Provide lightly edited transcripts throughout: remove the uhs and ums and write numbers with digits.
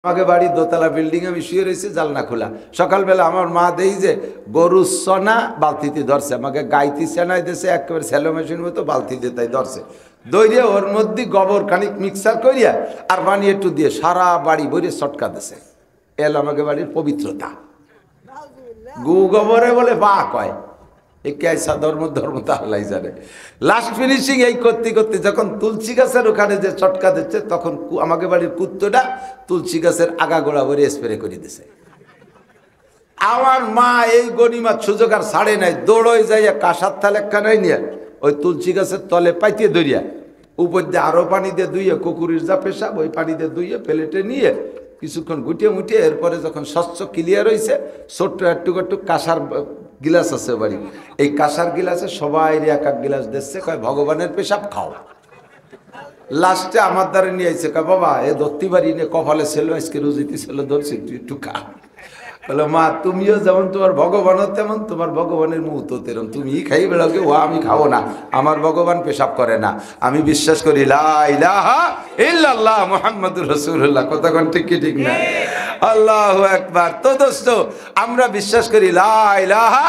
আমাকে বাড়ির দোতলা বিল্ডিং আমি শুয়ে রয়েছি, জানলা খোলা। সকালবেলা আমার মা দেই যে গরুর সনা বালতিতে ধরছে, আমাকে গাইতি সেনাই দিয়েছে একেবারে স্যালো মেশিন মতো বালতিতে তাই ধরছে, দইরে ওর মধ্যে গোবর খানিক মিক্সার করিয়া আর পানি একটু দিয়ে সারা বাড়ি ভরে চটকা দিছে। এল আমাকে বাড়ির পবিত্রতা। গু গোবরে বলে বা কয় এই কেসা ধর্ম ধর্ম তাহলাই জানে। লাস্ট ফিনিশিং এই করতে করতে যখন তুলসী গাছের ওখানে যে চটকা দিচ্ছে, তখন আমাকে বাড়ির কুত্তটা তুলসী গাছের আগাগোড়া ভরে স্প্রে করে দিছে। আমার মা এই গনিমার সুযোগ আর ছাড়ে নাই, দৌড়ই যাইয়া কাঁসার থালেখানাই নিয়ে ওই তুলসী গাছের তলে পাইতে ধরিয়া উপর দিয়ে আরো পানি দিয়ে ধুইয়ে, কুকুরের যা পেশাব ওই পানি দিয়ে ধুইয়ে প্লেটে নিয়ে কিছুক্ষণ গুটিয়ে মুটিয়ে, এরপরে যখন স্বচ্ছ ক্লিয়ার হয়েছে, ছোট্ট একটু একটু কাঁসার গিলাস আছে বাড়ি, এই কাঁসার গিলাসে সবাই এক এক গিলাস দিচ্ছে, কয় ভগবানের পেশাব খাও। লাস্টে আমার দ্বারা নিয়ে আইছে, কয় বাবা এ ধরতে পারি নে, কপালে ছিল আজকে রুজিতে ছিল, ধরছি একটু খা। বলো মা তুমিও যেমন তোমার ভগবানও তেমন, তোমার ভগবানের মুহূর্ত তেমন, তুমি খাই বেড়াকে ও আমি খাবো না, আমার ভগবান পেশাব করে না। আমি বিশ্বাস করি লা ইলাহা ইল্লাল্লাহ মুহাম্মাদুর রাসূলুল্লাহ। কতক্ষণ ঠিক কি ঠিক না? আল্লাহু আকবার। তো দোস্ত আমরা বিশ্বাস করি লা ইলাহা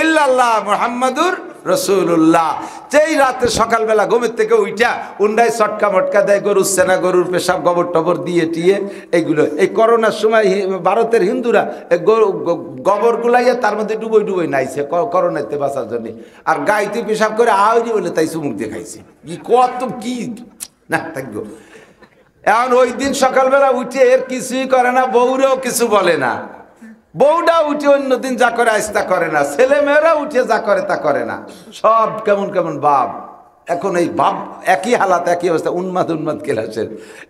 ইল্লাল্লাহ মুহাম্মাদুর রাসূলুল্লাহ। যেই রাতে সকালবেলা ঘুমের থেকে উইটা উন্ডায় চটকা মটকা দেয়, গরুর সেনা, গরুর পেশাব, গোবর টবর দিয়ে টিয়ে এইগুলো, এই করোনার সময় ভারতের হিন্দুরা গোবর গুলাইয়া তার মধ্যে ডুবোই ডুবোই নাইছে করোনাতে বাঁচার জন্য, আর গাইতে পেশাব করে আওয়ারি বলে তাই চুমুক দিয়ে খাইছে। কি কত কি না থাকবো। এখন ওই দিন সকালবেলা উঠে এর কিছুই করে না, বউরেও কিছু বলে না, বউটা উঠে অন্যদিন যা করে আজ তা করে না, ছেলে মেয়েরা উঠে যা করে তা করে না, সব কেমন কেমন ভাব। এখন এই ভাব একই হালাত, একই অবস্থা, উন্মাদ উন্মাদ ক্লাসের।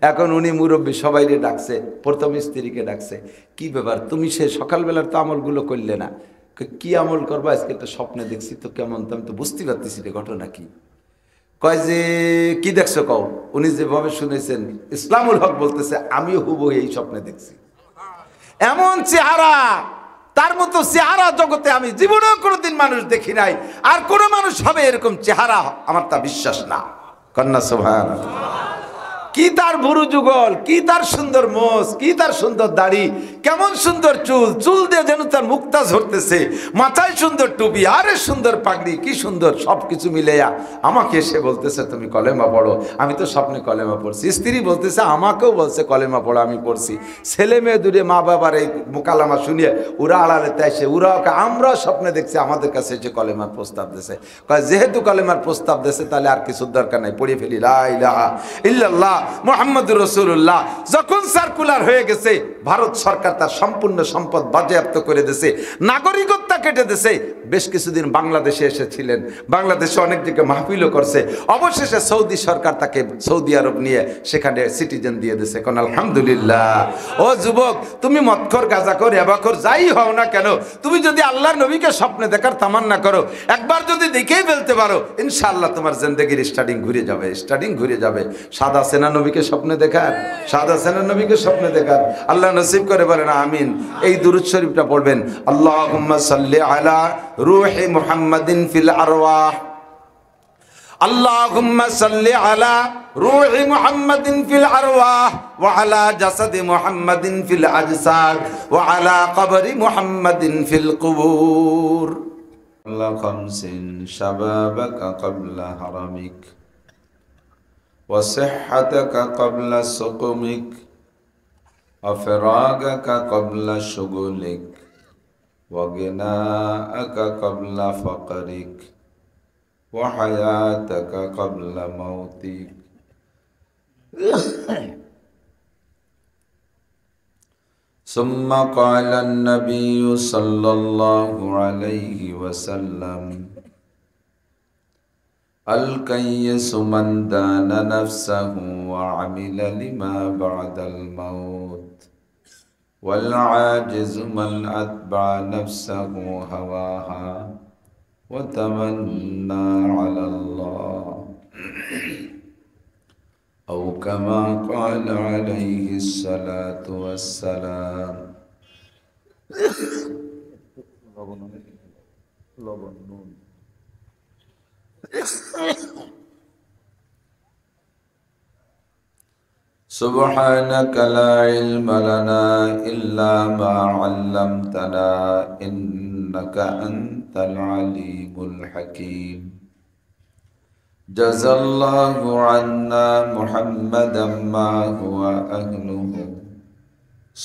এখন উনি মুরব্বী সবাইকে ডাকছে, প্রথম স্ত্রীকে ডাকছে, কি ব্যাপার তুমি সে সকালবেলার তো আমলগুলো করলে না? কি আমল করবো? আজকে তো স্বপ্নে দেখছি তো কেমন, তো আমি তো বুঝতে পারতেছি রে ঘটনা কি। কয় যে কি দেখছো কও। উনি যেভাবে শুনেছেন, ইসলামুল হক বলতেছে আমিও হুবহু এই স্বপ্নে দেখছি, এমন চেহারা, তার মতো চেহারা জগতে আমি জীবনেও কোনোদিন মানুষ দেখি নাই, আর কোনো মানুষ হবে এরকম চেহারা আমার তা বিশ্বাস না। কন্যা সুবহানাল্লাহ। কি তার ভুরু যুগল, কি তার সুন্দর মোষ, কি তার সুন্দর দাড়ি, কেমন সুন্দর চুল, চুল দিয়ে যেন তার মুক্তা ঝরতেছে, মাথায় সুন্দর টুপি, আরে সুন্দর পাগড়ি, কি সুন্দর, সবকিছু মিলেয়া আমাকে এসে বলতেছে তুমি কলেমা পড়ো। আমি তো স্বপ্নে কলেমা পড়ছি। স্ত্রী বলতেছে আমাকেও বলছে কলেমা পড়ো, আমি পড়ছি। ছেলে মেয়ে দূরে মা বাবার এই মোকালামা শুনিয়ে ওরা আড়ালেতে এসে ওরা আমরা স্বপ্নে দেখছি, আমাদের কাছে এসে কলেমার প্রস্তাব দিয়েছে। যেহেতু কলেমার প্রস্তাব দিয়েছে তাহলে আর কিছুর দরকার নাই, পড়ে ফেলি লা ইলাহা ইল্লাল্লাহ মুহাম্মাদুর রাসূলুল্লাহ। যখন সার্কুলার হয়ে গেছে, ভারত সরকার তার সম্পূর্ণ সম্পদ বাজেয়াপ্ত করে দিয়েছে, নাগরিকত্ব কেটে দিয়েছে। বেশ কিছুদিন বাংলাদেশে এসেছিলেন, বাংলাদেশে অনেক দিকে মাহফিলও করছে, অবশেষে সৌদি সরকার তাকে সৌদি আরব নিয়ে সেখানে সিটিজেন দিয়ে দিয়েছে। কোন আলহামদুলিল্লাহ। ও যুবক, তুমি মদখোর, গাঁজাখোর, এবাখোর যাই হও না কেন, তুমি যদি আল্লাহর নবীকে স্বপ্নে দেখার তামান্না করো, একবার যদি দেখেই ফেলতে পারো, ইনশাআল্লাহ তোমার জিন্দেগির স্টার্টিং ঘুরে যাবে, স্টার্টিং ঘুরে যাবে। সাদা সেনা নবীকে স্বপ্নে দেখার, সাদা সেনা নবীকে স্বপ্নে দেখার আল্লাহ নসিব করে, বলেন আমিন। এই দুরূদ শরীফটা পড়বেন, আল্লাহুম্মা সাল্লি আলা রূহি মুহাম্মাদিন ফিল আরওয়াহ, আল্লাহুম্মা সাল্লি আলা রূহি মুহাম্মাদিন ফিল আরওয়াহ ওয়া আলা জাসাদি মুহাম্মাদিন ফিল আজসাদ ওয়া আলা কবরি মুহাম্মাদিন ফিল কুবুর। আল্লাহ খামসিন শাবাবাকা ক্বাবলা হারামিক ওয়া সিহহাতাকা ক্বাবলা সুকুমিক ওয়া ফিরাগাকা ক্বাবলা শুগুলিক ওয়া গিনাআকা ক্বাবলা ফাকরিক ওয়া হায়াতাকা ক্বাবলা মাউতিক। ثم قال النبي صلى الله عليه وسلم الكيس من دان نفسه وعمل لما بعد الموت والعاجز من أتبع نفسه هواها وتمنى على الله أو كما قال عليه الصلاة والسلام. سبحانك لا علم لنا إلا ما علمتنا إنك أنت العليم الحكيم جزى الله عنا محمدا ما هو أهله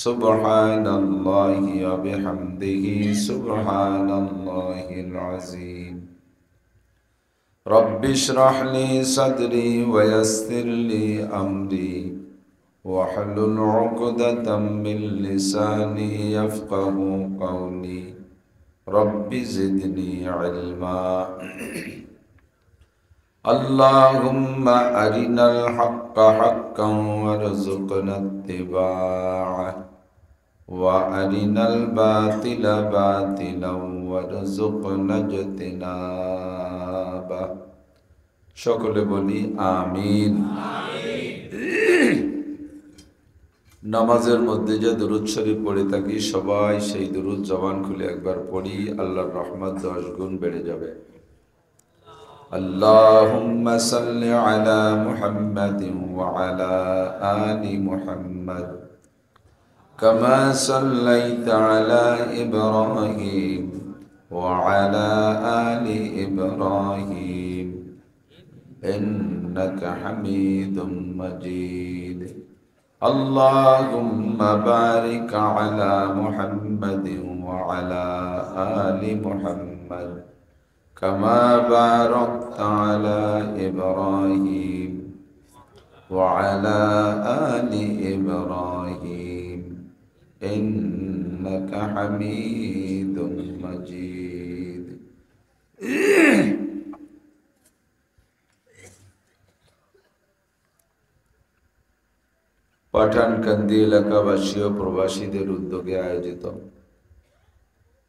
سبحان الله وبحمده سبحان الله العظيم رب اشرح لي صدري ويسر لي أمري واحلل عقدة من لساني يفقه قولي رب زدني علما اللهم أرنا الحق حقا وارزقنا اتباعه وأرنا الباطل باطلا وارزقنا اجتنابه সকলে বলি আমিন। নামাজের মধ্যে যে দুরূদ শরীফ পড়ে থাকি সবাই সেই দুরূদ জবান খুলে একবার পড়ি, আল্লাহর রহমত 10 গুণ বেড়ে যাবে। আল্লাহুম্মা সাল্লি আলা মুহাম্মাদিন ওয়া আলা আলি মুহাম্মাদ কামা সাল্লাইতা আলা ইব্রাহিম ওয়া আলা আলি ইব্রাহিম ইন্নাকা হামিদুম মাজিদ। اللهم بارك على محمد وعلى آل محمد كما باركت على إبراهيم وعلى آل إبراهيم إنك حميد مجيد পাঠানকান্দি এলাকাবাসী ও প্রবাসীদের উদ্যোগে আয়োজিত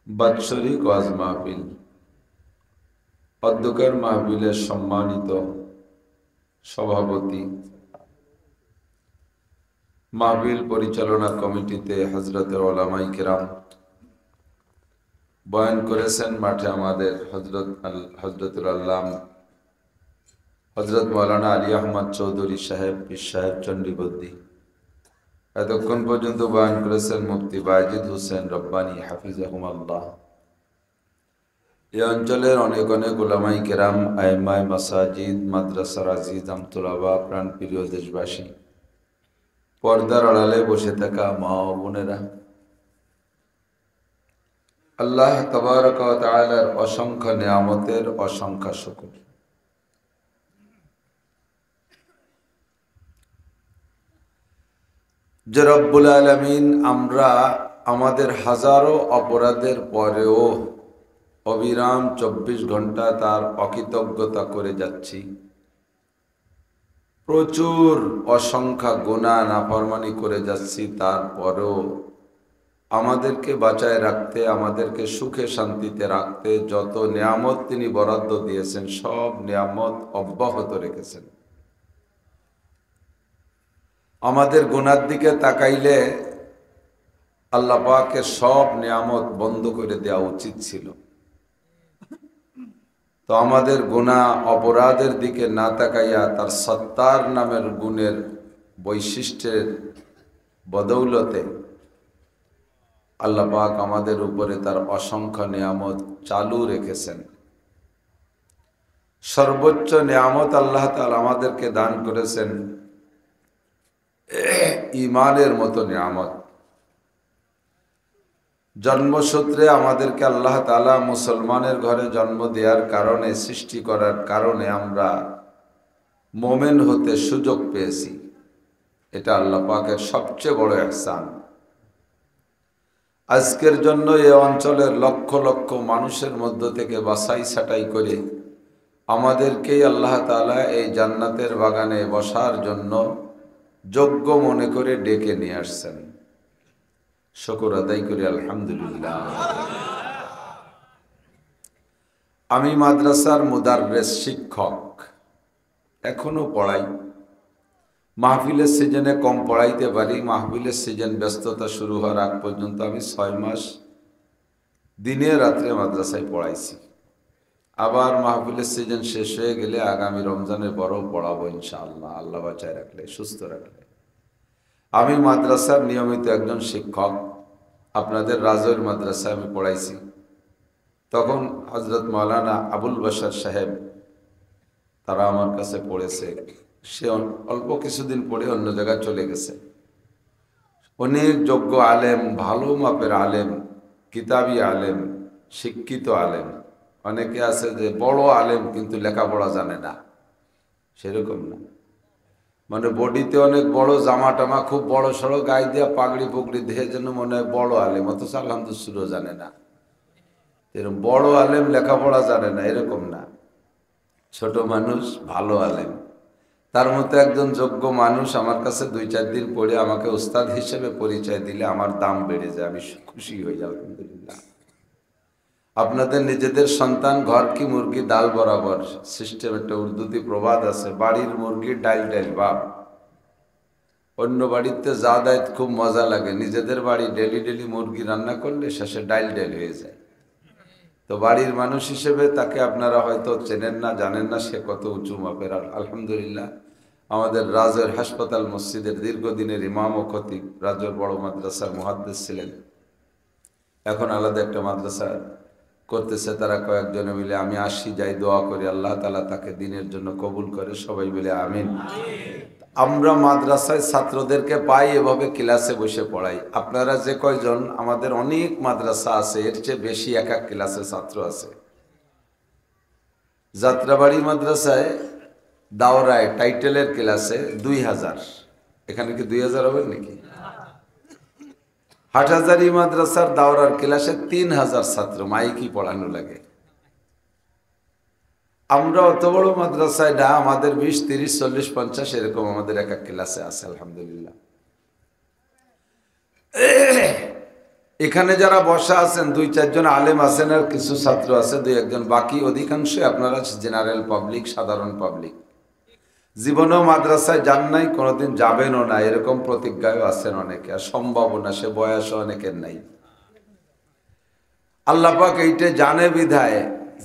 বাৎসরিক ওয়াজ মাহফিল, অধ্যক্ষের মাহফিলের সম্মানিত সভাপতি, মাহফিল পরিচালনা কমিটিতে হযরতে উলামায়ে কেরাম বয়ান করেছেন। মাঠে আমাদের হযরতুল আল্লামা হযরত মাওলানা আলী আহমদ চৌধুরী সাহেব, পীর সাহেব চন্ডীবদ্দী। এতক্ষণ পর্যন্ত বয়ান করেছেন মুফতি বায়েজিদ হোসেন রব্বানী হাফিজাহুমাল্লাহ। এই অঞ্চলের অনেক অনেক উলামায়ে কেরাম, আইম্মায়ে মাসাজিদ, মাদ্রাসার আজিজ আমতুলাবা, প্রাণপ্রিয় দেশবাসী, পর্দার আড়ালে বসে থাকা মা ও বোনেরা, আল্লাহ তাবারক ওয়া তাআলার অসংখ্য নিয়ামতের অসংখ্য শুকর। যে রব্বুল আলামিন আমরা আমাদের হাজারো অপরাধের পরেও অবিরাম 24 ঘন্টা তার অকৃতজ্ঞতা করে যাচ্ছি, প্রচুর অসংখ্য গুনাহ নাফরমানি করে যাচ্ছি, তারপরেও আমাদেরকে বাঁচায় রাখতে, আমাদেরকে সুখে শান্তিতে রাখতে যত নিয়ামত তিনি বরাদ্দ দিয়েছেন সব নিয়ামত অব্যাহত রেখেছেন। আমাদের গুনার দিকে তাকাইলে আল্লাহ পাকের সব নিয়ামত বন্ধ করে দেওয়া উচিত ছিল। তো আমাদের গুনাহ অপরাধের দিকে না তাকাইয়া তার সত্তার নামের গুণের বৈশিষ্ট্যের বদৌলতে আল্লাহ পাক আমাদের উপরে তার অসংখ্য নিয়ামত চালু রেখেছেন। সর্বোচ্চ নিয়ামত আল্লাহ তাআলা আমাদেরকে দান করেছেন ঈমানের মতো নিয়ামত। জন্মসূত্রে আমাদেরকে আল্লাহ তাআলা মুসলমানের ঘরে জন্ম দেওয়ার কারণে, সৃষ্টি করার কারণে আমরা মোমেন হতে সুযোগ পেয়েছি। এটা আল্লাহ পাকের সবচেয়ে বড় ইহসান। আজকের জন্য এই অঞ্চলের লক্ষ লক্ষ মানুষের মধ্য থেকে বাছাই ছাঁটাই করে আমাদেরকেই আল্লাহ তাআলা এই জান্নাতের বাগানে বসার জন্য যোগ্য মনে করে ডেকে নিয়ে আসছেন। শুকর আদায় করি আলহামদুলিল্লাহ। আমি মাদ্রাসার মুদাররিস, শিক্ষক, এখনো পড়াই। মাহফিলের সিজনে কম পড়াইতে পারি। মাহফিলের সিজন ব্যস্ততা শুরু হওয়ার আগ পর্যন্ত আমি 6 মাস দিনে রাত্রে মাদ্রাসায় পড়াইছি। আবার মাহফিলের সিজন শেষ হয়ে গেলে আগামী রমজানের পরও পড়াবো ইনশাআল্লাহ, আল্লাহ বাঁচায় রাখলে, সুস্থ রাখলে। আমি মাদ্রাসার নিয়মিত একজন শিক্ষক, আপনাদের রাজৈর মাদ্রাসায় আমি পড়াইছি। তখন হজরত মাওলানা আবুল বাশার সাহেব তারা আমার কাছে পড়েছে। সে অল্প কিছুদিন পরে অন্য জায়গায় চলে গেছে। অনেক যোগ্য আলেম, ভালো মাপের আলেম, কিতাবি আলেম, শিক্ষিত আলেম। অনেকে আছে যে বড় আলেম কিন্তু লেখাপড়া জানে না, সেরকম না। মানে বডিতে অনেক বড়, জামা টামা খুব বড় সড়ো, গায়ে দিয়া পাগড়ি পুগড়ি দিয়ে যেন মনে হয় বড় আলেম, অথচ আলহামদুলিল্লাহ জানে না। এরকম বড় আলেম লেখাপড়া জানে না, এরকম না। ছোট মানুষ ভালো আলেম। তার মতো একজন যোগ্য মানুষ আমার কাছে 2-4 দিন পরে আমাকে উস্তাদ হিসেবে পরিচয় দিলে আমার দাম বেড়ে যায়, আমি খুশি হই আলহামদুলিল্লাহ। আপনাদের নিজেদের সন্তান ঘর কি মুরগি ডাল বরাবর সিস্টেম, একটা উর্দুতে প্রবাদ আছে, বাড়ির মুরগি ডাইল ডাইল বাপ। অন্য বাড়িতে যা দেয় খুব মজা লাগে, নিজেদের বাড়ি ডেলি ডেলি মুরগি রান্না করলে শেষে ডাইল ডাইল হয়ে যায়। তো বাড়ির মানুষ হিসেবে তাকে আপনারা হয়তো চেনেন না, জানেন না সে কত উঁচু মাপের। আলহামদুলিল্লাহ আমাদের রাজৈর হাসপাতাল মসজিদের দীর্ঘদিনের ইমাম ও খতিব, রাজৈর বড় মাদ্রাসার মুহাদ্দিস ছিলেন। এখন আলাদা একটা মাদ্রাসা করতেছে তারা কয়েকজনে মিলে। আমি আসি, যাই, দোয়া করি আল্লাহ তাআলা তাকে দিনের জন্য কবুল করে, সবাই মিলে আমিন। আমরা মাদ্রাসায় ছাত্রদেরকে পাই, এভাবে ক্লাসে বসে পড়াই। আপনারা যে কয়জন, আমাদের অনেক মাদ্রাসা আছে, এর চেয়ে বেশি এক এক ক্লাসে ছাত্র আছে। যাত্রাবাড়ি মাদ্রাসায় দাওরায় টাইটেলের ক্লাসে 2000, এখানে কি 2000 হবে নাকি? হাটহাজারী মাদ্রাসার দাওরার ক্লাসে 3000 ছাত্র, মাইকি পড়ানো লাগে। আমরা অত বড় মাদ্রাসায় না, আমাদের 20, 30, 40, 50 এরকম আমাদের এক এক ক্লাসে আছে আলহামদুলিল্লাহ। এখানে যারা বসা আছেন 2-4 জন আলেম আছেন, আর কিছু ছাত্র আছে 2-1 জন, বাকি অধিকাংশ আপনারা জেনারেল পাবলিক, সাধারণ পাবলিক। জীবনেও মাদ্রাসায় যান নাই, কোনোদিন যাবেনও না, এরকম প্রতিজ্ঞায় আছেন অনেকে, আর সম্ভাবনা সে বয়সও অনেকের নাই। আল্লাহ পাক এইটা জানে বিধায়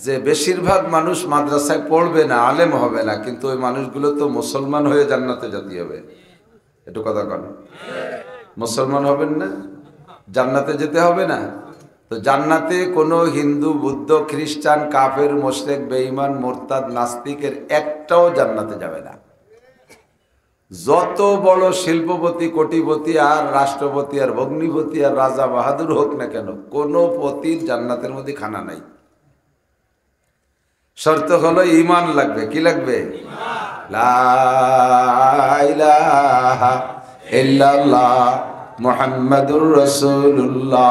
যে বেশিরভাগ মানুষ মাদ্রাসায় পড়বে না, আলেম হবে না, কিন্তু ওই মানুষগুলো তো মুসলমান হয়ে জান্নাতে যেতে হবে। একটু কথা কন, মুসলমান হবেন না, জান্নাতে যেতে হবে না? তো জান্নাতে কোনো হিন্দু, বুদ্ধ, খ্রিস্টান, কাফের, মুশরিক, বেঈমান, মুরতাদ, নাস্তিকের একটাও জান্নাতে যাবে না। যত বড় শিল্পপতি, কোটিপতি, আর রাষ্ট্রপতি, আর ভগ্নিপতি, আর রাজা বাহাদুর হোক না কেন, কোনো পতির জান্নাতের মধ্যে খানা নাই। শর্ত হলো ঈমান লাগবে। কি লাগবে? লা ইলাহা ইল্লাল্লাহ মুহাম্মাদুর রাসূলুল্লাহ,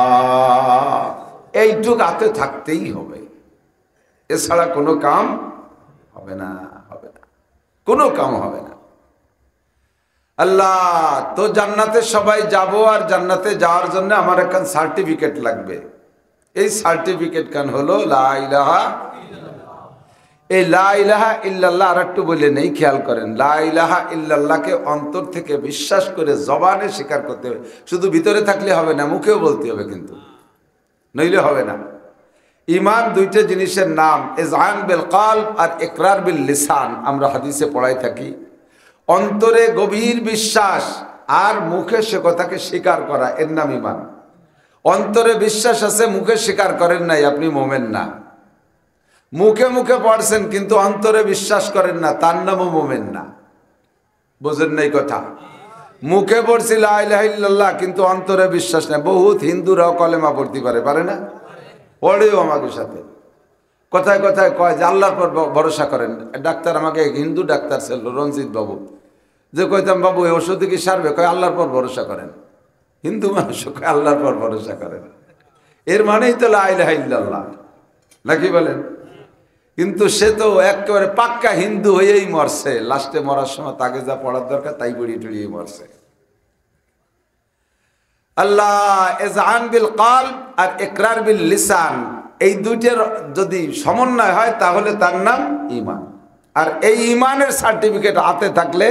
এইটুক হাতে থাকতেই হবে, এছাড়া কোনো কাম হবে না, হবে না, কোনো কাম হবে না। আল্লাহ তো জান্নাতে সবাই যাব, আর জান্নাতে যাওয়ার জন্য আমার একটা সার্টিফিকেট লাগবে। এই সার্টিফিকেট কান হলো লা ইলাহা। এই লা ইলাহা ইল্লাল্লাহ আর একটু বলে নেই, খেয়াল করেন। লা ইলাহা ইল্লাল্লাহকে অন্তর থেকে বিশ্বাস করে জবানে স্বীকার করতে হবে। শুধু ভিতরে থাকলে হবে না, মুখেও বলতে হবে, কিন্তু নইলে হবে না। ঈমান 2টা জিনিসের নাম, ইযআন বিল কলব আর ইকরার বিল লিসান। আমরা হাদিসে পড়াই থাকি, অন্তরে গভীর বিশ্বাস আর মুখে সে কথাকে স্বীকার করা, এর নাম ঈমান। অন্তরে বিশ্বাস আছে, মুখে স্বীকার করেন নাই, আপনি মোমেন না। মুখে মুখে পড়ছেন কিন্তু অন্তরে বিশ্বাস করেন না, তার নামও মোমেন না। বোঝেন নাই কথা? মুখে পড়ছি লা ইলাহা ইল্লাল্লাহ, কিন্তু অন্তরে বিশ্বাস নেই। বহুত হিন্দুরাও কলেমা পড়তে পারে না? পড়েও আমাদের সাথে কথায় কথায় কয় যে আল্লাহর পর ভরসা করেন। ডাক্তার, আমাকে হিন্দু ডাক্তার ছিল রঞ্জিত বাবু, যে কইতাম বাবু এই ওষুধে কি সারবে? কয় আল্লাহর পর ভরসা করেন। হিন্দু মানুষ কয় আল্লাহর পর ভরসা করেন, এর মানেই তো লা ইলাহা ইল্লাল্লাহ, নাকি বলেন? কিন্তু সে তো একেবারে পাক্কা হিন্দু হয়েই মরছে, লাস্টে মরার সময় তাকে যা পড়ার দরকার তাই পড়িয়ে টড়িয়ে মরছে। আল্লাহ ইযআন বিল কলব আর ইকরার বিল লিসান, এই 2টার যদি সমন্বয় হয় তাহলে তার নাম ঈমান। আর এই ঈমানের সার্টিফিকেট হাতে থাকলে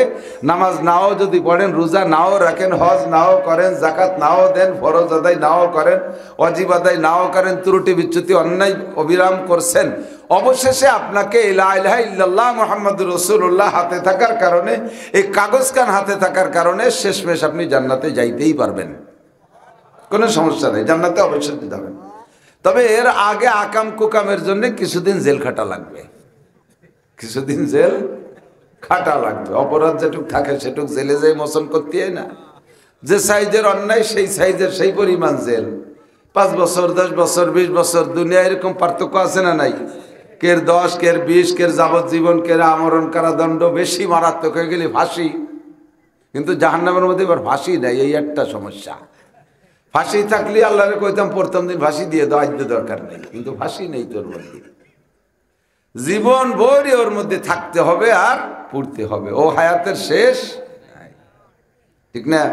নামাজ নাও যদি পড়েন, রোজা নাও রাখেন, হজ নাও করেন, যাকাত নাও দেন, ফরজ আদায় নাও করেন, ওয়াজিব আদায় নাও করেন, ত্রুটি বিচ্যুতি অন্যায় অবিরাম করছেন, অবশেষে আপনাকে লা ইলাহা ইল্লাল্লাহ মুহাম্মাদুর রাসূলুল্লাহ হাতে থাকার কারণে, এই কাগজখান হাতে থাকার কারণে শেষমেশ আপনি জান্নাতে যাইতেই পারবেন, কোনো সমস্যা নেই, জান্নাতে অবশ্যই যাবেন। তবে এর আগে আকাম কুকামের জন্য কিছুদিন জেল খাটা লাগবে, কিছুদিন জেল খাটা লাগবে। অপরাধ যেটুক থাকে সেটুক জেলে যাই মোচন করতে হয় না, যে সাইজের অন্যায় সেই সাইজের সেই পরিমাণ জেল। 5 বছর 10 বছর 20 বছর, দুনিয়া এরকম পার্থক্য আছে না নাই? কের 10, কের 20, কের যাবজ্জীবন, কের আমরণ কারাদণ্ড, বেশি মারাত্মক হয়ে গেলে ফাঁসি। কিন্তু জাহান্নামের মধ্যে এবার ফাঁসি নাই, এই একটা সমস্যা। ফাঁসি থাকলে আল্লাহরে কইতাম প্রথম দিন ফাঁসি দিয়ে দাও, আজ দরকার নেই, কিন্তু ফাঁসি নেই তোর মধ্যে, জীবন ভরি ওর মধ্যে থাকতে হবে আর পড়তে হবে, ও হায়াতের শেষ ঠিক না?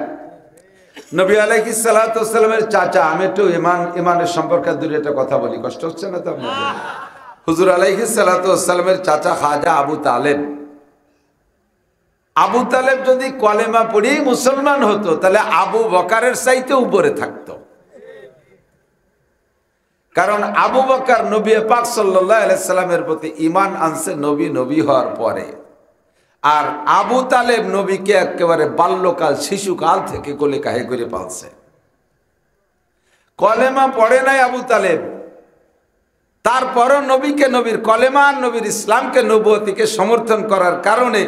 নবী আলাইহিস সালাতু ওয়াস সালামের চাচা, আমি একটু ইমানের সম্পর্কে দূরে একটা কথা বলি, কষ্ট হচ্ছে না তো আপনাদের? হুজুর আলাইহিস সালাতু ওয়াস সালামের চাচা খাজা আবু তালেব, আবু তালেব যদি কলেমা পড়ি মুসলমান হতো তাহলে আবু বকরের চাইতে উপরে থাকতো। কারণ আবু বকর নবী পাক সাল্লাল্লাহু আলাইহি সাল্লামের প্রতি ঈমান আনছে নবী হওয়ার পরে, আর আবু তালেব নবীকে একেবারে বাল্যকাল শিশুকাল থেকে কোলে কাহে করে পালছে। কলেমা পড়ে নাই আবু তালেব, তারপরও নবীকে, নবীর কলেমা, নবীর ইসলামকে, নবুয়তিকে সমর্থন করার কারণে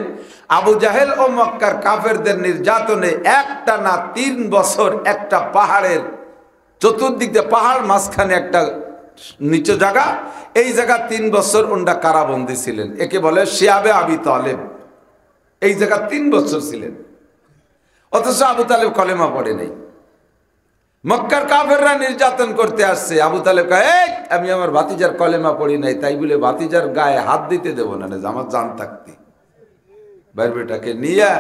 আবু জাহেল ও মক্কার কাফেরদের নির্যাতনে একটানা 3 বছর একটা পাহাড়ের চতুর্দিক দিয়ে, পাহাড় মাঝখানে একটা নিচু জায়গা, এই জায়গা 3 বছর ওনরা কারাবন্দী ছিলেন, একে বলে শিয়াবে আবি তালেব। এই জায়গা 3 বছর ছিলেন, অথচ আবু তালেব কলেমা পড়ে নেই। মক্কার কাফেররা নির্যাতন করতে আসছে, আবু তালেব কয় আমি আমার ভাতিজার কলেমা পড়ি নাই, তাই বলে ভাতিজার গায়ে হাত দিতে দেব না, আমার জান থাকতে। ভাইয়ের বেটাকে নিয়ে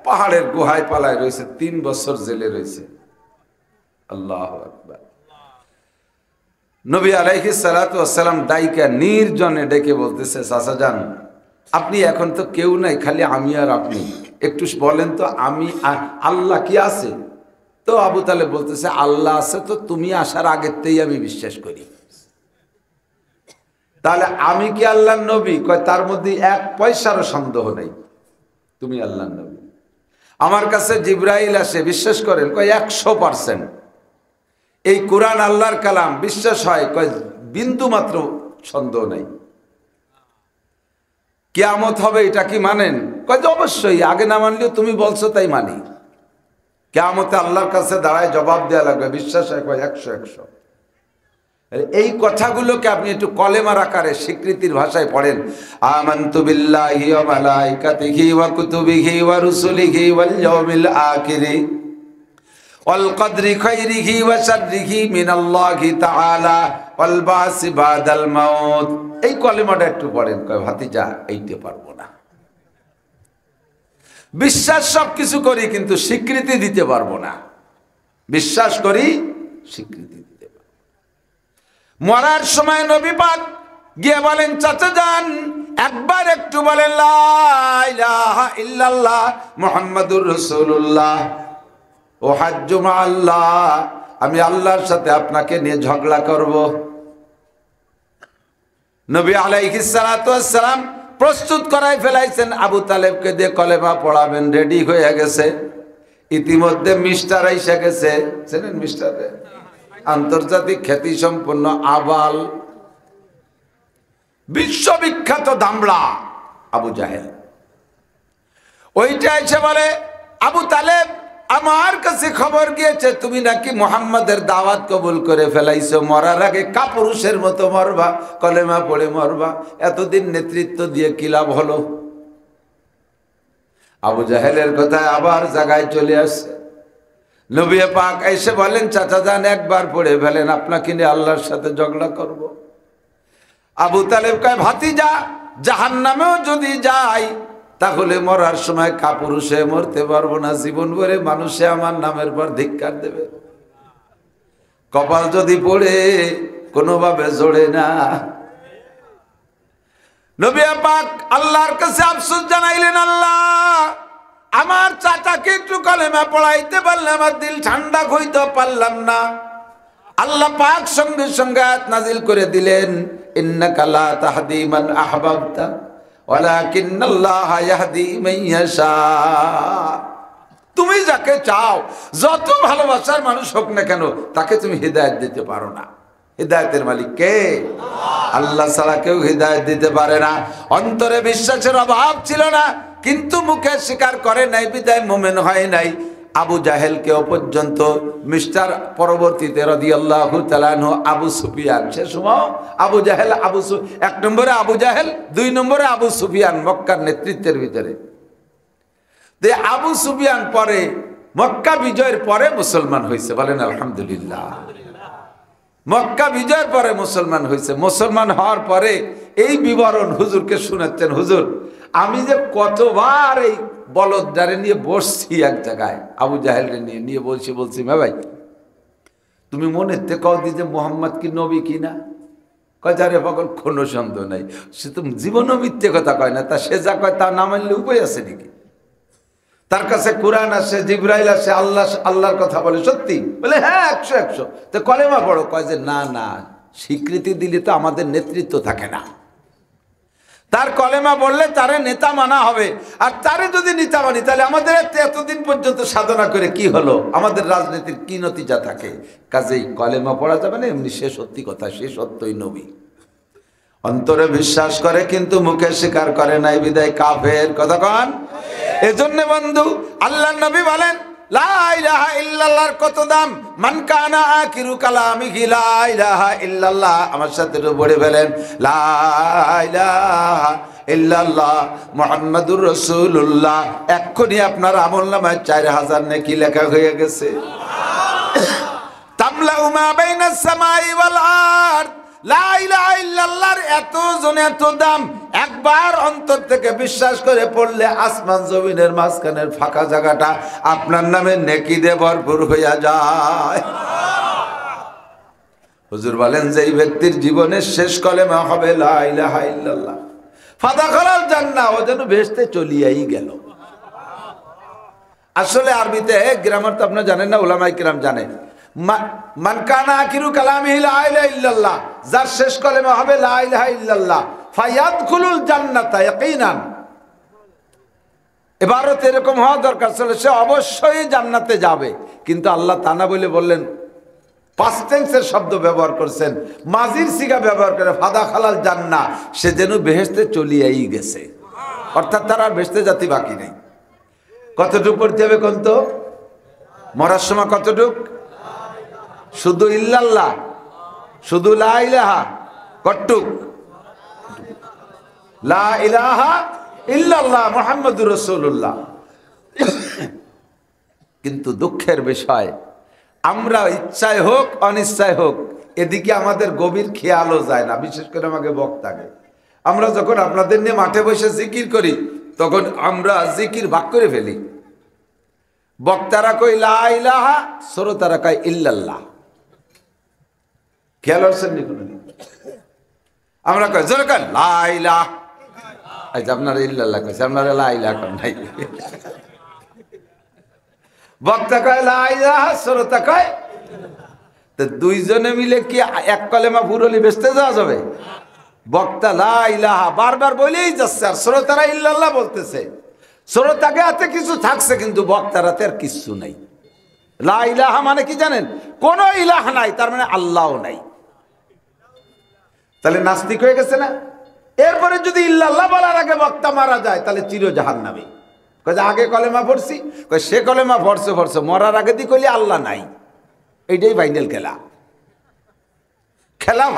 পাহাড়ের গুহায় পালায় রয়েছে, 3 বছর জেলে রয়েছে। আল্লাহু আকবার। নবী আলাইহিস সালাতু ওয়াস সালাম দাইকা নির্জনে ডেকে বলতেছে, চাচা যান, আপনি এখন তো কেউ নাই, খালি আমি আর আপনি, একটু বলেন তো আমি আল্লাহ কি আছে? তো আবু তালেব বলতেছে আল্লাহ আছে তো তুমি আসার আগেরতেই আমি বিশ্বাস করি। তাহলে আমি কি আল্লাহর নবী? কয় তার মধ্যে 1 পয়সারও সন্দেহ নেই, তুমি আল্লাহর নবী। আমার কাছে জিবরাইল আসে, বিশ্বাস করেন? কয় 100%। এই কোরআন আল্লাহর কালাম, বিশ্বাস হয়? কয় বিন্দু মাত্র সন্দেহ নাই। কিয়ামত হবে, এটা কি মানেন? কয় যে অবশ্যই, আগে না মানলেও তুমি বলছো তাই মানি। কিয়ামতে আল্লাহর কাছে দাঁড়ায় জবাব দেওয়া লাগবে, বিশ্বাস হয়? কয় 100। এই কথাগুলোকে আপনি একটু কলেমার আকারে স্বীকৃতির ভাষায় পড়েন। আমানতু বিল্লাহি ওয়া মালাইকাতিহি ওয়া কুতুবিহি ওয়া রুসুলিহি ওয়াল ইয়াউমিল আখিরি ওয়াল কদরি খাইরিহি ওয়া শাররিহি মিনাল্লাহি তাআলা ওয়াল বাসি বাদাল মাউত। এই কলেমাটা একটু পড়েন। কয় ভাতিজা এইতে পারবো না, বিশ্বাস সবকিছু করি কিন্তু স্বীকৃতি দিতে পারবো না। বিশ্বাস করি, স্বীকৃতি দিতে পারবো। মরার সময় নবী পাক গিয়ে বলেন, চাচা যান একবার একটু বলেন লা ইলাহা ইল্লাল্লাহ মুহাম্মাদুর রাসূলুল্লাহ ও হাজ্জু মা আল্লাহ, আমি আল্লাহর সাথে আপনাকে নিয়ে ঝগড়া করব। নবী আলাইহিস সালাতু ওয়াস সালাম প্রস্তুত করাই ফেলাইছেন, আবু তালেবকে দিয়ে কলেমা পড়াবেন, রেডি হয়ে গেছে। ইতিমধ্যে মিস্টার আইসা গেছে, চেনেন মিস্টার? আন্তর্জাতিক খ্যাতি সম্পন্ন আবাল, বিশ্ববিখ্যাত দামড়া আবু জাহেল। ওইটা এসে বলে, আবু তালেব আমার কাছে খবর গিয়েছে তুমি নাকি মুহাম্মাদের দাওয়াত কবুল করে ফেলাইছো, মরার আগে কাপুরুষের মতো মরবা, কলেমা পড়ে মরবা, এতদিন নেতৃত্ব দিয়ে কি লাভ হলো? আবু জাহেলের কথায় আবার জায়গায় চলে আসছে। নবী পাক এসে বলেন, চাচা যান একবার পড়ে ফেলেন, আপনাকে নিয়ে আল্লাহর সাথে ঝগড়া করব। আবু তালেব কয় ভাতিজা জাহান্নামেও যদি যাই তাহলে মরার সময় কাপুরুষে মরতে পারবো না, জীবন ভরে মানুষে আমার নামের পর ধিক্কার দেবে, কপাল যদি পড়ে কোনোভাবে জোড়ে না। নবী পাক আল্লাহর কাছে আফসোস জানাইলেন, আল্লাহ আমার চাচাকে একটু কলেমা পড়াইতে পারলে আমার দিল ঠান্ডা হইতে পারলাম না। আল্লাহ পাক সঙ্গে সঙ্গে আয়াত নাজিল করে দিলেন, ইন্নাকা লা তাহদি মান আহবাবতা ওয়ালাকিন্নাল্লাহা ইয়াহদি মান ইয়াশা। তুমি যাকে চাও, যত ভালোবাসার মানুষ হোক না কেন, তাকে তুমি হিদায়াত দিতে পারো না। হিদায়াতের মালিক কে? আল্লাহ ছাড়া কেউ হিদায়াত দিতে পারে না। অন্তরে বিশ্বাসের অভাব ছিল না, কিন্তু মুখে স্বীকার করে নাই, বিদায় মুমিন হয় নাই। আবু জাহেলকেও পর্যন্ত মিস্টার পরবর্তীতে রাদিয়াল্লাহু তাআলা আনহু আবু সুফিয়ান, সে সময় আবু জাহেল এক নম্বরে আবু জাহেল, 2 নম্বরে আবু সুফিয়ান মক্কার নেতৃত্বের ভিতরে। আবু সুফিয়ান পরে মক্কা বিজয়ের পরে মুসলমান হয়েছে, বলেন আলহামদুলিল্লাহ। মক্কা বিজয়ের পরে মুসলমান হয়েছে। মুসলমান হওয়ার পরে এই বিবরণ হুজুরকে শোনাচ্ছেন, হুজুর আমি যে কতবার এই বলদদারে নিয়ে বসছি এক জায়গায়, আবু জাহেলকে নিয়ে বলছি ভাই তুমি মনে কও দি যে মোহাম্মদ কি নবী কিনা? কয় পাগল, কোনো সন্দেহ নাই, সে তো জীবনও মিথ্যে কথা কয় না, তা সে যা কয় তা না মানলে উপায় আছে নাকি? তার কাছে কুরআন আসে, জিবরাইল আসে, আল্লাহর কথা বলে, সত্যি বলে হ্যাঁ 100 তো কলেমা পড়ো। কয় যে না, স্বীকৃতি দিলে তো আমাদের নেতৃত্ব থাকে না। তার কলেমা বললে তারে নেতা মানা হবে, আর তারে যদি নেতা মানি তাহলে আমাদের এতদিন পর্যন্ত সাধনা করে কি হলো, আমাদের রাজনীতির কি নতিজা থাকে? কাজেই কলেমা পড়া যাবে না, এমনি সে সত্যি কথা, সে সত্যই নবী। অন্তরে বিশ্বাস করে কিন্তু মুখে স্বীকার করে নাই, বিদায় কাফের। কথা কন। এজন্য বন্ধু আল্লাহর নবী বলেন লা ইলাহা ইল্লাল্লাহর কত দাম। মান কানা আখিরু কালামিহি লা ইলাহা ইল্লাল্লাহ। আমার সাথে পড়ে ফেলেন লা ইলাহা ইল্লাল্লাহ মুহাম্মাদুর রাসূলুল্লাহ। এক্ষুনি আপনার আমলনামায় 4000 নেকি লেখা হয়ে গেছে। তামলাউ মা বাইনাস সামাই ওয়াল আরদ। লা ইলাহা ইল্লাল্লাহর এত দাম, একবার অন্তর থেকে বিশ্বাস করে পড়লে আসমান জমিনের মাঝখানের ফাঁকা জায়গাটা আপনার নামে নেকি দিয়ে ভরপুর হইয়া যায়। হুজুর বলেন যে এই ব্যক্তির জীবনের শেষ কলেমা হবে লা ইলাহা ইল্লাল্লাহ, ফাদাখালাল জান্নাহ, ও যেন বেহেশতে চলিয়াই গেল। আসলে আরবিতে গ্রামার তো আপনারা জানেন না, উলামায়ে কিরাম জানেন। মান কানা আখিরু কালামিহি লা ইলাহা ইল্লাল্লাহ, যার শেষ কলেমা হবে লা ইলাহা ইল্লাল্লাহ, ফায়াদখুলুল জান্নাতা ইয়াকিনান। এবারত এরকম হওয়া দরকার ছিল, সে অবশ্যই জান্নাতে যাবে। কিন্তু আল্লাহ তা না বলে বললেন, পাস্ট টেন্সের শব্দ ব্যবহার করছেন, মাজির সিগা ব্যবহার করে ফাদাখালাল জান্নাহ, সে যেন বেহেশতে চলিয়াই গেছে। অর্থাৎ তার আর বেহেশতে জাতি বাকি নেই। কতটুকু পড়তে হবে কোন তো? মরার সময় কতটুক? শুধু ইল্লাল্লাহ, শুধু লা ইলাহা, কটুক লা ইলাহা ইল্লাল্লাহ মুহাম্মাদুর রাসূলুল্লাহ। কিন্তু দুঃখের বিষয়, আমরা ইচ্ছায় হোক অনিচ্ছায় হোক এদিকে আমাদের গভীর খেয়ালও যায় না। বিশেষ করে আমাকে বক্তাকে, আমরা যখন আপনাদের নিয়ে মাঠে বসে জিকির করি তখন আমরা জিকির ভাগ করে ফেলি। বক্তারা কই লা ইলাহা, শ্রোতারা কয় ইল্লাল্লাহ। খেয়াল হচ্ছেন নি কোনদিন? আমরা কই জোরে কয় লা ইলাহা, আচ্ছা আপনারা ইল্লাল্লাহ কইছে, আপনারা লা ইলাহা কোন নাই। বক্তা কয় লা ইলাহা, শ্রোতা কয়। তো দুইজনে মিলে কি এক কলেমা পুরলি বেচতে যাওয়া যাবে? বক্তা লা ইলাহা বারবার বলেই যাচ্ছে, আর শ্রোতারা ইল্লাল্লাহ বলতেছে। শ্রোতাকে হাতে কিছু থাকছে, কিন্তু বক্তার হাতে আর কিছু নাই। লা ইলাহা মানে কি জানেন? কোন ইলাহ নাই, তার মানে আল্লাহও নাই। তাহলে নাস্তিক হয়ে গেছে না? এরপরে যদি ইল্লাল্লাহ বলার আগে বক্তা মারা যায় তাহলে চির জাহান্নামী। কয় আগে কলেমা পড়ছি, কয় সে কলেমা পড়ছে মরার আগে দিয়ে কইলে আল্লাহ নাই। এইটাই ফাইনাল খেলা।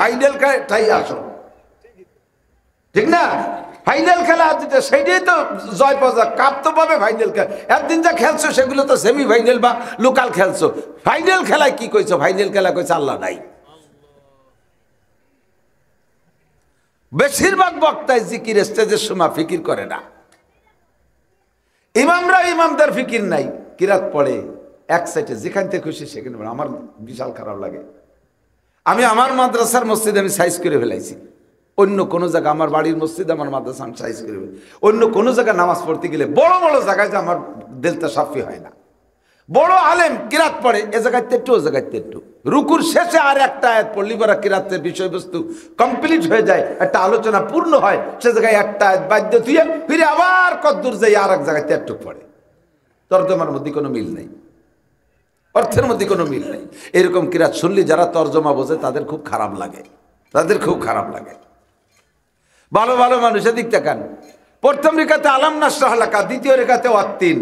ফাইনাল খেলাটাই আসল, ঠিক না? ফাইনাল খেলা যেটা সেইটাই তো জয় পাওয়া, কাপ তো পাবে ফাইনাল খেলা। একদিন যা খেলছো সেগুলো তো সেমি ফাইনাল বা লোকাল খেলছো। ফাইনাল খেলায় কি কইছো? ফাইনাল খেলা কইছে আল্লাহ নাই। বেশিরভাগ বক্তায় জিকির স্টেজের সময় ফিকির করে না। ইমামরা ইমামদের ফিকির নাই, কিরাত পড়ে এক সাইডে যেখান থেকে খুশি সেখানে। আমার বিশাল খারাপ লাগে। আমি আমার মাদ্রাসার মসজিদ আমি সাইজ করে ফেলাইছি। অন্য কোনো জায়গা, আমার বাড়ির মসজিদ আমার মাদ্রাসা আমি সাইজ করে ফেলি। অন্য কোনো জায়গায় নামাজ পড়তে গেলে বড় বড় জায়গায় যে আমার দিলটা সাফি হয় না। বড় আলেম কিরাত পড়ে, এ জায়গাতে একটু ও জায়গাতে একটু, রুকুর শেষে আর একটা আয়াত পড়লি পরে কিরাতের বিষয়বস্তু কমপ্লিট হয়ে যায়, একটা আলোচনা পূর্ণ হয়, সে জায়গায় একটা আয়াত বাদ্য দিয়ে ফিরে আবার কদ্দূর যাই আর এক জায়গাতে একটু পড়ে। তর্জমার মধ্যে কোনো মিল নেই, অর্থের মধ্যে কোনো মিল নেই। এরকম কিরাত শুনলি যারা তর্জমা বোঝে তাদের খুব খারাপ লাগে, তাদের খুব খারাপ লাগে। ভালো ভালো মানুষের দিক তাকান, প্রথম রেখাতে আলাম নাশরাহ লাকা, দ্বিতীয় রেখাতে ওয়াত্তিন,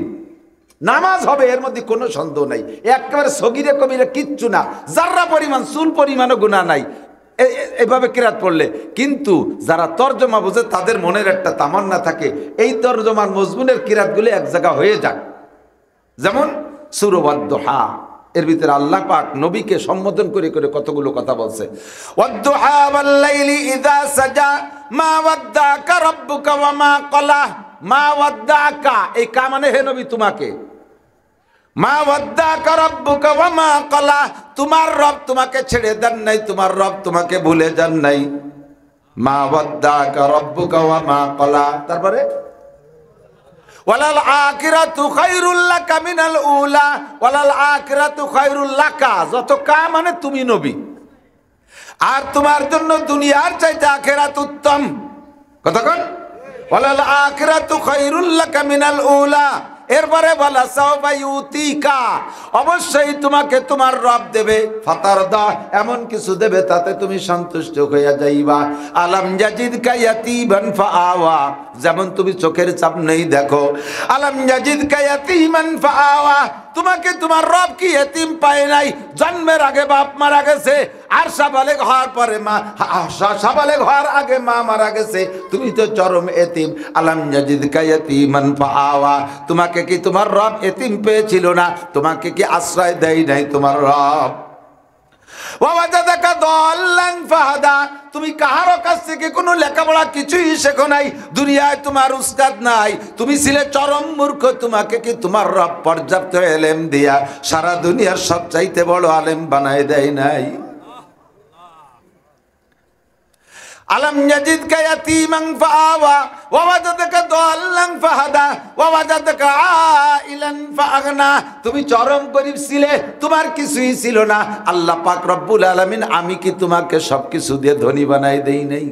নামাজ হবে, এর মধ্যে কোনো সন্দেহ নাই, একেবারে সগীরে কবিরে কিচ্ছু না, যার্রা পরিমাণ চুল পরিমাণও গুনাহ নাই এভাবে কিরাত পড়লে। কিন্তু যারা তর্জমা বোঝে তাদের মনের একটা তামান্না থাকে এই তর্জমার মজমুনের কিরাতগুলি এক জায়গা হয়ে যাক। যেমন সূরা ওয়াদ-দুহা, এর ভিতরে আল্লাহ পাক নবীকে সম্বোধন করে করে কতগুলো কথা বলছে। ওয়াদ-দুহা ওয়াল-লাইলি ইযা সাজা মা ওয়াদ্দাকা রাব্বুকা ওয়া মা ক্বালা। মা ওয়াদ্দাকা, এই কা মানে হে নবী তোমাকে, মা ওয়াদ্দাকা রাব্বুকা ওয়া মা ক্বালা, তোমার রব তোমাকে ছেড়ে দেন নাই, তোমার রব তোমাকে ভুলে যান নাই। মা ওয়াদ্দাকা রাব্বুকা ওয়া মা ক্বালা, তারপরে ওয়ালাল আখিরাতু খায়রুল লাকা মিনাল উলা, ওয়ালাল আখিরাতু খায়রুল লাকা, যত কা মানে তুমি নবী, আর তোমার জন্য দুনিয়ার চাইতে আখিরাত উত্তম। কতক্ষণ ওয়ালাল আখিরাতু খায়রুল লাকা মিনাল উলা, এরপরে বলা সাওফা ইউতিকা, অবশ্যই তোমাকে তোমার রব দেবে, ফাতারদা, এমন কিছু দেবে তাতে তুমি সন্তুষ্ট হইয়া যাইবা। আলাম ইয়াজিদকা ইয়াতীমান ফাআওয়া, যেমন তুমি চোখের সামনেই দেখো, আলাম ইয়াজিদকা ইয়াতীমান ফাআওয়া, তোমাকে তোমার রব কি এতিম পায় নাই? জন্মের আগে বাপ মারা গেছে, আর সাবালেগ হওয়ার পরে মা, সাবালেগ হওয়ার আগে মা মারা গেছে, তুমি তো চরম এতিম। আলাম ইয়াজিদকা ইয়াতীমান ফাআওয়া, তোমাকে কি তোমার রব এতিম পেয়েছিল না? তোমাকে কি আশ্রয় দেয় নাই তোমার রব? ওয়াজাদাকা দাল্লান ফাহাদা, তুমি কাহারো কাছ থেকে কোনো লেখাপড়া কিছুই শেখো নাই, দুনিয়ায় তোমার উস্তাদ নাই, তুমি ছিলে চরম মূর্খ, তোমাকে কি তোমার রব পর্যাপ্ত ইলম দিয়া সারা দুনিয়ার সবচাইতে বড় আলেম বানায় দেয় নাই? আলাম ইয়াজিদকা ইয়াতীমান ফাআওয়া ওয়া ওয়াজাদাকা দাল্লান ফাহাদা ওয়া ওয়াজাদাকা আইলান ফাআগনা, তুমি চরম গরীব ছিলে, তোমার কিছুই ছিল না। আল্লাহ পাক রব্বুল আলামিন আমি কি তোমাকে সবকিছু দিয়ে ধনী বানাই দেই নাই?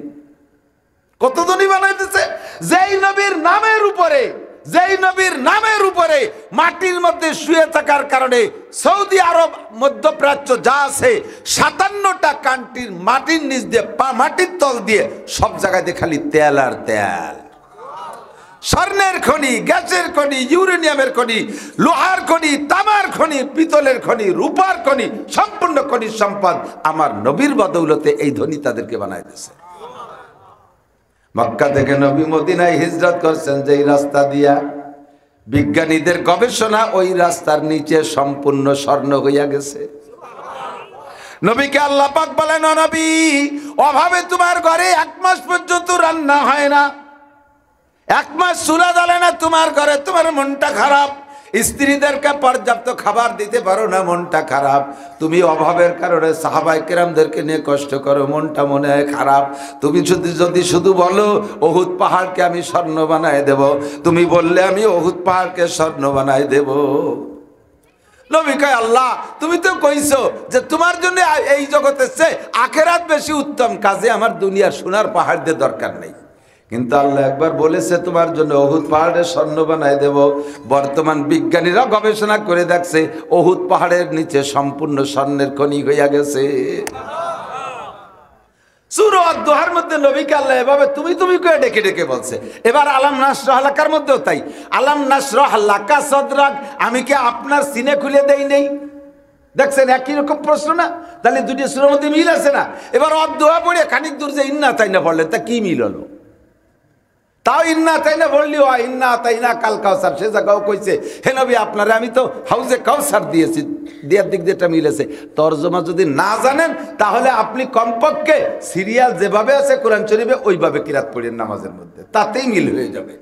কত ধনী বানাই দিয়েছে! যেই নবীর নামের উপরে, যেই নবীর নামের উপরে মাটির মধ্যে শুয়ে থাকার কারণে সৌদি আরব, মধ্যপ্রাচ্য যা আছে 57টা কান্ট্রির মাটির নিচ দিয়ে, মাটির তল দিয়ে সব জায়গায় খালি তেল আর তেল, স্বর্ণের খনি, গ্যাসের খনি, ইউরেনিয়ামের খনি, লোহার খনি, তামার খনি, পিতলের খনি, রূপার খনি, সম্পূর্ণ খনিজ সম্পদ আমার নবীর বদৌলতে এই ধনী তাদেরকে বানাই দিয়েছে। মক্কা থেকে নবী মদিনায় হিজরত করছেন যেই রাস্তা দিয়া, বিজ্ঞানীদের গবেষণা ওই রাস্তার নিচে সম্পূর্ণ স্বর্ণ হইয়া গেছে। নবীকে আল্লাহ পাক বলেন, ও নবী, অভাবে তোমার ঘরে 1 মাস পর্যন্ত রান্না হয় না, 1 মাস চুলা জ্বলে না তোমার ঘরে, তোমার মনটা খারাপ, স্ত্রীদেরকে পর্যাপ্ত খাবার দিতে পারো না, মনটা খারাপ, তুমি অভাবের কারণে সাহাবায়ে কেরামদেরকে নিয়ে কষ্ট করো, মনটা মনে হয় খারাপ। তুমি যদি শুধু বলো উহুদ পাহাড়কে আমি স্বর্ণ বানায় দেব, তুমি বললে আমি উহুদ পাহাড়কে স্বর্ণ বানায় দেব। নবী কয়, আল্লাহ তুমি তো কইছো যে তোমার জন্য এই জগতের চেয়ে আখিরাত বেশি উত্তম, কাজে আমার দুনিয়ার সোনার পাহাড় দিয়ে দরকার নেই। কিন্তু আল্লাহ একবার বলেছে তোমার জন্য উহুদ পাহাড়ের স্বর্ণ বানায় দেব। বর্তমান বিজ্ঞানীরা গবেষণা করে দেখছে উহুদ পাহাড়ের নিচে সম্পূর্ণ স্বর্ণের খনি হইয়া গেছে। সূরা আদ-দুহার মধ্যে নবীকে আল্লাহ এভাবে তুমি তুমি করে ডেকে ডেকে বলছে। এবার আলাম নাশরাহ লাকার মধ্যেও তাই, আলাম নাশরাহ লাকা সাদরাক, আমি কি আপনার সিনে খুলে দেই নেই? দেখছেন একই রকম প্রশ্ন না? তাহলে দুটি সূরার মধ্যে মিল আছে না? এবার আদ-দুহা পড়ে খানিক দূর যে ইন্না তাইনা পড়লেন, তা কি মিল হলো? তাও ইন্না তাইনা বললি, ও ইন্না তাইনা কাল কাউসার, সে জায়গাও কইছে হে নবী আপনারে আমি তো হাউজে কাউসার দিয়েছি, দেওয়ার দিক দিয়ে এটা মিলেছে। তর্জমা যদি না জানেন তাহলে আপনি কমপক্ষে সিরিয়াল যেভাবে আছে কোরআন শরীফে ওইভাবে কিরাত পড়েন নামাজের মধ্যে, তাতেই মিল হয়ে যাবে।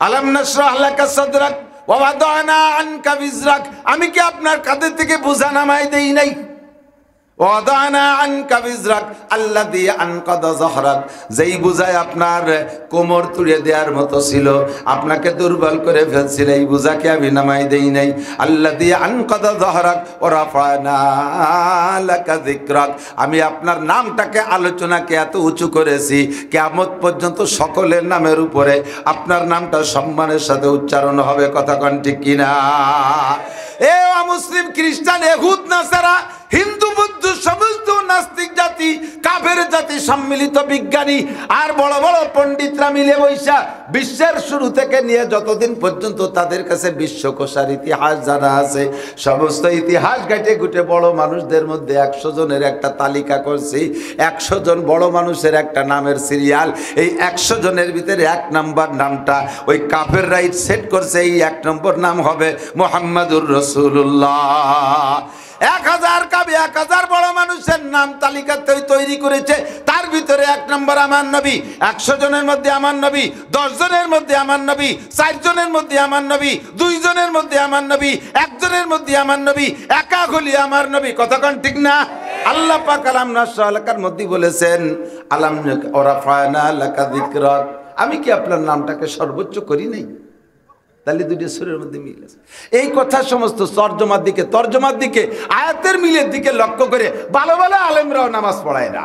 আলাম নাশরাহ লাকা সাদরাক ওয়া ওয়াদানা আনকা বিজরাক, আমি কি আপনার কাঁধে থেকে বোঝা নামাই দেই নাই? ওয়াদানা আনকা বিজরাক আল্লাযী আনকাদা যহরাক, যেই বুঝায় আপনার কোমর তুলে দেওয়ার মতো ছিল, আপনাকে দুর্বল করে ফেলছিল, এই বুঝাকে আমি নামাই দেই নাই। আল্লাযী আনকাদা যহরাক ওয়া রাফা'না লাকা যিকরাক, আমি আপনার নামটাকে, আলোচনাকে এত উঁচু করেছি কিয়ামত পর্যন্ত সকলের নামের উপরে আপনার নামটা সম্মানের সাথে উচ্চারণ হবে। কথা কোন ঠিক কিনা? এ মুসলিম, খ্রিস্টান, ইহুদ, নাসারা, হিন্দু, বৌদ্ধ, সমস্ত নাস্তিক জাতি, কাফের জাতি, সম্মিলিত বিজ্ঞানী আর বড় বড় পণ্ডিতরা মিলে বৈশা বিশ্বের শুরু থেকে নিয়ে যতদিন পর্যন্ত তাদের কাছে বিশ্বকোষার ইতিহাস জানা আছে, সমস্ত ইতিহাস ঘেটে ঘুটে বড় মানুষদের মধ্যে 100 জনের একটা তালিকা করছি। 100 জন বড় মানুষের একটা নামের সিরিয়াল। এই 100 জনের ভিতরে 1 নম্বর নামটা ওই কাফের রাইট সেট করছে। এই 1 নম্বর নাম হবে মুহাম্মাদুর রাসূলুল্লাহ। 1000 কবি 1000 বড় মানুষের নাম তালিকা তৈরি করেছে, তার ভিতরে 1 নম্বর আমার নবী। 100 জনের মধ্যে আমার নবী, 10 জনের মধ্যে আমার নবী, 4 জনের মধ্যে আমার নবী, 2 জনের মধ্যে আমার নবী, 1 জনের মধ্যে আমার নবী, একা হলি আমার নবী। কতক্ষণ ঠিক না? আল্লাহ পাক আলাম নাশরাহ লাকার মধ্যে বলেছেন আলাম ওরাফানা লাকা যিকরাক, আমি কি আপনার নামটাকে সর্বোচ্চ করি নাই? তাহলে দুটো সুরের মধ্যে মিল আছে। এই কথা সমস্ত তর্জমার দিকে আয়াতের মিলের দিকে লক্ষ্য করে ভালো ভালো আলেমরাও নামাজ পড়ায় না,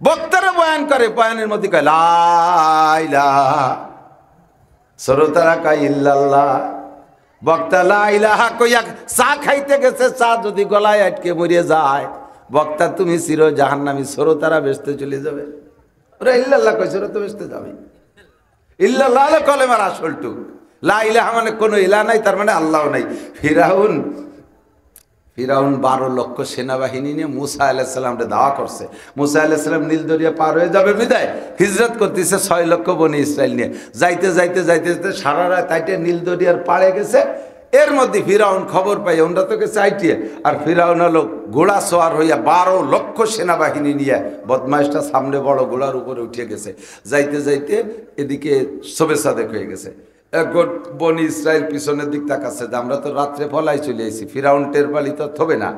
বক্তারা বয়ান করে, বয়ানের মধ্যে কয় লা ইলাহা সরতারা কয় ইল্লাল্লাহ। বক্তা লা ইলাহা কইয়া চা খাইতে গেছে, চা যদি গলায় আটকে মরে যায়, বক্তা তুমি চির জাহান্নামী, সরতারা বেহেশতে চলে যাবে। ওরা ইল্লাল্লাহ কইছে, ওরা তো বেহেশতে যাবে। ইল্লাল্লাহ কলেমার আসলটু, লা ইলাহা মানে কোনো ইলাহ নাই, তার মানে আল্লাহ নাই। ফিরাউন 12 লক্ষ সেনাবাহিনী নিয়ে মুসা আলাইহিস সালামকে দাওয়া করছে। মুসা আলাইহিস সালাম নীল দরিয়া পার হয়ে যাবে বিদায় হিজরত করতেছে 6 লক্ষ বনি ইসরাইল নিয়ে। যাইতে যাইতে যাইতে যাইতে সারা রাত তাইতে নীল দরিয়ার পাড়ে গেছে। এর মধ্যে ফিরাউন খবর পাই, ওনরা তো গেছে আইটিয়ে, আর ফিরাউন হলো ঘোড়া সোয়ার হইয়া 12 লক্ষ সেনাবাহিনী নিয়ে, বদমাইশটা সামনে বড় ঘোড়ার উপরে উঠে গেছে। যাইতে যাইতে এদিকে শবে সাদেক হয়ে গেছে। বনি ইসরাইল পিছনের দিক তাকাচ্ছে যে আমরা তো রাত্রে ফলাই চলে আইছি, ফিরাউন টের পালি তো হবে না,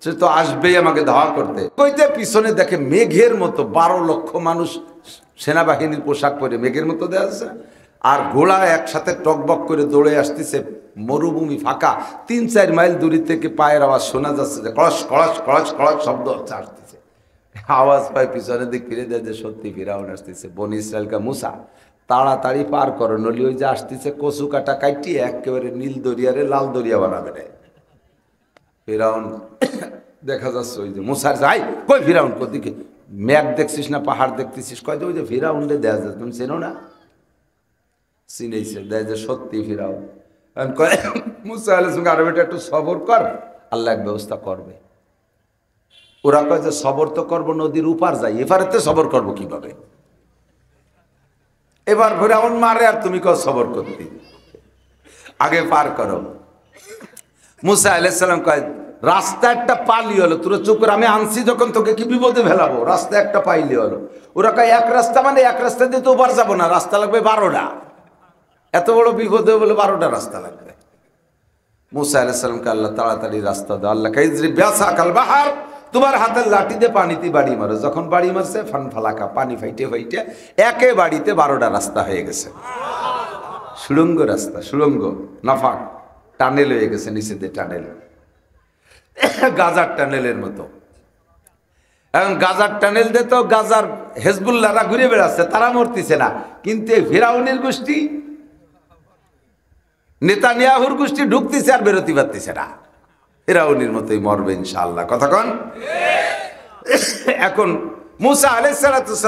সে তো আসবেই আমাকে ধাওয়া করতে। কইতে পিছনে দেখে মেঘের মতো 12 লক্ষ মানুষ সেনাবাহিনীর পোশাক পরে মেঘের মতো দেওয়া যাচ্ছে, আর ঘোড়া একসাথে টকবক করে দৌড়ে আসতেছে। মরুভূমি ফাঁকা, 3-4 মাইল দূরে থেকে পায়ের আওয়াজ শোনা যাচ্ছে, যে কড়স কড়স কড়স কড়স শব্দ আসতেছে। আওয়াজ পায় পিছনের দিক ফিরে দেয় যে সত্যি ফিরাউন আসতেছে। বনি ইসরাইলকে মুসা তাড়াতাড়ি পার করো, নলি ওই যে আসতেছে কচু কাটা কাটিয়ে একেবারে নীল দরিয়ারে লাল দরিয়া বানাবে না। ফিরাউন দেখা যাচ্ছে ওই যে মুসার যাই, কই ফিরাউন কোদিকে? মেঘ দেখছিস না পাহাড় দেখতেছিস? কয় ওই যে ফিরাউন রে দেখা যাচ্ছে, তুমি চেনো না? চিনেছে, দেয় যে সত্যি ফিরাউন। মুসা আলাইহিস সালাম আরে বেটা একটু সবর কর, আল্লাহ এক ব্যবস্থা করবে। ওরা কয় যে সবর তো করবো, নদীর উপার যাই, এপারেতে সবর করবো কিভাবে? এবার ফিরাউন মারে আর তুমি কও সবর করতে, আগে পার করো। মুসা আলাইহিস সালাম কয় রাস্তা একটা পালি হলো, তোরা চুপ করে, আমি আনছি যখন তোকে কি বিপদে ফেলাবো? রাস্তা একটা পাইলি হলো। ওরা কয় এক রাস্তা মানে এক রাস্তা দিয়ে তো ওপার যাবো না, রাস্তা লাগবে 12টা। এত বড় বিপদে বলে 12টা রাস্তা লাগবে। মুসা আলাইহিস সালামকে আল্লাহ তাড়াতাড়ি রাস্তা দাও। আল্লাহ কাইজরি বিয়াসাকাল বাহার, তোমার হাতের লাঠিতে পানিতে বাড়ি মারো। যখন বাড়ি মারছে ফান ফালাকা, পানি ফাইটে ফাইটে একে বাড়িতে 12টা রাস্তা হয়ে গেছে। সুড়ঙ্গ রাস্তা, সুড়ঙ্গ নাফাক টানেল হয়ে গেছে, নিচেতে টানেল, গাজার টানেলের মতো। এখন গাজার টানেল দিয়ে তো গাজার হেজবুল্লাহরা ঘুরে বেড়াচ্ছে, তারা মরতেছে না, কিন্তু ফিরাউনের গোষ্ঠী, নেতানিয়াহুর গোষ্ঠী ঢুকতেছে আর বেরোতে পারতেছে না। ফিরাউনের মতোই মরবে ইনশাআল্লাহ। কতক্ষণ? এখন মুসা আলাইহিস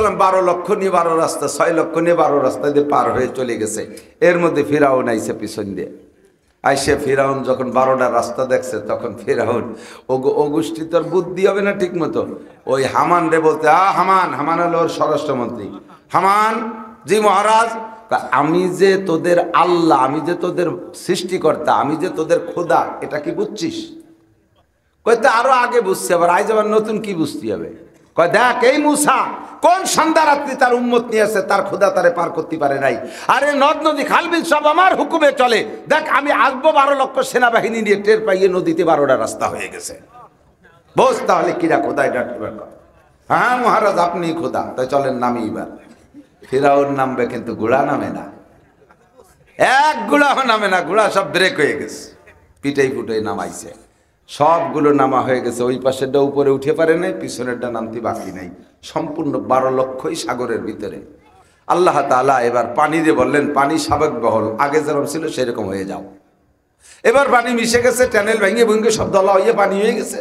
সালাম 12 লক্ষ নিয়ে 12 রাস্তা, 6 লক্ষ নিয়ে 12 রাস্তা দিয়ে পার হয়ে চলে গেছে। এর মধ্যে ফিরাউন আইসে পিছন দিয়ে। আইসে ফিরাউন যখন 12টা রাস্তা দেখছে, তখন ফিরাউন ও গোষ্ঠী তোর বুদ্ধি হবে না ঠিক মতো, ওই হামান রে বলতে, হামান, হামান হলো ওর স্বরাষ্ট্রমন্ত্রী। হামান জি মহারাজ, আমি যে তোদের আল্লাহ, আমি যে তোদের সৃষ্টিকর্তা, আমি যে তোদের খোদা, এটা কি বুঝছিস? কইতে আরো আগে বুঝছি, আবার আজ আবার নতুন কি বুঝতে হবে? কয় দেখ, এই মুসা কোন সন্ধ্যা রাত্রি তার উম্মত নিয়েছে, তার খোদা তারে পার করতে পারে নাই। আরে নদ নদী খালবিল সব আমার হুকুমে চলে। দেখ আমি আসবো 12 লক্ষ সেনাবাহিনী নিয়ে, টের পাইয়ে নদীতে 12টা রাস্তা হয়ে গেছে। বস তাহলে কিরা খোদাই ডাকবে? হ্যাঁ মহারাজ আপনি খোদা, তাই চলেন নামি এবার। ফিরাউন নামবে কিন্তু ঘোড়া নামে না, এক ঘোড়া নামে না, ঘোড়া সব ব্রেক হয়ে গেছে, পিটাই ফুটাই নামাইছে, সবগুলো নামা হয়ে গেছে। ওই পাশেরটা উপরে উঠে পারে নাই, পিছনেরটা নামতে বাকি নাই, সম্পূর্ণ 12 লক্ষই সাগরের ভিতরে। আল্লাহ তাআলা এবার পানি দিয়ে বললেন, পানি স্বাভাবিক বহল, আগে যেরকম ছিল সেরকম হয়ে যাও। এবার পানি মিশে গেছে, ট্যানেল ভেঙে ভেঙে সব দলা হয়ে পানি হয়ে গেছে,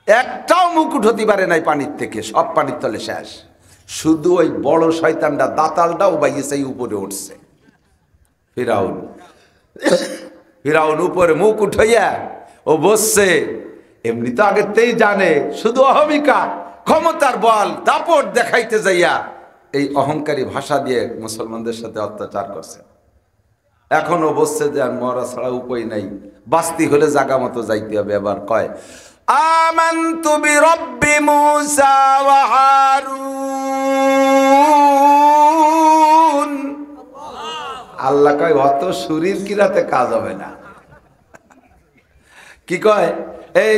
একটাও মুকুট হতে পারে নাই পানির থেকে, সব পানির তলে শেষ। শুধু ওই বড় শয়তানটা দাতালটাও বাইয়েছে উপরে উঠছে। ফিরাউন উপরে মুখ উঠাইয়া ও বসছে, এমনি তো আগেতেই জানে, শুধু অহমিকা ক্ষমতার বল দাপট দেখাইতে যাইয়া এই অহংকারী ভাষা দিয়ে মুসলমানদের সাথে অত্যাচার করছে। এখনো বসছে যে আর মরা ছাড়া উপায় নাই, বাস্তি হলে জাগা মতো যাইতে হবে। এবার কয় আমানতু বিরব্বি মূসা ওয়া হারুন। আল্লাহ কয় অত শরীর কিরাতে কাজ হবে না। কি কয়? এই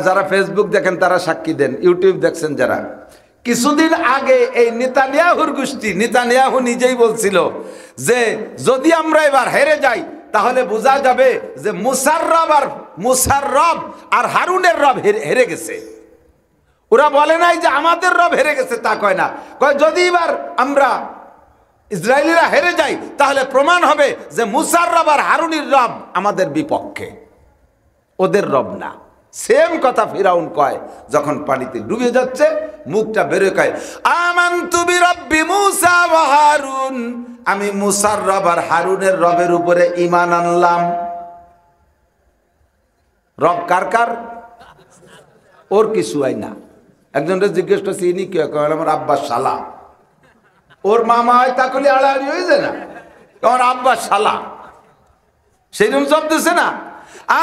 যারা ফেসবুক দেখেন তারা সাক্ষী দেন, ইউটিউব দেখছেন যারা, কিছুদিন আগে এই নেতানিয়াহুর গোষ্ঠী, নেতানিয়াহু নিজেই বলছিল যে যদি আমরা এবার হেরে যাই তাহলে বোঝা যাবে যে মুসার রব আর হারুনের রব হেরে গেছে। ওরা বলে নাই যে আমাদের রব হেরে গেছে, তা কয় না, কয় যদি এবার আমরা ইসরায়েলিরা হেরে যাই তাহলে প্রমাণ হবে যে মুসার রব আর হারুনের রব আমাদের বিপক্ষে, ওদের রব না। সেম কথা ফিরাউন কয় যখন পানিতে ডুবে যাচ্ছে, মুখটা বেরোয় কয় আমানতু বিরব্বি মূসা ওয়া হারুন, আমি মুসার রব আর হারুনের রবের উপরে ঈমান আনলাম। রব কার কার? ওর কিছু হয় না। একজনকে জিজ্ঞেস করছি ইনি কে? কয় আমার আব্বার শালা। ওর মামা হয় তাকলি আড়াআড়ি হয়ে যায় না, আমার আব্বার শালা, সেইরকম জব দিছে না।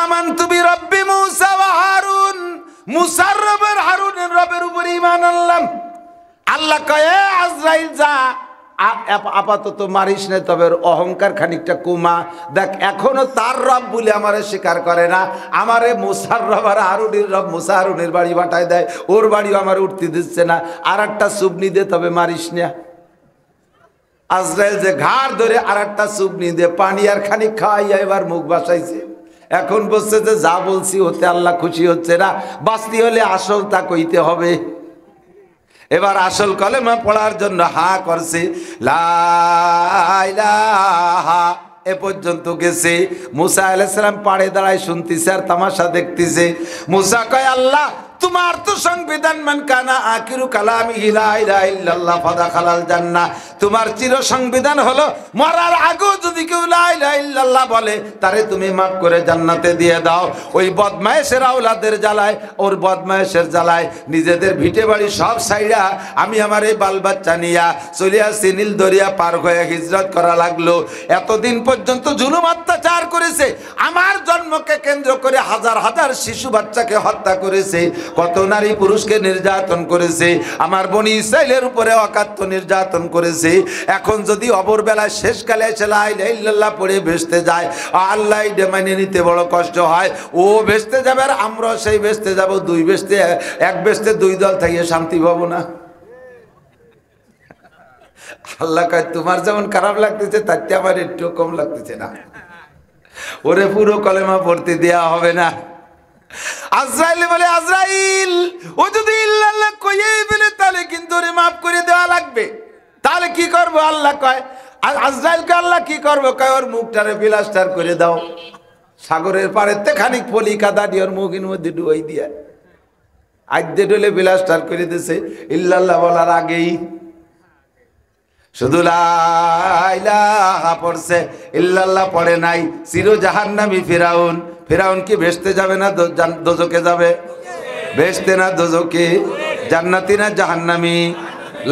আমানতু বিরব্বি মূসা ওয়া হারুন, মুসার রবের হারুনের রবের উপরে ঈমান আনলাম। আল্লাহ কয় আজরাইল যা, আপাতত মারিস না, তবে অহংকার খানিকটা কমা। দেখ এখনো তার রব বলে আমারে স্বীকার করে না, আমারে মুসার রব আর হারুনের রব, মুসা হারুনের বাড়ি বাটায় দেয়, ওর বাড়িও আমার উঠতে দিচ্ছে না, আর একটা চুবনি দে, তবে মারিস না। আজরাইল যে ঘাড় ধরে আর একটা চুবনি দিয়ে পানি আর খানিক খাওয়াইয়া এবার মুখ বাসাইছে। এখন বলছে যে যা বলছি ওতে আল্লাহ খুশি হচ্ছে না, বাঁচতে হলে আসল তা কইতে হবে। এবার আসল কলেমা পড়ার জন্য হা করছে, লা ইলাহা এ পর্যন্ত গেছে। মুসা আলাইহিস সালাম পাড়ে দাঁড়ায় শুনতেছে আর তামাশা দেখতেছে। মুসা কয় আল্লাহ তোমার তো সংবিধান, মান কানা আখিরু কালামিহি লা ইলাহা ইল্লাল্লাহ ফাদাখালাল জান্নাহ, তোমার চির সংবিধান হলো মরার আগেও যদি কেউ লা ইলাহা ইল্লাল্লাহ বলে তারে তুমি মাফ করে জান্নাতে দিয়ে দাও। ওই বদমায়েশের আওলাদের জ্বালায়, ওর বদমায়েশের জ্বালায় নিজেদের ভিটে বাড়ি সব ছাইড়া আমি আমার এই বাল বাচ্চা নিয়া চলে আসছি, নীল দরিয়া পার হয়ে হিজরত করা লাগলো। এতদিন পর্যন্ত জুলুম অত্যাচার করেছে, আমার জন্মকে কেন্দ্র করে হাজার হাজার শিশু বাচ্চাকে হত্যা করেছে, কত নারী পুরুষকে নির্যাতন করেছে, আমার বনি ইসরাইলের উপরে অকাত্য নির্যাতন করেছে। এখন যদি অবরবেলায় শেষকালে এসে লা ইলাহা ইল্লাল্লাহ পড়ে ভেস্তে যায়, আল্লাহ এটা মেনে নিতে বড় কষ্ট হয়। ও ভেস্তে যাবে আর আমরাও সেই ভেস্তে যাব, দুই ভেস্তে, এক ভেস্তে দুই দল থেকে শান্তি পাবো না। আল্লাহ কয় তোমার যেমন খারাপ লাগতেছে তার চেয়ে আমার একটু কম লাগতেছে না, ওরে পুরো কলেমা পড়তে দেওয়া হবে না। আজরাইল বলে আজরাইল ও যদি ইল্লাল্লাহ কইয়েই ফেলে তাহলে কিন্তু ওরে মাফ করে দেওয়া লাগবে, তাহলে কি করবো? আল্লাহ কয় আজরাইলকে আল্লাহ কি করবো? কয় ওর মুখটারে প্লাস্টার করে দাও, সাগরের পাড়েতে খানিক পলি কাদা দিয়ে ওর মুখের মধ্যে ডুবাই দিয়ে আইতে ডলে প্লাস্টার করে দিছে। ইল্লাল্লাহ বলার আগেই শুধু লা ইলাহা পড়ছে, ইল্লাল্লাহ পড়ে নাই। চির জাহান্নামী ফিরাউন, ফিরাউন কি ভেস্তে যাবে না দোজকে যাবে? ভেস্তে না দোজকে, জান্নাতি না জাহান্নামী?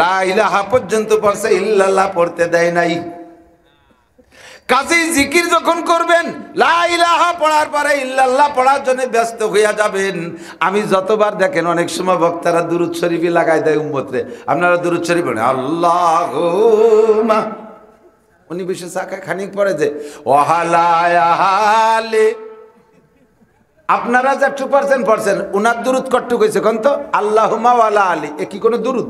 লা ইলাহা পর্যন্ত পড়ছে, ইল্লাল্লাহ পড়তে দেয় নাই। কাজেই জিকির যখন করবেন লা ইলাহা পড়ার পরে ইল্লাল্লাহ পড়ার জন্য ব্যস্ত হইয়া যাবেন। আমি যতবার দেখেন অনেক সময় বক্তারা দুরূদ শরীফ লাগাই দেয় উম্মতরে, আপনারা দুরূদ শরীফ পড়েন আল্লাহুম্মা, উনি বিশেষ খানিক পড়ে যে ওয়াহালায়াহালে আপনারা যে 2% পড়ছেন উনার দুরুদ কট্টু কইছে কোন তো আল্লাহুম্মা ওয়ালা আলী, এ কি কোনো দুরুদ?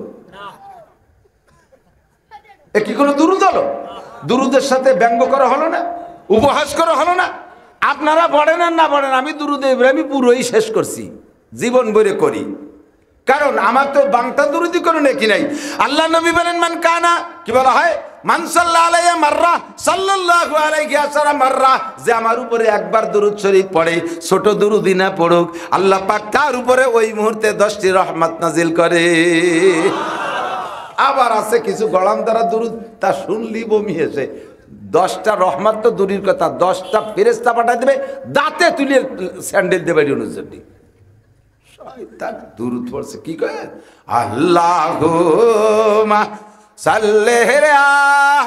এ কি কোনো দুরুদ হলো? দুরুদের সাথে ব্যঙ্গ করা হলো না, উপহাস করা হলো না? আপনারা পড়েন আর না পড়েন, আমি দুরুদে ইব্রাহিমী পুরোই শেষ করছি, জীবন ভরে করি, কারণ আমার তো বাংলা দুরুদি কোনো নেকি নাই। আল্লাহ নবী বলেন মান কানা, কি বলা হয়, মান সাল্লাল্লাহু আলাইহি মাররা সাল্লাল্লাহু আলাইহি আশারা মাররা, যে আমার উপরে একবার দুরূদ শরীফ পড়ে, ছোট দুরুদি না পড়ুক, আল্লাহ পাক তার উপরে ওই মুহূর্তে 10টি রহমত নাজিল করে। আবার আছে কিছু গলাম দ্বারা দুরুদ, তা শুনলি বমি এসে 10টা রহমত তো দূরের কথা, 10টা ফেরেশতা পাঠায় দেবে, দাঁতে তুলে স্যান্ডেল দেবে অনুযায়ী। শয়তান দুরুদ পড়ছে কি কয়, আল্লাহুম্মা সাল্লি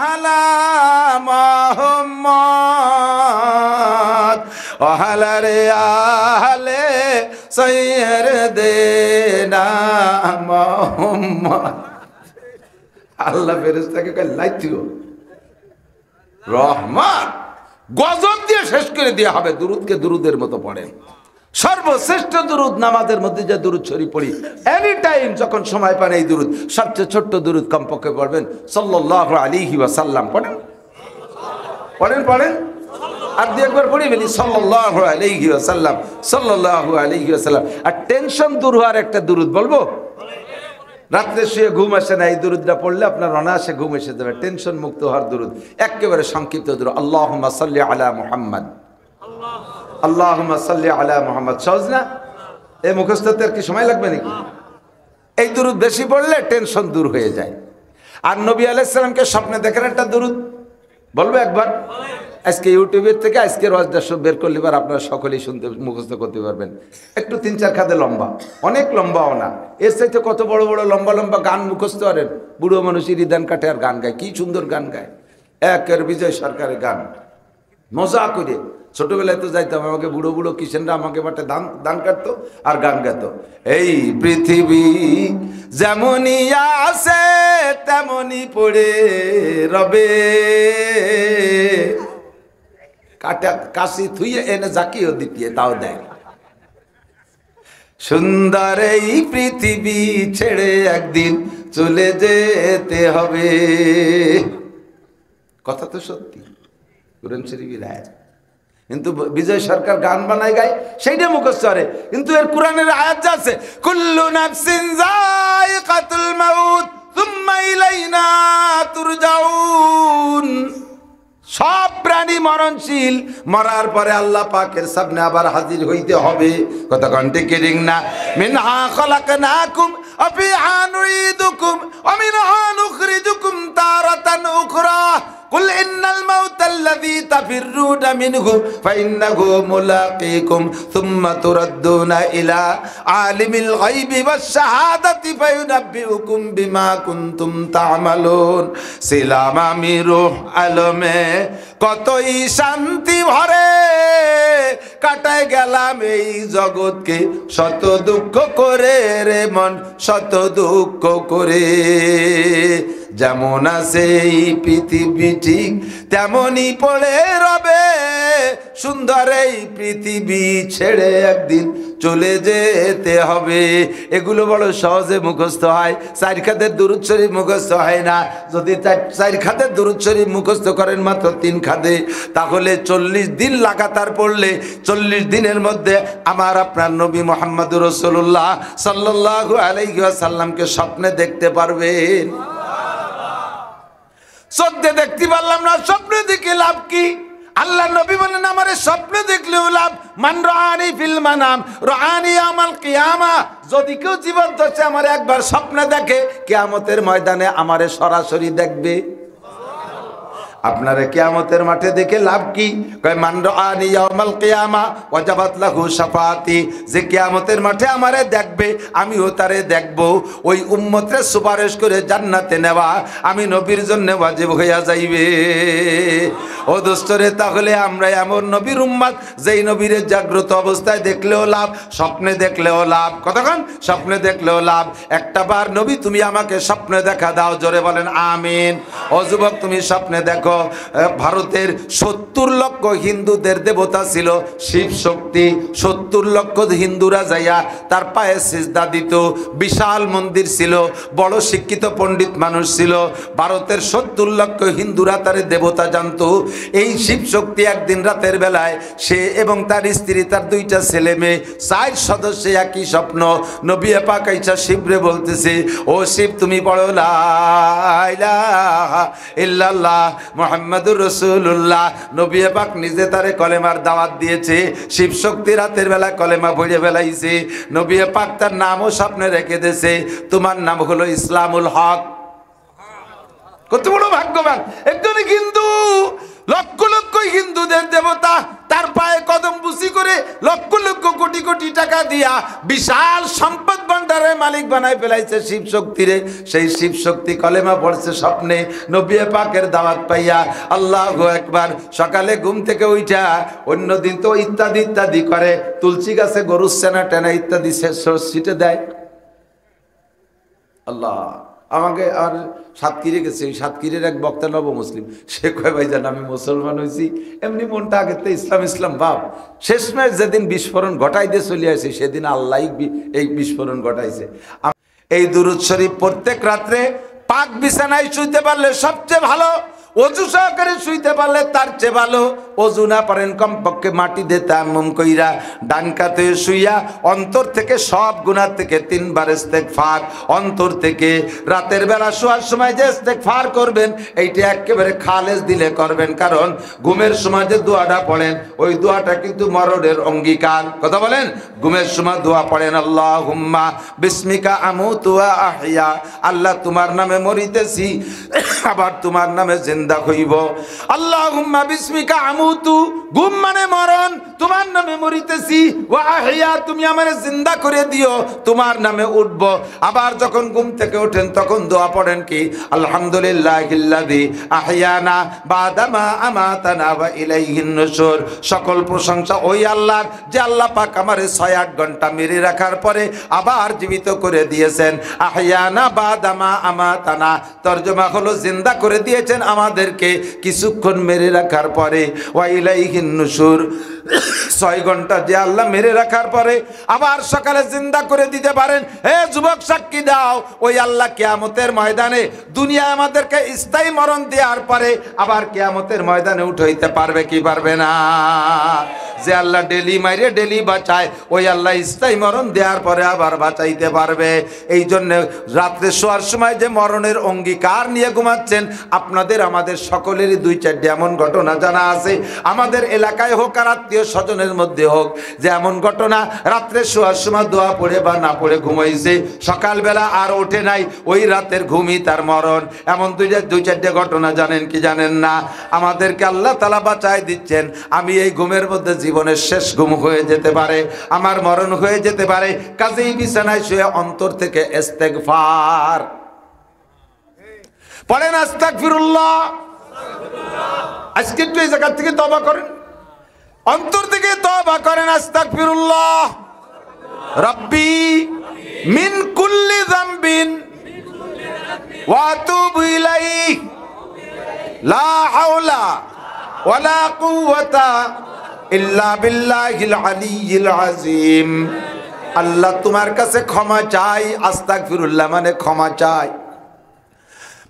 আলা মুহাম্মাদ ওয়া আলা আলি সাইয়্যিদিনা মুহাম্মাদ। আল্লাহ ফেরেশতাকে কয় লাইতিও রহমান, গজব দিয়ে শেষ করে দেওয়া হবে। দুরুদকে দুরুদের মতো পড়েন। সর্বশ্রেষ্ঠ দুরুদ নামাজের মধ্যে যে দুরুদ শরীফ পড়ি, এনি টাইম যখন সময় পান এই দুরুদ, সবচেয়ে ছোট্ট দুরুদ কমপক্ষে পড়বেন সাল্লাল্লাহু আলাইহি ওয়াসাল্লাম। পড়েন পড়েন পড়েন, আর দিয়ে একবার পড়ি ফেলি সাল্লাল্লাহু আলাইহি ওয়াসাল্লাম, সাল্লাল্লাহু আলাইহি ওয়াসাল্লাম। আর টেনশন দূর হওয়ার একটা দুরুদ বলবো, রাত্রে শুয়ে ঘুম আসে না, এই দুরুদটা পড়লে আপনার অনায়াসে ঘুম এসে যাবে। টেনশন মুক্ত হওয়ার দুরুদ, একেবারে সংক্ষিপ্ত দুরুদ, আল্লাহুম্মা সাল্লি আলা মুহাম্মাদ, আল্লাহুম্মা সাল্লি আলা মুহাম্মাদ। সহজ না? এই মুখস্থতে আর কি সময় লাগবে নাকি? এই দুরুদ বেশি পড়লে টেনশন দূর হয়ে যায়। আর নবী আলাইহিস সালামকে স্বপ্নে দেখেন একটা দুরুদ বলবো একবার, আজকে ইউটিউবের থেকে আজকের ওয়াজটা সব বের করলে এবার আপনারা সকলেই শুনতে মুখস্থ করতে পারবেন। একটু 3-4 খাদে লম্বা, অনেক লম্বাও না, এর চাইতে কত বড় বড় লম্বা লম্বা গান মুখস্থ করেন। বুড়ো মানুষের রিদান কাটে আর গান গায়, কি সুন্দর গান গায়, একের বিজয় সরকারের গান মজা করে। ছোটবেলায় তো যাইতাম, আমাকে বুড়ো বুড়ো কিষেনরা আমাকে বাটে দান কাটতো আর গান গাইত, এই পৃথিবী যেমনই আছে তেমনই পড়ে রবে, কাটা কাশি থুইয়ে এনে জাকিও দিতিয়ে তাও দেয়, সুন্দর এই পৃথিবী ছেড়ে একদিন চলে যেতে হবে। কথা তো সত্যি, কোরআন শরীফের আয়াত। কিন্তু বিজয় সরকার গান বানায় গায়, সেইটা মুখস্থ করে, কিন্তু এর কোরআনের আয়াত যা আছে, কুল্লু নাফসিন যায়িকাতুল মাউত সুম্মা ইলাইনা তুরজাউন, সব প্রাণী মরণশীল, মরার পরে আল্লাহ পাকের সামনে আবার হাজির হইতে হবে। কথা কণ্ঠে কিরিং না, মিনহা খলাকনাকুম ওয়া ফিহা নুঈদুকুম ওয়া মিনহা নুখরিজুকুম তারাতান উখরা, কুল ইন্নাল মাউতাল্লাযী তাফিররুনা মিনহু ফাইন্নাহু মুলাকীকুম সুম্মা তুরাদ্দুনা ইলা আলিমিল গায়বি ওয়াশ শাহাদাতি ফায়ুনাব্বিউকুম বিমা কুনতুম তা'মালুন। ছিলাম আমি রূহ আলমে কতই শান্তি ভরে, কাটায় গেলাম এই জগৎকে শত দুঃখ করে রে মন, শত দুঃখ করে। যেমন আছে এই পৃথিবী ঠিক তেমনই পড়ে রবে, সুন্দর এই পৃথিবী ছেড়ে একদিন চলে যেতে হবে। এগুলো বড় সহজে মুখস্থ হয়, 4 খাতের দুরূদ শরীফ মুখস্থ হয় না। যদি 4 খাতের দুরূদ শরীফ মুখস্থ করেন মাত্র 3 খাতে, তাহলে 40 দিন লাগাতার পড়লে 40 দিনের মধ্যে আমার আপনার নবী মুহাম্মদুর রাসূলুল্লাহ সাল্লাল্লাহু আলাইহি ওয়াসাল্লামকে স্বপ্নে দেখতে পারবেন। সত্যি দেখতে পারলাম না, স্বপ্নে দেখে লাভ কি? আল্লাহ নবী বলেন আমারে স্বপ্নে দেখলেও লাভ, মান রাআনি ফিল মানাম রাআনি ইয়াউমাল কিয়ামা, যদি কেউ জীবন্ত আছে আমারে একবার স্বপ্নে দেখে, কিয়ামতের ময়দানে আমারে সরাসরি দেখবে। আপনারা কিয়ামতের মাঠে দেখে লাভ কি? কয় মান রাআনি ইয়াউমাল কিয়ামা ওয়াজাবাত লাহু শাফাআতি, যে কিয়ামতের মাঠে আমারে দেখবে আমিও তারে দেখব, ওই উম্মতের সুপারিশ করে জান্নাতে নেওয়া আমি নবীর জন্য ওয়াজিব হইয়া যাইবে। ও দোস্তরে, তাহলে আমরা এমন নবীর উম্মত যেই নবীরে জাগ্রত অবস্থায় দেখলেও লাভ, স্বপ্নে দেখলেও লাভ। কতক্ষণ? স্বপ্নে দেখলেও লাভ। একটা বার নবী তুমি আমাকে স্বপ্নে দেখা দাও, জোরে বলেন আমিন। ও যুবক তুমি স্বপ্নে দেখো, ভারতের 70 লক্ষ হিন্দুদের দেবতা ছিল শিব শক্তি। 70 লক্ষ হিন্দুরা যাইয়া তার পায়ে সিজদা দিত। বিশাল মন্দির ছিল, বড় শিক্ষিত পণ্ডিত মানুষ ছিল। ভারতের 70 লক্ষ হিন্দুরা তার দেবতা জানত। এই শিব শক্তি একদিন রাতের বেলায় সে এবং তার স্ত্রী, তার 2টা ছেলে মেয়ে, 4 সদস্য একই স্বপ্ন। নবী পাক আইসা শিবরে বলতেছে, ও শিব তুমি পড়ো লা ইলাহা ইল্লাল্লাহ মুহাম্মাদুর রাসূলুল্লাহ। নবী পাক নিজে তারে কলেমার দাওয়াত দিয়েছে। শিব শক্তি রাতের বেলা কলেমা পড়ে বেলাইছে। নবী পাক তার নামও স্বপ্নে রেখে দিয়েছে, তোমার নাম হলো ইসলামুল হক। কত বড় ভাগ্যবান একজন হিন্দু, লক্ষ লক্ষ হিন্দুদের দেবতা, তার পায়ে কদম বুসি করে লক্ষ লক্ষ কোটি কোটি টাকা দিয়া বিশাল সম্পদ ভান্ডারের মালিক বানায় ফেলাইছে শিব শক্তিরে। সেই শিব শক্তি কলেমা পড়ছে স্বপ্নে, নবী পাকের দাওয়াত পাইয়া। আল্লাহু আকবার। সকালে ঘুম থেকে উঠা, অন্যদিন তো ইত্যাদি ইত্যাদি করে, তুলসী গাছে গরুর সেনা টেনা ইত্যাদি ছিটে দেয়। আল্লাহ আমাকে আর সাতক্ষীরে গেছে, ওই সাতক্ষীরের এক বক্তা নব মুসলিম, সে কয় ভাইজান আমি মুসলমান হয়েছি, এমনি মনটা আগে তো ইসলাম ইসলাম ভাব। শেষমেশ যেদিন বিস্ফোরণ ঘটাই দিয়ে চলে আসে, সেদিন আল্লাহ এই বিস্ফোরণ ঘটাইছে। এই দুরূদ শরীফ প্রত্যেক রাত্রে পাক বিছানায় শুইতে পারলে সবচেয়ে ভালো, অজু সহকারে শুইতে পারলে তার চেয়ে ভালো। অজু না পারেন কমপক্ষে মাটি দিয়ে তায়াম্মুম কইরা ডান কাতে শুইয়া অন্তর থেকে সব গুনাহ থেকে 3 বার ইস্তেগফার, অন্তর থেকে রাতের বেলা শোয়ার সময় যে ইস্তেগফার করবেন, এইটা একেবারে খালেস দিলে করবেন। কারণ ঘুমের সময় যে দোয়াটা পড়েন, ওই দোয়াটা কিন্তু মরণের অঙ্গীকার। কথা বলেন, ঘুমের সময় দোয়া পড়েন, আল্লাহুম্মা বিসমিকা আমুতু ওয়া আহইয়া, আল্লাহ তোমার নামে মরিতেছি আবার তোমার নামে জিন্দা হইব। আল্লাহুম্মা বিসমিকা আমুতু, ঘুম মানে মরণ, তোমার নামে মরিতেছি, ওয়া আহইয়া তুমি আমারে জিন্দা করে দিও, তোমার নামে উঠব। আবার যখন ঘুম থেকে ওঠেন তখন দোয়া পড়েন কি, আলহামদুলিল্লাহিল্লাযী আহইয়ানা বাদামা আমাতানা ওয়া ইলাইহিন নুশুর। সকল প্রশংসা ওই আল্লাহর, যে আল্লাহ পাক আমারে 6-8 ঘন্টা মেরে রাখার পরে আবার জীবিত করে দিয়েছেন। আহইয়ানা বাদামা আমাতানা, তরজমা হলো জিন্দা করে দিয়েছেন আমাদেরকে কিছুক্ষণ মেরে রাখার পরে। ওয়া ইলাইহিন নুশুর, 6 ঘন্টা যে আল্লাহ মেরে রাখার পরে আবার সকালে জিন্দা করে দিতে পারেন। হে যুবক সাক্ষী দাও, ওই আল্লাহ কিয়ামতের ময়দানে দুনিয়ায় আমাদেরকে স্থায়ী মরণ দেওয়ার পরে আবার কিয়ামতের ময়দানে উঠাইতে পারবে কি পারবে না? যে আল্লাহ ডেলি মাইরে ডেলি বাঁচায়, ওই আল্লাহ স্থায়ী মরণ দেওয়ার পরে আবার বাঁচাইতে পারবে। এই জন্য রাত্রে শোয়ার সময় যে মরণের অঙ্গীকার নিয়ে ঘুমাচ্ছেন, আপনাদের আমাদের সকলেরই 2-4টি এমন ঘটনা জানা আছে। আমাদের এলাকায় হোক আর আত্মীয় স্বজনের মধ্যে হোক, যে এমন ঘটনা রাত্রে শোয়ার সময় দোয়া পড়ে বা না পড়ে ঘুমাইছে, সকালবেলা আর ওঠে নাই, ওই রাতের ঘুমই তার মরণ। এমন 2-4টে ঘটনা জানেন কি জানেন না? আমাদেরকে আল্লাহ তাআলা বাঁচায় দিচ্ছেন। আমি এই ঘুমের মধ্যে জীবনের শেষ ঘুম হয়ে যেতে পারে, আমার মরণ হয়ে যেতে পারে। কাজেই বিছানায় শুয়ে অন্তর থেকে ইস্তেগফার পড়েন, আস্তাগফিরুল্লাহ। আজকে একটু এই জায়গা থেকে তওবা করেন, অন্তর থেকে তওবা করেন, আস্তাগফিরুল্লাহ রাব্বি মিন কুল্লি যামবিন ওয়া আতুবু ইলাইহি লা হাওলা ওয়ালা কুওয়াতা ইল্লা বিল্লাহিল আলিয়্যিল আযীম। আল্লাহ তোমার কাছে ক্ষমা চাই, আস্তাগফিরুল্লাহ মানে ক্ষমা চাই।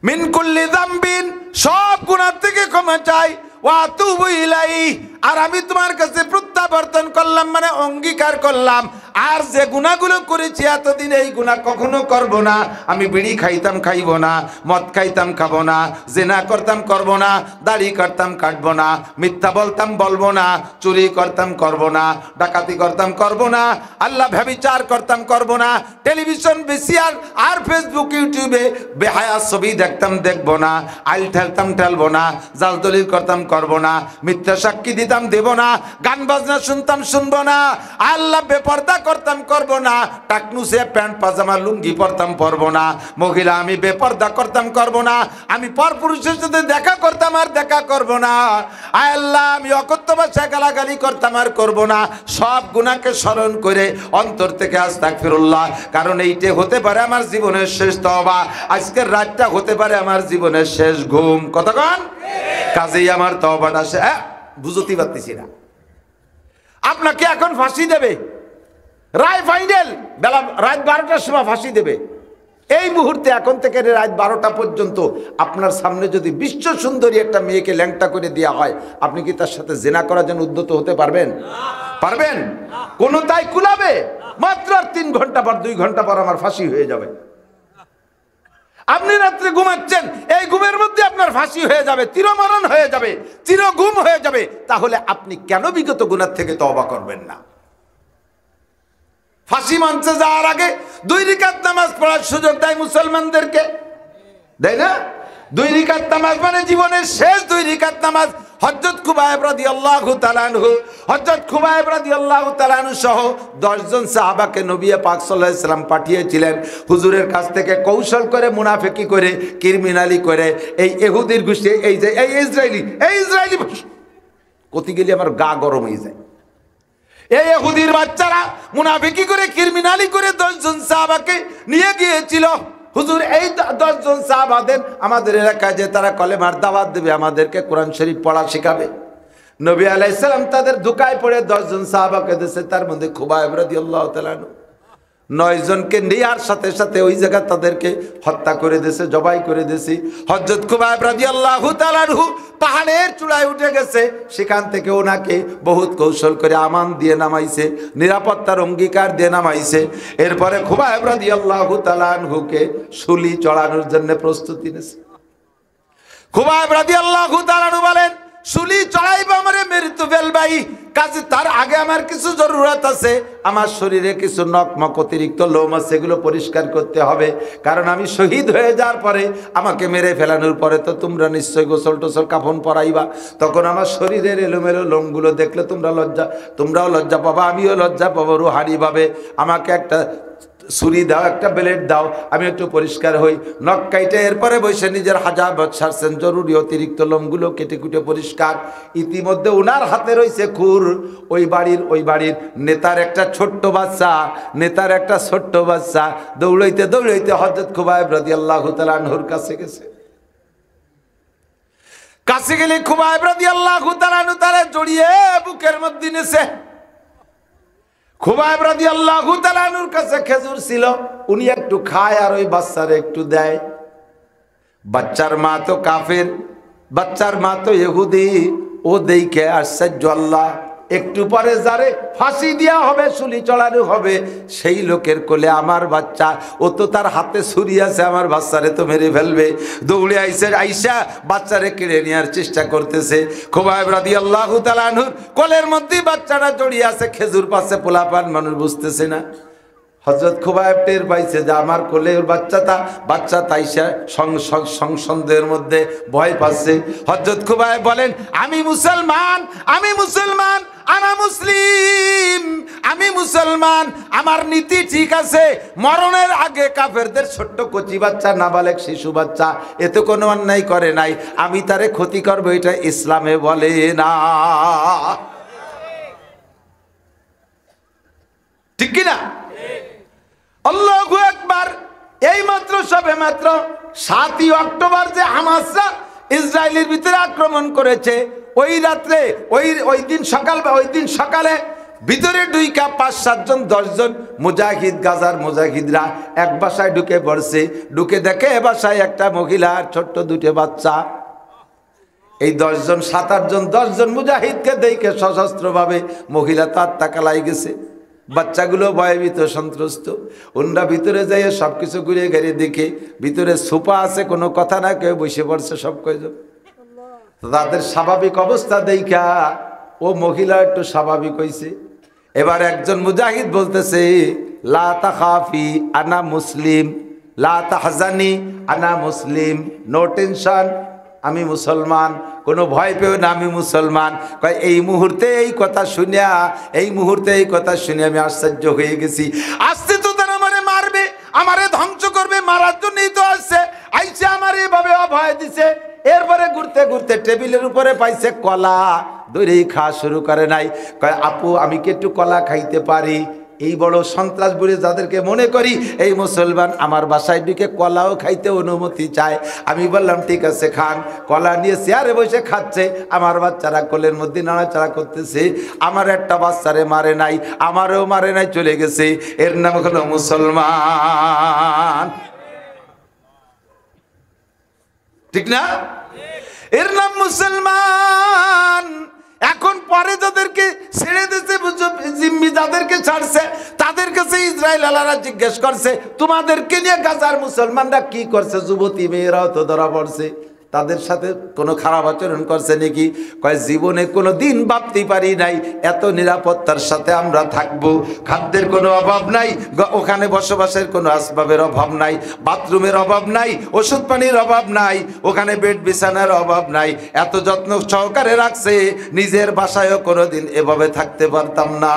মিন কুল্লি যামবিন, সব গুনাহ থেকে ক্ষমা চাই। ওয়া আতুবু ইলাইহি, আর আমি তোমার কাছে প্রত্যাবর্তন করলাম মানে অঙ্গীকার করলাম, আর যে গুনাহগুলো করেছি এতদিন এই গুনাহ কখনো করব না। আমি বিড়ি খাইতাম খাইব না, মদ খাইতাম খাবো না, জিনা করতাম করব না, দাড়ি কাটতাম কাটবো না, মিথ্যা বলতাম বলবো না, চুরি করতাম করব না, ডাকাতি করতাম করব না, আল্লাহ ব্যভিচার করতাম করব না, টেলিভিশন ভিসিআর আর ফেসবুক ইউটিউবে বেহায়া ছবি দেখতাম দেখব না, আইল ঠেলতাম ঠেলবো না, জাল দলিল করতাম করব না, মিথ্যা সাক্ষী দিতাম দেব না, গান বাজনা শুনতাম শুনবো না, আল্লাহ বেপর্দা করতাম করব না, টাকনুসে প্যান্ট পাজামা লুঙ্গি পরতাম পরবো না, মহিলা আমি বেপর্দা করতাম করব না, আমি পরপুরুষের সাথে দেখা করতাম আর দেখা করব না, আয় আল্লাহ আমি অকথ্য ভাষায় গালাগালি করতাম আর করব না। সব গুনাহকে স্মরণ করে অন্তর থেকে আস্তাগফিরুল্লাহ, কারণ এইটা হতে পারে আমার জীবনের শেষ তওবা, আজকের রাতটা হতে পারে আমার জীবনের শেষ ঘুম। কতক্ষণ কাজেই আমার তওবাটা বুঝতে পারতেছি না। আপনাকে এখন ফাঁসি দেবে, রায় ফাইনাল, বেলা রাত 12টার সময় ফাঁসি দেবে। এই মুহূর্তে এখন থেকে রাত 12টা পর্যন্ত আপনার সামনে যদি বিশ্ব সুন্দরী একটা মেয়েকে ল্যাংটা করে দেওয়া হয়, আপনি কি তার সাথে জেনা করার জন্য উদ্যত হতে পারবেন? পারবেন? কোন তাই কুলাবে? মাত্র 3 ঘন্টা পর 2 ঘন্টা পর আমার ফাঁসি হয়ে যাবে। আপনি রাত্রে ঘুমাচ্ছেন, এই ঘুমের মধ্যে আপনার ফাঁসি হয়ে যাবে, চিরমরণ হয়ে যাবে, চিরগুম হয়ে যাবে। তাহলে আপনি কেন বিগত গুনাহ থেকে তওবা করবেন না? ফাঁসি মঞ্চে যাওয়ার আগে 2 রাকাত নামাজ পড়ার সুযোগ দেয় মুসলমানদেরকে, দেয় না? 2 রাকাত নামাজ মানে জীবনের শেষ 2 রাকাত নামাজ। হযরত খুবাইব রাদিয়াল্লাহু তাআলা আনহু, হযরত খুবাইব রাদিয়াল্লাহু তাআলা আনহু সহ 10 জন সাহাবাকে নবী পাক সাল্লাল্লাহু আলাইহি সাল্লাম পাঠিয়েছিলেন হুজুরের কাছ থেকে কৌশল করে, মুনাফিকি করে, ক্রিমিনালি করে। এই ইহুদির গোষ্ঠী, এই যে এই ইসরায়েলি কতি গেলে আমার গা গরম হয়ে যায়। এই ইহুদির বাচ্চারা মুনাফিকি করে, ক্রিমিনালি করে 10 জন সাহাবাকে নিয়ে গিয়েছিল। হুজুর এই 10 জন সাহাবাদের আমাদের এলাকায় যে তারা কলেমার দাওয়াত দেবে, আমাদেরকে কোরআন শরীফ পড়া শেখাবে। নবী আলাইহিস সালাম তাদের ধোঁকায় পড়ে 10 জন সাহাবাকে দিয়েছে, তার মধ্যে খুবাইব রাদিয়াল্লাহু তাআলা 9 জনকে নেয়ার সাথে সাথে ওই জায়গা তাদেরকে হত্যা করে দিয়েছে, জবাই করে দিয়েছে। হযরত খুবাইব রাদিয়াল্লাহু তাআলা পাহাড়ের চূড়ায় উঠে গেছে, সেখান থেকে ওনাকে বহুত কৌশল করে আমান দিয়ে নামাইছে, নিরাপত্তার অঙ্গীকার দিয়ে নামাইছে। এরপরে খুবাইব রাদিয়াল্লাহু তাআলা আনহুকে শুলি চড়ানোর জন্য প্রস্তুতি নিয়েছে। খুবাইব রাদিয়াল্লাহু তাআলা বলেন, শুলি চড়াইব আমারে মৃত্যু ফেলবাই, কাজে তার আগে আমার কিছু জরুরত আছে। আমার শরীরে কিছু নখমক অতিরিক্ত লোম আছে, এগুলো পরিষ্কার করতে হবে, কারণ আমি শহীদ হয়ে যাওয়ার পরে আমাকে মেরে ফেলানোর পরে তো তোমরা নিশ্চয়ই গোসল টোসল কাফন পরাইবা। তখন আমার শরীরের এলোমেলো লোমগুলো দেখলে তোমরাও লজ্জা পাবা, আমিও লজ্জা পাবো রুহানি ভাবে। আমাকে একটা ছুরি দাও, একটা ব্লেড দাও, আমি একটু পরিষ্কার হই। নখ কাইটে এরপরে বসে নিজের হাজাবত সারছেন, জরুরি অতিরিক্ত লোমগুলো কেটে কুটে পরিষ্কার। ইতিমধ্যে ওনার হাতে রয়েছে খুর। ওই বাড়ির নেতার একটা ছোট্ট বাচ্চা দৌড়াইতে হযরত খুবাইব রাদিয়াল্লাহু তাআলা আনহুর কাছে গেছে। কাছে গেলে খুবাইব রাদিয়াল্লাহু তাআলা আনহু তারে জড়িয়ে বুকের মধ্যে নিয়েছে। খুবাইব রাদিয়াল্লাহু তাআলা আনহুর কাছে খেজুর ছিল, উনি একটু খায় আর ওই বাচ্চারে একটু দেয়। বাচ্চার মা তো কাফের, বাচ্চার মা তো ইহুদি। ও দেখে আশ্চর্য আল্লাহ, একটু পরে যারে ফাঁসি দেওয়া হবে, শুলি চড়ানো হবে, সেই লোকের কোলে আমার বাচ্চা। ও তো তার হাতে ছুরি আছে, আমার বাচ্চারে তো মেরে ফেলবে। দৌড়ে আইসা বাচ্চারে কেড়ে নেওয়ার চেষ্টা করতেছে। খুবাইব রাদিয়াল্লাহু তাআলা আনহুর কোলের মধ্যে বাচ্চাটা জড়িয়ে আছে, খেজুর পাচ্ছে, পোলাপান মানুষ বুঝতেছে না। হযরত খুবাইব টের পাইছে যে আমার কোলে বাচ্চা তাইসা সংসন্দেহের মধ্যে ভয় পাচ্ছে। হযরত খুবাইব বলেন, আমি মুসলমান, আমি মুসলমান, আমার নীতি ঠিক আছে। মরণের আগে কাফেরদের ছোট্ট কচি বাচ্চা, নাবালেগ শিশু বাচ্চা, এতে কোনো অন্যায় করে নাই, আমি তারে ক্ষতি করবো, এটা ইসলামে বলে না। ঠিক কিনা? আল্লাহু আকবার। এই মাত্র সবে মাত্র 7ই অক্টোবর যে হামাসরা ইসরায়েলের ভিতরে আক্রমণ করেছে, ওই রাত্রে ওই দিন সকালে ভিতরে ঢুইকা 5-7 জন 10 জন মুজাহিদ, গাজার মুজাহিদরা এক বাসায় ঢুকে পড়ছে। ঢুকে দেখে এ বাসায় একটা মহিলা আর ছোট্ট 2টে বাচ্চা। এই 10 জন 7-8 জন 10 জন মুজাহিদকে দেখে সশস্ত্রভাবে মহিলা তার তাকালাই গেছে। বাচ্চাগুলো ভয়ভীত, সন্ত্রস্ত। ওনরা ভিতরে যাইয়ে সবকিছু ঘুরে ঘেরে দেখে ভিতরে সোফা আছে, কোনো কথা না, কেউ বসে পড়ছে সব কয়জন। তাদের স্বাভাবিক অবস্থা দেখা ও মহিলা একটু স্বাভাবিক হয়েছে। এবার একজন মুজাহিদ বলতেছে, লা তাখাফি আনা মুসলিম, লা তাহজানি আনা মুসলিম, নো টেনশন, আমি মুসলমান, কোনো ভয় পেও না, আমি মুসলমান। কয় এই মুহূর্তে এই কথা শুনে আমি আশ্চর্য হয়ে গেছি। আসতে তো তারা আমারে মারবে, আমারে ধ্বংস করবে, মারার জন্যই তো আসছে। আইসে আমার এভাবে অভয় দিছে। এরপরে ঘুরতে ঘুরতে টেবিলের উপরে পাইছে কলা, দৌড়েই খাওয়া শুরু করে নাই। কয় আপু, আমি কি একটু কলা খাইতে পারি? এই বড় সন্ত্রাস বলে যাদেরকে মনে করি, এই মুসলমান আমার বাসায় ঢুকে কলাও খাইতে অনুমতি চায়। আমি বললাম ঠিক আছে খান। কলা নিয়ে চেয়ারে বসে খাচ্ছে, আমার বাচ্চারা কোলের মধ্যে নাড়াচাড়া করতেছে। আমার একটা বাচ্চারে মারে নাই, আমারও মারে নাই, চলে গেছে। এর নাম হলো মুসলমান, ঠিক না? এর নাম মুসলমান। এখন পরে যাদেরকে ছেড়ে দিয়েছে, জিম্মি যাদেরকে ছাড়ছে, তাদের কাছে ইসরায়েল আলারা জিজ্ঞেস করছে তোমাদেরকে নিয়ে গাজার মুসলমানরা কি করছে? যুবতী মেয়েরাও তো ধরা পড়ছে, তাদের সাথে কোনো খারাপ আচরণ করছে নাকি? কয় জীবনে কোনো দিন ভাবতে পারি নাই এত নিরাপত্তার সাথে আমরা থাকবো। খাদ্যের কোনো অভাব নাই, ওখানে বসবাসের কোনো আসবাবের অভাব নাই, বাথরুমের অভাব নাই, ওষুধ পানির অভাব নাই, ওখানে বেড বিছানার অভাব নাই। এত যত্ন সহকারে রাখছে, নিজের বাসায়ও কোনোদিন এভাবে থাকতে পারতাম না।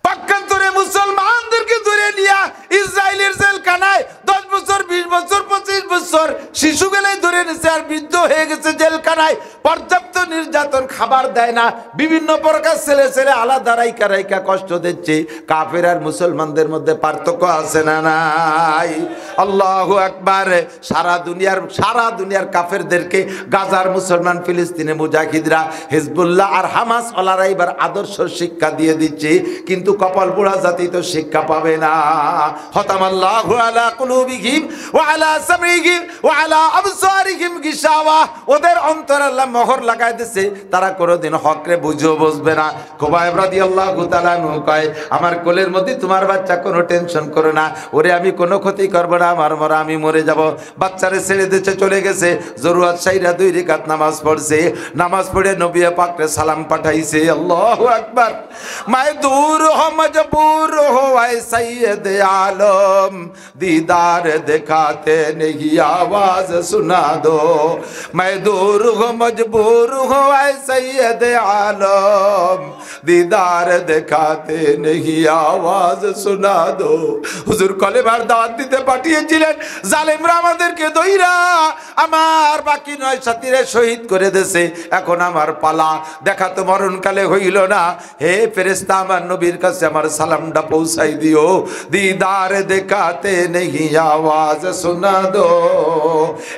পক্ষান্তরে মুসলমানদেরকে ধরে নিয়ে ইসরায়েলের জেলখানায় 10 বছর 20 বছর 25 বছর শিশুগুলাই ধরে নিছে, আর বৃদ্ধ হয়ে গেছে জেলখানায়। পর্যাপ্ত নির্যাতন, খাবার দেয় না, বিভিন্ন প্রকার ছেলে ছেলে আলাদা রাইকা রাইকা কষ্ট দিচ্ছে। কাফের আর মুসলমানদের মধ্যে পার্থক্য আছে না নাই? আল্লাহু আকবার। সারা দুনিয়ার কাফেরদেরকে গাজার মুসলমান, ফিলিস্তিনে মুজাহিদরা, হিজবুল্লাহ আর হামাস ওলারা এবার আদর্শ শিক্ষা দিয়ে দিচ্ছে, কিন্তু কপাল পোড়া জাতি তো শিক্ষা পাবে না। হতামাল্লাহু আলা কুলুবিহিম ওয়া আলা সামঈহিম ওয়া আলা আবসারিহিম গিশাওয়া। ওদের অন্তরে আল্লাহ মোহর লাগাই দিয়েছে, তারা কোনোদিন হকরে বুঝেও বুঝবে না। খুবাইব রাদিয়াল্লাহু তাআলা আনহু কয়, আমার কোলের মধ্যে তোমার বাচ্চা, কোনো টেনশন করো না, ওরে আমি কোনো ক্ষতি করব না, আমার মরা আমি মরে যাব। বাচ্চারে ছেড়ে দিতে চলে গেছে। জরুরত সাইরা 2 রাকাত নামাজ পড়ছে, নামাজ পড়ে নবী পাকরে সালাম পাঠাইছে। আল্লাহু আকবার। মায় দূর हो मजबूर हो ऐ सैयद आलम, दीदार दिखाते नहीं आवाज सुना दो। मैं दूर हो मजबूर हो ऐ सैयद आलम, दीदार दिखाते नहीं आवाज सुना दो। হুজুর কলেমার দাওয়াত দিতে পাঠিয়েছিলেন, জালেমরা আমাদেরকে দইরা আমার বাকি 9 সাথীরে শহীদ করে দেছে। এখন আমার পালা, দেখা তো মরণকালে হইল না। হে ফেরেশতা, আমার নবীর কাছে আমার সালামটা পৌঁছাই দিও। দিদার দেখাতে নেহি আওয়াজ শোনা দো।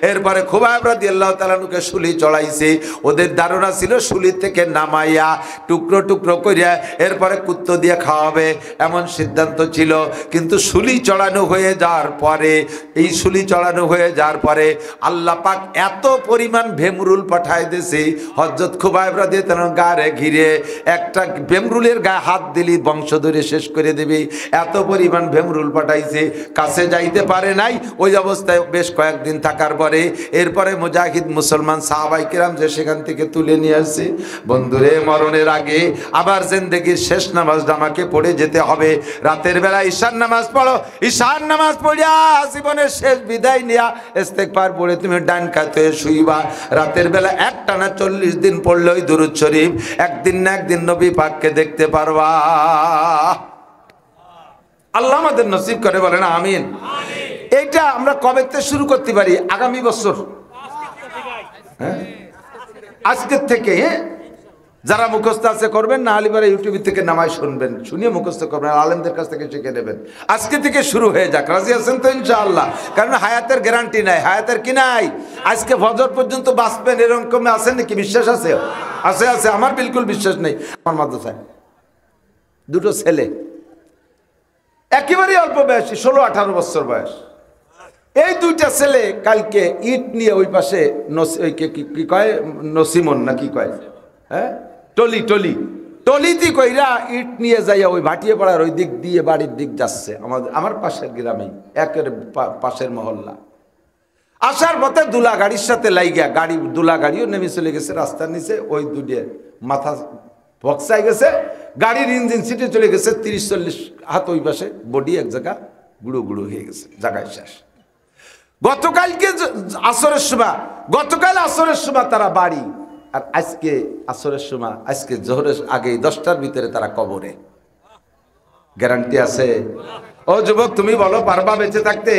এরপরে খুবাইব রাদিয়াল্লাহু তাআলা নুকে শুলি চড়াইছে। ওদের ধারণা ছিল শুলি থেকে নামাইয়া টুকরো টুকরো করিয়া এরপরে কুত্তো দিয়ে খাওয়াবে, এমন সিদ্ধান্ত ছিল। কিন্তু শুলি চড়ানো হয়ে যাওয়ার পরে, এই শুলি চড়ানো হয়ে যাওয়ার পরে আল্লাহ পাক এত পরিমাণ ভেমরুল পাঠায় দিয়েছে, হযরত খুবাইব রাদিয়াল্লাহু তাআলা গায়ে ঘিরে একটা ভেমরুলের গায়ে হাত দিলি বংশ ধরে শেষ করে দেবে, এত পরিমাণ ভেমরুল পাঠাইছে। কাছে যাইতে পারে নাই। ওই অবস্থায় বেশ কয়েকদিন থাকার পরে এরপরে মুজাহিদ মুসলমান সাহাবায়ে কিরাম যে সেখান থেকে তুলে নিয়ে আসছে। বন্ধুরে, মরণের আগে আবার জিন্দেগির শেষ নামাজটা আমাকে পড়ে যেতে হবে। রাতের বেলা ঈশার নামাজ পড়ো, ঈশার নামাজ পড়িয়া জীবনের শেষ বিদায় নিয়া ইস্তেগফার পড়ে তুমি ডান কাতে শুইবা। রাতের বেলা একটানা 40 দিন পড়লে ওই দুরূদ শরীফ, একদিন না একদিন নবী পাককে দেখতে পারবা। আল্লাহ আমাদের নসিব করে, বলেন আমিন। এইটা আমরা কবে থেকে শুরু করতে পারি? আগামী বছর, হ্যাঁ, আজকের থেকে। যারা মুখস্থ আছে করবেন, না আলিবারা ইউটিউব থেকে নামায় শুনবেন, শুনিয়ে মুখস্থ করবেন, আলেমদের কাছ থেকে শিখে নেবেন। আজকে থেকে শুরু হয়ে যাক। রাজি আছেন তো ইনশাআল্লাহ? কারণ হায়াতের গ্যারান্টি নাই, হায়াতের কি নাই? আজকে ফজর পর্যন্ত বাঁচবেন এরকম আছেন নাকি? বিশ্বাস আছে? আছে আছে, আমার বিলকুল বিশ্বাস নেই। আমার মাদ্রাসায় 2টো ছেলে, একেবারেই অল্প বয়সী, 16-18 বছর বয়স। এই 2টা ছেলে কালকে ইট নিয়ে ওই পাশে কি কয়, নসিমন না কি কয়, হ্যাঁ, টলিতে কইরা ইট নিয়ে যাইয়া ওই ভাটিয়ে পাড়ার ওই দিক দিয়ে বাড়ির দিক যাচ্ছে, আমার পাশের গ্রামেই, একের পাশের মহল্লা। আসার পথে দুলা গাড়ির সাথে লাইগা, দুলা গাড়িও নেমে চলে গেছে রাস্তার নিচে। ওই দুটিয়ে মাথা বক্সাই গেছে, গাড়ির ইঞ্জিন সিটে চলে গেছে। 30-40 হাত ওই পাশে, বডি এক জায়গা গুঁড়ো গুঁড়ো হয়ে গেছে, জায়গায় শেষ। গতকাল আসরের সময় তারা বাড়ি, আর আজকে আসরের সময়, আজকে জোহরের আগে 10টার ভিতরে তারা কবরে। গ্যারান্টি আছে? ও যুবক, তুমি বলো পারবা বেঁচে থাকতে?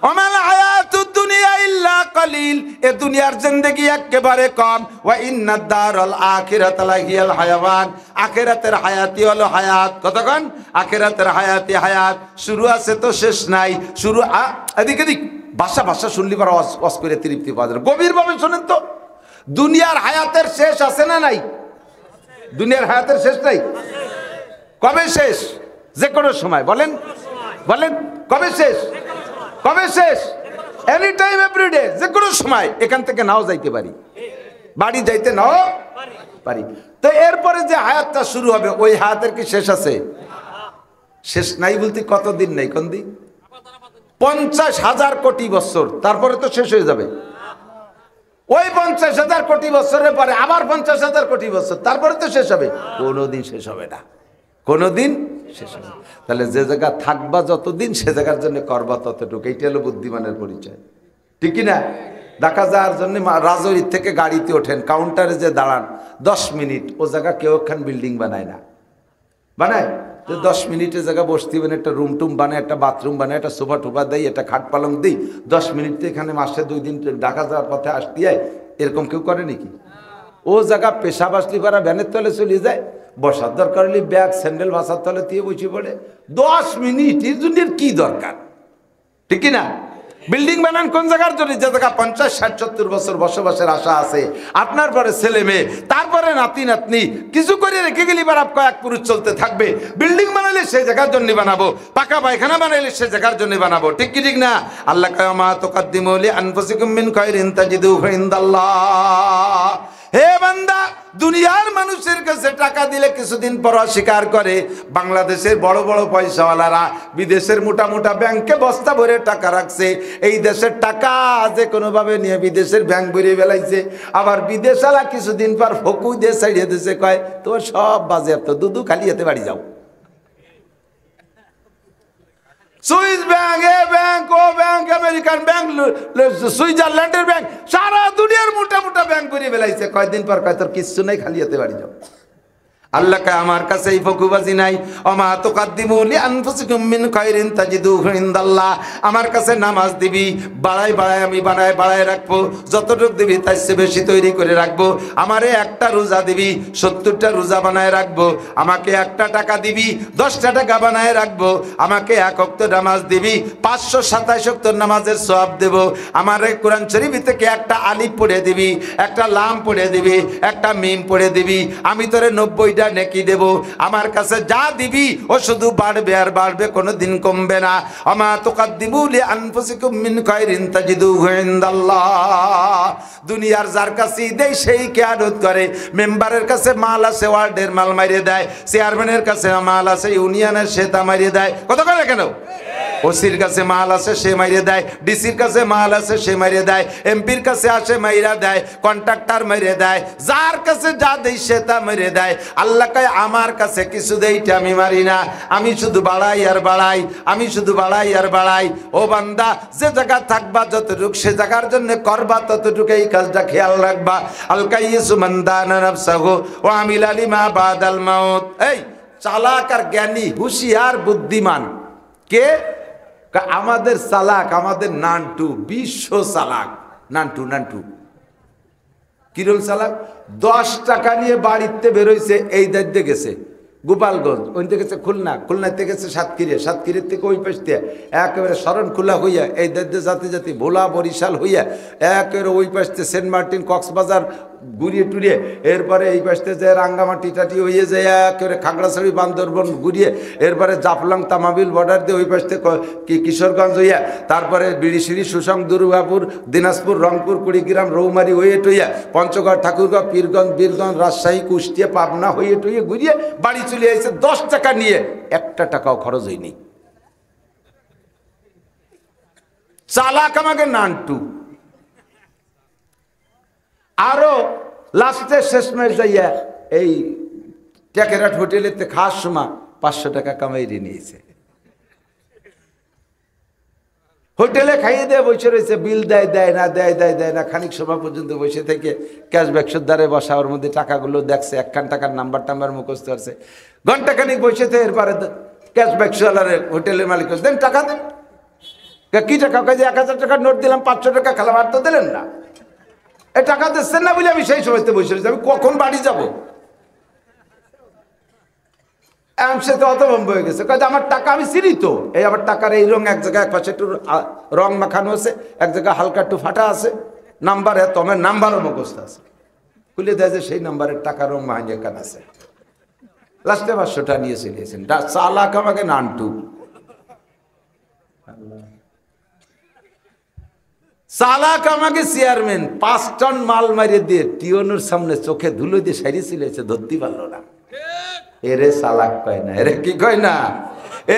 ওমাল হায়াতুদ দুনিয়া ইল্লা কালিল, এ দুনিয়ার জিন্দেগি একেবারে কম। ওয়া ইন্নাদ দারাল আখিরাতা লাহিয়াল হায়াওয়ান, আখিরাতের হায়াতি হলো হায়াত। কতক্ষণ? আখিরাতের হায়াতি হায়াত, শুরু আছে তো শেষ নাই। শুরু এদিক এদিক ভাষা ভাষা শুনলি পর অস করে তৃপ্তি পাওয়া যায়। গভীরভাবে শোনেন তো, দুনিয়ার হায়াতের শেষ আছে না নাই? দুনিয়ার হায়াতের শেষ নাই। কবে শেষ? যে কোনো সময়। বলেন বলেন, কবে শেষ? কবে শেষ? এনি টাইম, এভরিডে, যে কোনো সময়। এখান থেকে নাও যাইতে পারি, বাড়ি যাইতে নাও পারি। তো এরপরে যে হায়াতটা শুরু হবে, ওই হায়াতের কি শেষ আছে? শেষ নাই বলতে কতদিন নেই, কোন দিন? 50,000 কোটি বছর, তারপরে তো শেষ হয়ে যাবে। ওই 50,000 কোটি বছরের পরে আবার 50,000 কোটি বছর, তারপরে তো শেষ হবে। কোনোদিন শেষ হবে না, কোনোদিন শেষ হবে। তাহলে যে জায়গা থাকবা যতদিন, সে জায়গার জন্য করবা ততটুকু। এইটা হলো বুদ্ধিমানের পরিচয়, ঠিক কি না? ঢাকা যাওয়ার জন্য রাজৌরির থেকে গাড়িতে ওঠেন, কাউন্টারে যে দাঁড়ান 10 মিনিট, ও জায়গা কেউ একখান বিল্ডিং বানায় না। বানায় যে 10 মিনিটের জায়গা বসতে হবে, একটা রুম টুম বানায়, একটা বাথরুম বানায়, একটা সোফা টোফা দেয়, একটা খাট পালং দিই, 10 মিনিট এখানে মাসে 2 দিন ঢাকা যাওয়ার পথে আসতে যায়। এরকম কেউ করে নাকি? ও জায়গা পেশা বাসলি পারা ভ্যানের তলে চলে যায়, বসার দরকার হলে ব্যাগ স্যান্ডেল ভাষার তলে দিয়ে বসে পড়ে। 10 মিনিট এর জন্য কি দরকার, ঠিক কি না? বিল্ডিং বানান কোন জায়গার জন্য? যে জায়গা 50, 60, 70 বছর বসবাসের আশা আছে, আপনার পরে ছেলে মেয়ে, তারপরে নাতি নাতনি, কিছু করে রেখে গেলি বার কয়েক পুরুষ চলতে থাকবে। বিল্ডিং বানালে সেই জায়গার জন্য বানাবো, পাকা পায়খানা বানাইলে সেই জায়গার জন্য বানাবো, ঠিক কি ঠিক না? আল্লাহ কয় মা তুকাদ্দিমু লিআনফুসিকুম মিন খায়রিন তাজিদুহু ইনদাল্লাহ। হে বান্দা, দুনিয়ার মানুষের কাছে টাকা দিলে কিছুদিন পর অস্বীকার করে। বাংলাদেশের বড় বড় পয়সাওয়ালারা বিদেশের মোটা মোটা ব্যাংকে বস্তা ভরে টাকা রাখছে, এই দেশের টাকা যে কোনোভাবে নিয়ে বিদেশের ব্যাংক ভরিয়ে বেলাইছে। আবার বিদেশালা কিছুদিন পর ফকু দিয়ে ছাড়িয়ে দিয়েছে, কয় তোমার সব বাজেয়াপ্ত, দুদু খালি হাতে বাড়ি যাও। সুইস ব্যাংক, এ ব্যাংক, ও ব্যাংক, আমেরিকান ব্যাংক, সুইজারল্যান্ডের ব্যাংক, সারা দুনিয়ার মোটা মোটা ব্যাংক করে বেলাইছে। কয়দিন পর কয় তোর কিচ্ছু নাই, খালি হাতে বাড়ি যাও। আল্লাহ কয় আমার কাছে এই ফকুবাজি নাই। ওমা তুকাদ্দিমু লিআনফুসিকুম মিন খায়রিন তাজিদুহু ইনদাল্লাহ। আমার কাছে নামাজ দিবি, বাড়াই বাড়াই আমি বাড়াই রাখবো, যতটুক দিবি তার চেয়ে বেশি তৈরি করে রাখবো। আমারে একটা রোজা দিবি, 70টা রোজা বানায় রাখবো। আমাকে 1 টাকা দিবি, 10টা টাকা বানায় রাখবো। আমাকে 1 ওয়াক্ত নামাজ দিবি, 527 ওয়াক্ত নামাজের সওয়াব দেব। আমারে কোরআন শরীফ থেকে একটা আলিফ পড়ে দিবি, একটা লাম পড়ে দিবি, একটা মিম পড়ে দিবি। আমি তোরে 90টা নেকি দেব। আমার কাছে যা দিবি ও শুধু বাড়বে আর বাড়বে, কোনোদিন কমবে না। ওমা তুকাদ্দিমু লিআনফুসিকুম মিন খায়রিন তাজিদুহু ইনদাল্লাহ। দুনিয়ার যার কাছে দেই সেই খেয়ানত করে। মেম্বারের কাছে মাল আছে, ওয়ার্ডের মাল মারিয়ে দেয়। চেয়ারম্যানের কাছে মাল আছে, ইউনিয়নের সে তা মারিয়ে দেয়। কত করে কেন? ওসির কাছে মাল আছে, সে মারিয়ে দেয়। ডিসির কাছে মাল আছে, সে মারিয়ে দেয়। এমপির কাছে আসে, মাইরা দেয়। কন্ট্রাক্টর মারিয়ে দেয়। যার কাছে যা দেই সে তা মারিয়ে দেয়। আল্লাহ কয় আমার কাছে কিছু দেইটা আমি মারি না, আমি শুধু বাড়াই আর বাড়াই, আমি শুধু বাড়াই আর বাড়াই। ও বান্দা, যে জায়গা থাকবা যতটুক, সে জায়গার জন্য করবা ততটুকু, এই কাজটা খেয়াল রাখবা। আল কাইয়িসু মান দানা নাফসাহু ওয়া আমিলা লিমা বাদাল মাউত। এই চালাক আর জ্ঞানী, হুঁশিয়ার, বুদ্ধিমান কে? আমাদের চালাক, আমাদের নান্টু, বিশ্ব চালাক। নান্টু নান্টু কিরম চালাক? 10 টাকা নিয়ে বাড়িতে বেরোইছে, এই দায়িত্বে গেছে গোপালগঞ্জ, ওই থেকে গেছে খুলনা, খুলনাতে গেছে সাতক্ষীরা, সাতক্ষীরের থেকে ওই পাশ দিয়ে একেবারে শরণখোলা হইয়া, এই দায়িত্বে জাতি জাতি ভোলা বরিশাল হইয়া একেবারে ওই পাশতে সেন্ট মার্টিন কক্সবাজার ঘুরিয়ে টুরিয়ে, এরপরে এই পাশতে যে রাঙ্গামাটি টাটি হইয়ে যায় একেবারে খাগড়াছড়ি বান্দরবন ঘুরিয়ে, এরপরে জাফলং তামাবিল বর্ডার দিয়ে ওই পাশতে কিশোরগঞ্জ হইয়া, তারপরে বিড়িশিড়ি সুসং দুর্গাপুর দিনাজপুর রংপুর কুড়িগ্রাম রৌমারি হইয়ে টইয়া পঞ্চগড় ঠাকুরগাঁও পীরগঞ্জ বীরগঞ্জ রাজশাহী কুষ্টিয়া পাবনা হইয়ে টইয়ে ঘুরিয়ে বাড়ি চলে আসছে 10 টাকা নিয়ে। 1 টাকাও খরচ হয়নি। চালাক আমাকে নান্টু। আরো লাস্টে শেষমেশ যাইয়া এই টেকেরাট হোটেলেতে খাওয়ার সময় 500 টাকা কামাইরে নিয়েছে। হোটেলে খাইয়ে দেয়, বসে রয়েছে, বিল দেয় দেয় না, দেয় না, খানিক সময় পর্যন্ত বসে থেকে ক্যাশব্যাক্সের দ্বারে বসা, ওর মধ্যে টাকাগুলো দেখছে, 1খান টাকার নাম্বার টাম্বার মুখস্থ আছে। ঘন্টা খানিক বসেছে, এরপরে ক্যাশব্যাক্সওয়ালার হোটেলের মালিক দেন টাকা দেন, কি টাকা? কয় যে 1000 টাকার নোট দিলাম, 500 টাকা খেলাম। আর তো দিলেন না, এই টাকা দিচ্ছেন না বলে আমি সেই সময়তে বসে রয়েছি, আমি কখন বাড়ি যাবো? সে তো হতভম্ব হয়ে গেছে, কাজে আমার টাকা আমি চিনি তো, এই আমার টাকার এই রং, এক জায়গায় এক পাশে একটু রং মাখানো আছে, এক জায়গায় হালকা একটু ফাটা আছে, নাম্বার এত, আমার নাম্বারও মুখস্থ আছে। খুলে দেয় যে সেই নাম্বারের টাকা রং মাহিনে কান আছে। লাস্টে 500টা নিয়ে চলিয়েছেন, চালাক আমাকে নানটু। চালাক আমাকে চেয়ারম্যান 5 টন মাল মারিয়ে দিয়ে টিওনুর সামনে চোখে ধুলো দিয়ে সারিয়ে চলেছে, ধরতে পারলো না। এরে চালাক কয় না, এরে কি কয় না,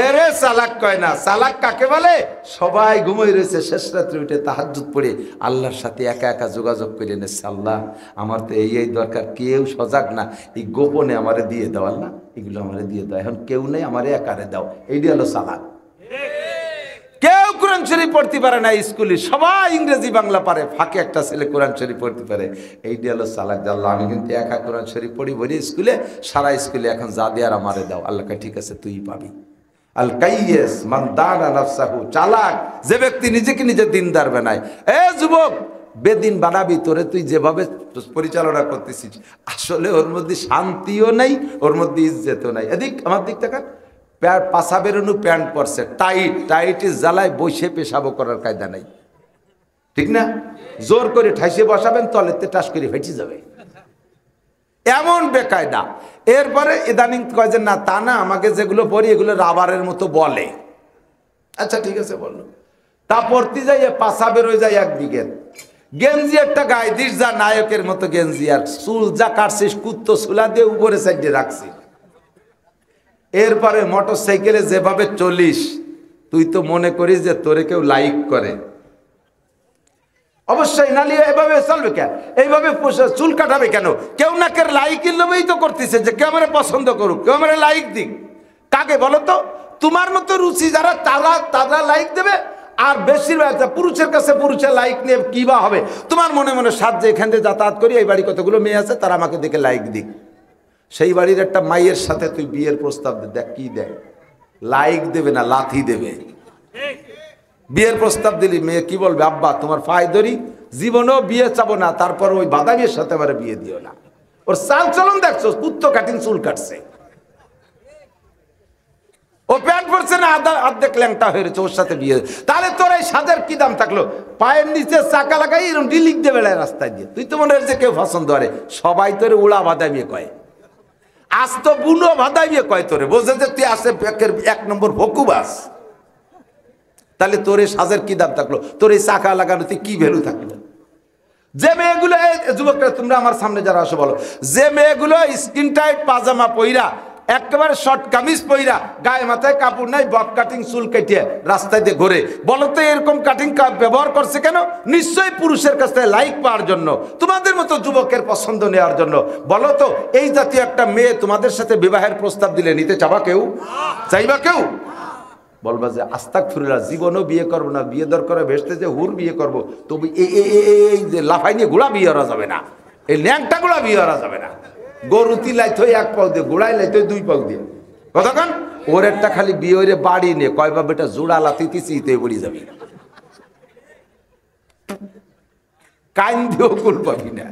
এরে চালাক কয় না। চালাক কাকে বলে? সবাই ঘুমিয়ে রয়েছে, শেষ রাত্রে উঠে তাহাজ্জুদ পড়ে আল্লাহর সাথে একা একা যোগাযোগ করে এনেছে, আল্লাহ আমার তো এই দরকার, কেউ সজাগ না, এই গোপনে আমারে দিয়ে দাও, আল্লাহ এগুলো আমারে দিয়ে দাও, এখন কেউ নেই, আমারে একারে দাও। এইটি হলো চালাক। কেউ কোরআন শরীফ পড়তে পারে না স্কুলে, সবাই ইংরেজি বাংলা পারে, ফাঁকে একটা ছেলে কোরআন শরীফ পড়তে পারে। এইটি হলো চালাক। আল্লাহ আমি কিন্তু একা কোরআন শরীফ পড়ি বলি স্কুলে, সারা স্কুলে এখন যা দেয়ার আমারে দাও। আল্লাহকে ঠিক আছে, তুই পাবি। আল কাইয়্যিস মান দানা নাফসাহু, চালাক যে ব্যক্তি নিজেকে নিজে দিনদার বানায়। এ যুবক, বেদিন বানাবি তোরে তুই যেভাবে পরিচালনা করতেছিস, আসলে ওর মধ্যে শান্তিও নাই, ওর মধ্যে ইজ্জতও নাই। এদিক আমার দিক থেকে পাশা বেরোনো প্যান্ট পরছে টাইট, টাইটের জ্বালায় বসে পেশাবো করার কায়দা নাই, ঠিক না? জোর করে ঠাইসে বসাবেন, তলেতে টাস করে ফেটে যাবে, এমন বেকায়দা। এরপরে ইদানিং কয় যে না তা না, আমাকে যেগুলো পড়ি এগুলো রাবারের মতো বলে। আচ্ছা ঠিক আছে বললো, তা পড়তে যাই পাশা বেরোয় যায় একদিকে, গেঞ্জি একটা গায়ে দিস যা নায়কের মতো গেঞ্জি, আর চুল যা কাটছিস কুত্তো চুলা দিয়ে উপরে সাইডে রাখছিস। এরপরে মোটর সাইকেলে যেভাবে চলিস, তুই তো মনে করিস যে তোরে কেউ লাইক করে। অবশ্যই, নালি এভাবে চলবে কেন, এইভাবে চুল কাটাবে কেন? কেউ না কেউ লাইকের লোভেই তো করতেছে যে কেউ আমার পছন্দ করুক, কেউ আমার লাইক দিক। কাকে বলো তো? তোমার মতো রুচি যারা, তারা লাইক দেবে। আর বেশিরভাগ পুরুষের কাছে পুরুষের লাইক নিয়ে কি বা হবে? তোমার মনে মনে সাহায্য, এখান থেকে যাতায়াত করি, এই বাড়ি কতগুলো মেয়ে আছে, তারা আমাকে দেখে লাইক দিক। সেই বাড়ির একটা মাইয়ের সাথে তুই বিয়ের প্রস্তাব দে, দেখ কি দেয়, লাইক দেবে না লাথি দেবে। বিয়ের প্রস্তাব দিলি, মেয়ে কি বলবে, আব্বা তোমার পায়ে ধরি, জীবনেও বিয়ে চাবো না, তারপর ওই বাদাবির সাথে আমার বিয়ে দিও না। ওর চাল চলন দেখছো, কুত্তো কাটিং চুল কাটছে, ও প্যান্ট পরছে না, অর্ধেক ল্যাংটা হয়ে রয়েছে, ওর সাথে বিয়ে। তাহলে তোর এই সাজের কি দাম থাকলো? পায়ের নিচে চাকা লাগাই এরকম ডিলিক দেবে রাস্তায় দিয়ে, তুই তো মনে হচ্ছে কেউ পছন্দ করে। সবাই তোরে উড়া বাদামি কয়, আজ তো বুনো বাদামি কয় তোরে, বোঝে যে তুই আসে 1 নম্বর ভকুবাস। তাহলে তোর এই সাজের কি দাম থাকলো? তোর এই চাকা লাগানোতে কি ভ্যালু থাকলো? যে মেয়েগুলো, যুবকরা তোমরা আমার সামনে যারা আসো বলো, যে মেয়েগুলো স্কিন টাইট পাজামা পইরা, একেবারে শর্ট কামিজ পইরা, গায়ে মাথায় কাপড় নাই, বব কাটিং চুল কেটে রাস্তায় দিয়ে ঘুরে, বলো তো এরকম কাটিং ব্যবহার করছে কেন? নিশ্চয়ই পুরুষের কাছ থেকে লাইক পাওয়ার জন্য, তোমাদের মতো যুবকের পছন্দ নেওয়ার জন্য। বলো তো এই জাতীয় একটা মেয়ে তোমাদের সাথে বিবাহের প্রস্তাব দিলে নিতে চাবা কেউ? চাইবা কেউ? বলবা যে আস্তাগফিরুল্লাহ, জীবনও বিয়ে করবো না, বিয়ে দরকার ভেসতে যে হুর বিয়ে করবো, তবু এই যে লাফাই নিয়ে গোড়া বিয়ে করা যাবে না, এই ল্যাংটা গোড়া বিয়ে করা যাবে না। গরুতি লাইতে হয় 1 পাও দিয়ে, গোড়ায় লাইতে হয় 2 পাও দিয়ে। কতক্ষণ ওর একটা খালি বিয়ে হইলে বাড়ি নিয়ে কয়বা বেটা জোড়া লাতিতে চিতে পড়ে যাবে, কাইন দিয়েও কুল পাবি না।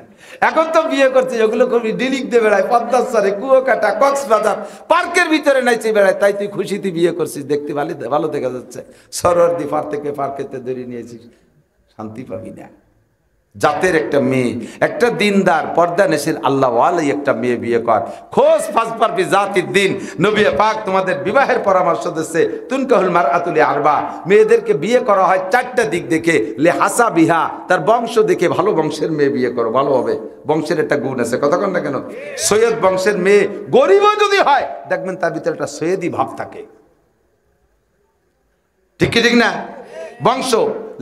এখন তো বিয়ে করছে ওগুলো খুবই ডিলিক দিয়ে বেড়ায়, পদ্মাসরে, কুয়াকাটা, কক্সবাজার, পার্কের ভিতরে নাইচে বেড়ায়। তাই তুই খুশিতে বিয়ে করছিস, দেখতে ভালো দেখা যাচ্ছে, সরোয়ার্দি পার থেকে পার্কেতে দড়িয়ে নিয়েছিস, শান্তি পাবি না। জাতের একটা মেয়ে, একটা দিনদার পর্দানেশীল আল্লাহওয়ালাই একটা মেয়ে বিয়ে কর। খোঁজ ফাজ পারবি জাতির দিন। নবী পাক তোমাদের বিবাহের পরামর্শ দিচ্ছে, তুনকাহুল মারআতুল আরবা, মেয়েদেরকে বিয়ে করা হয় 4টা দিক দেখে। লে হাসা বিহা, তার বংশ দেখে, ভালো বংশের মেয়ে বিয়ে করো, ভালো হবে, বংশের একটা গুণ আছে। কতক্ষণ না কেন, সৈয়দ বংশের মেয়ে গরিবও যদি হয়, দেখবেন তার ভিতরে একটা সৈয়দি ভাব থাকে, ঠিক কি ঠিক না? বংশ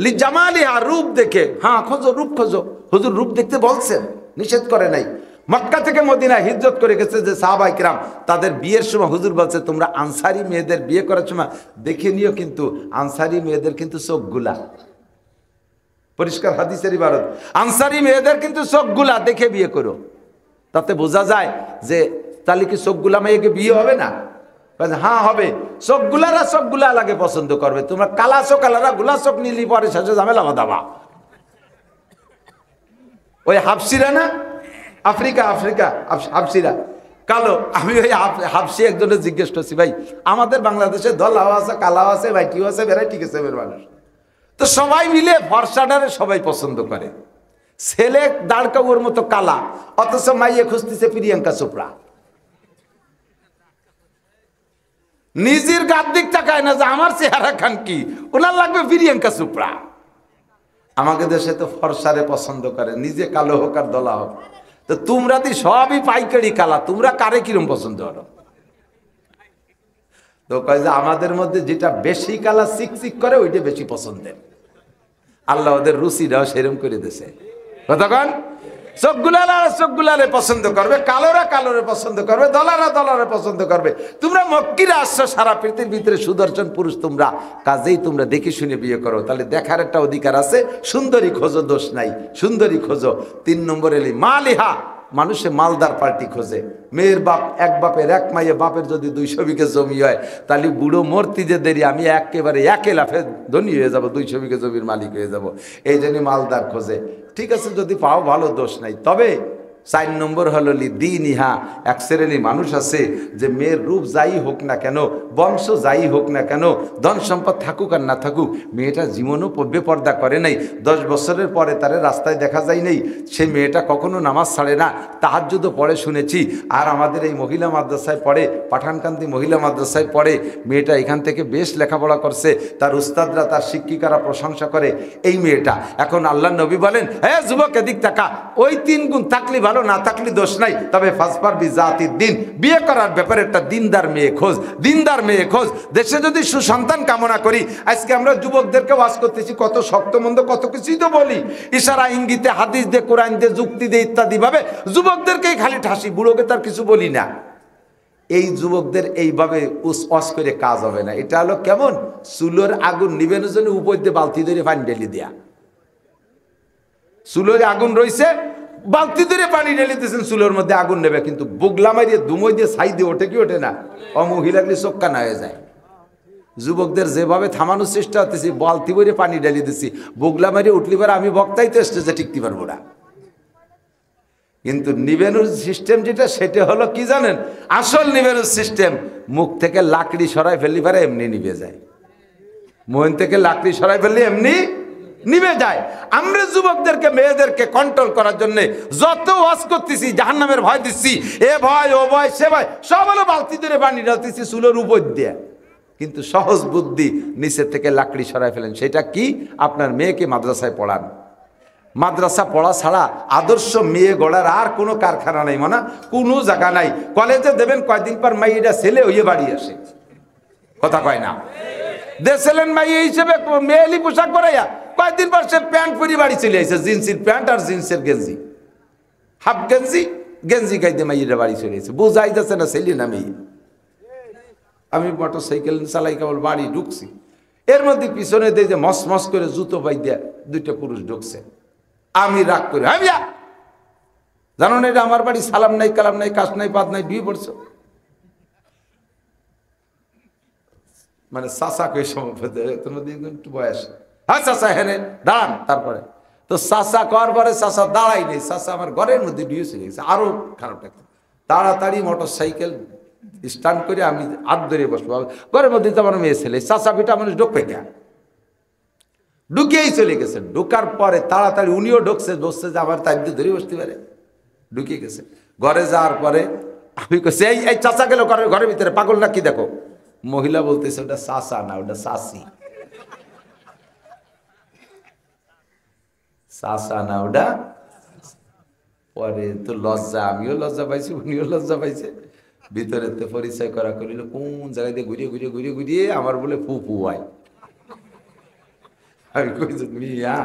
লি জামালিহা, রূপ দেখে, হ্যাঁ খোঁজো, রূপ খোঁজো। হুজুর রূপ দেখতে বলছেন, নিষেধ করে নাই। মক্কা থেকে মদিনা হিজরত করে গেছে যে সাহাবায়ে কিরাম, তাদের বিয়ের সময় হুজুর বলছে তোমরা আনসারি মেয়েদের বিয়ে করার সময় দেখে নিও, কিন্তু আনসারি মেয়েদের কিন্তু চোখগুলা পরিষ্কার, হাদিসের ইবারত, আনসারি মেয়েদের কিন্তু চোখগুলা দেখে বিয়ে করো। তাতে বোঝা যায় যে তাহলে কি চোখগুলা মেয়েকে বিয়ে হবে না? হ্যাঁ হবে, চোখগুলা লাগে পছন্দ করবে। তোমরা কালা চোখ কালারা গুলা চোখ নিলি পরে শেষে ঝামেলা বাঁধাবা। ওই হাফসিরা না, আফ্রিকা হাফসিরা কালো। আমি ওই হাফসি একজনের জিজ্ঞেস করছি, ভাই আমাদের বাংলাদেশে ধলাও আছে, কালাও আছে, ভাইটিও আছে, ভ্যারাইটি আছে মানুষ, তো সবাই মিলে ফর্সাডারে সবাই পছন্দ করে। ছেলে দাঁড়কাউর মতো কালা, অথচ মাইয়ে খুঁজতেছে প্রিয়াঙ্কা চোপড়া। নিজের গার দিক তাকায় না যে আমার চেহারা খান কি, ওনার লাগবে প্রিয়াঙ্কা চোপড়া। আমাকে দেশে তো ফর্সারে পছন্দ করে, নিজে কালো হোক আর দলা হোক। তো তোমরা তো সবই পাইকারি কালা, তোমরা কারে কিরম পছন্দ করো? তো কয় যে আমাদের মধ্যে যেটা বেশি কালা চিকচিক করে ওইটা বেশি পছন্দের। আল্লাহ ওদের রুচিটাও সেরম করে দিয়েছে। কতক্ষণ চোখগুলারে পছন্দ করবে, কালোরে পছন্দ করবে, দলারে পছন্দ করবে। তোমরা মক্কিরা আসছো সারা পৃথিবীর ভিতরে সুদর্শন পুরুষ তোমরা, কাজেই তোমরা দেখে শুনে বিয়ে করো। তাহলে দেখার একটা অধিকার আছে। সুন্দরী খোঁজো, দোষ নাই, সুন্দরী খোঁজো। 3 নম্বর এলি মালিহা, মানুষে মালদার পার্টি খোঁজে। মেয়ের বাপ এক বাপের এক মাইয়ে, বাপের যদি 200 বিঘে জমি হয় তাহলে বুড়ো মরতে যে দেরি, আমি একেবারে একে লাফে ধনী হয়ে যাব, 200 বিঘে জমির মালিক হয়ে যাব। এই জন্য মালদার খোঁজে। ঠিক আছে, যদি পাও ভালো, দোষ নাই। তবে 4 নম্বর হলো দিন ইহা, এক শ্রেণী মানুষ আছে যে মেয়ের রূপ যাই হোক না কেন, বংশ যাই হোক না কেন, ধন সম্পদ থাকুক আর না থাকুক, মেয়েটা জীবনও বেপর্দা করে নাই। 10 বছরের পরে তারে রাস্তায় দেখা যায় নেই। সেই মেয়েটা কখনো নামাজ ছাড়ে না, তাহাজ্জুদও পড়ে শুনেছি। আর আমাদের এই মহিলা মাদ্রাসায় পড়ে, পাঠানকান্দি মহিলা মাদ্রাসায় পড়ে। মেয়েটা এখান থেকে বেশ লেখাপড়া করছে, তার উস্তাদরা, তার শিক্ষিকারা প্রশংসা করে এই মেয়েটা। এখন আল্লাহ নবী বলেন, হ্যাঁ যুবক এদিক তাকা, ওই 3 গুণ থাকলে ভালো, না থাকলে দোষ নাই। তবে ফাসফার বিজাতির দিন, বিয়ে করার ব্যাপারে একটা দিনদার মেয়ে খোঁজ, দিনদার মেয়ে খোঁজ। দেশে যদি সুসন্তান কামনা করি, আজকে আমরা যুবকদেরকে ওয়াজ করতেছি, কত শক্ত মন্দ কত কিছুই তো বলি, ইশারা ইঙ্গিতে, হাদিস দিয়ে, কোরআন দিয়ে, যুক্তি দিয়ে, ইত্যাদি ভাবে যুবকদেরকেই খালি ঠাসি, বুড়োকে তার কিছু বলি না। এই যুবকদের এইভাবে ওয়াজ করে কাজ হবে না। এটা হলো কেমন, চুলোর আগুন নিবেনের জন্য উপর দিয়ে বালতি ধরে পানি ঢেলে দেয়া। চুলোর আগুন রয়েছে, বালতি ধরে পানি ঢেলে দিয়েছেন, চুলোর মধ্যে আগুন নেবে, কিন্তু বুগলা মারিয়ে দুমই দিয়ে ছাই দিয়ে ওঠে কি ওঠে না, অমহিলাগুলি চোক্কা না হয়ে যায়। যুবকদের যেভাবে থামানোর চেষ্টা করতেছি, বালতি ভরে পানি ঢেলে দিচ্ছি, বুগলা মারিয়ে উঠলি পারে আমি বক্তাই তো স্টেজে টিকতে পারবো না। কিন্তু নিবেনুর সিস্টেম যেটা, সেটা হলো কি জানেন, আসল নিবেনুর সিস্টেম, মুখ থেকে লাকড়ি সরাই ফেললি পারে এমনি নিভে যায়, মন থেকে লাকড়ি সরাই ফেললি এমনি নিভে যায়। আমরা যুবকদেরকে, মেয়েদেরকে কন্ট্রোল করার জন্য যত ওয়াজ করতেছি, জাহান্নামের ভয় দিচ্ছি, এ ভয় ও ভয় সে ভয়, সব হলো বালতি ধরে পানি ঢালতেছি চুলোর উপর দিয়ে। কিন্তু সহজ বুদ্ধি, নিচের থেকে লাকড়ি সরাই ফেলেন। সেটা কি, আপনার মেয়েকে মাদ্রাসায় পড়ান। মাদ্রাসা পড়া ছাড়া আদর্শ মেয়ে গড়ার আর কোনো কারখানা নাই, মানে কোনো জায়গা নাই। কলেজে দেবেন, কয়দিন পর মাইটা ছেলে হইয়ে বাড়ি আসে, কথা কয় না, দেশেলেন মাইয়ে হিসেবে মেয়েলি পোশাক পরাইয়া কয়েকদিন পর সে প্যান্ট পরি বাড়ি চলে আসে, জিন্সের প্যান্ট আর জিন্সের গেঞ্জি, হাফ গেঞ্জি গাইতে মাইয়েরা বাড়ি চলে আসে। বোঝাই যাচ্ছে না ছেলে না মেয়ে। আমি মোটর সাইকেল চালাই কেবল বাড়ি ঢুকছি, এর মধ্যে পিছনে দিয়ে যে মস মস করে জুতো পাই দেয়া 2টা পুরুষ ঢুকছে। আমি রাগ করে, আমি জানো না এটা আমার বাড়ি, সালাম নাই, কালাম নাই, কাজ নাই, পাত নাই, বিয়ে পড়ছো, মানে চাচা কে একটু বয়স, হ্যাঁ চাচা হেনে দাঁড়ান। তারপরে তো চাচা কর পরে চাচা দাঁড়াই নেই, চাচা আমার ঘরের মধ্যে ঢুয়ে চলে গেছে। আরো খারাপ লাগছে, তাড়াতাড়ি মোটর সাইকেল স্টার্ট করে আমি হাত ধরে বসবো, ঘরের মধ্যে তো আমার মেয়ে ছেলে, চাচা পিটা মানুষ ঢুকবে কেন, ঢুকিয়েই চলে গেছে। ঢুকার পরে তাড়াতাড়ি উনিও ঢুকছে, বসছে যে আবার তাই ধরে বসতে পারে, ঢুকিয়ে গেছে। ঘরে যাওয়ার পরে আমি কইছি, এই চাচা গেল ঘরের ভিতরে, পাগল না কি দেখো। মহিলা বলতেছে ওটা চাচা না, ওটা চাচি, চাচা না ওটা। পরে তো লজ্জা, আমিও লজ্জা পাইছি, উনিও লজ্জা পাইছে। ভিতরে তো পরিচয় করা করিল, কোন জায়গায় দিয়ে ঘুরিয়ে আমার বলে ফুফু হয়। আমি কইছি, মিয়া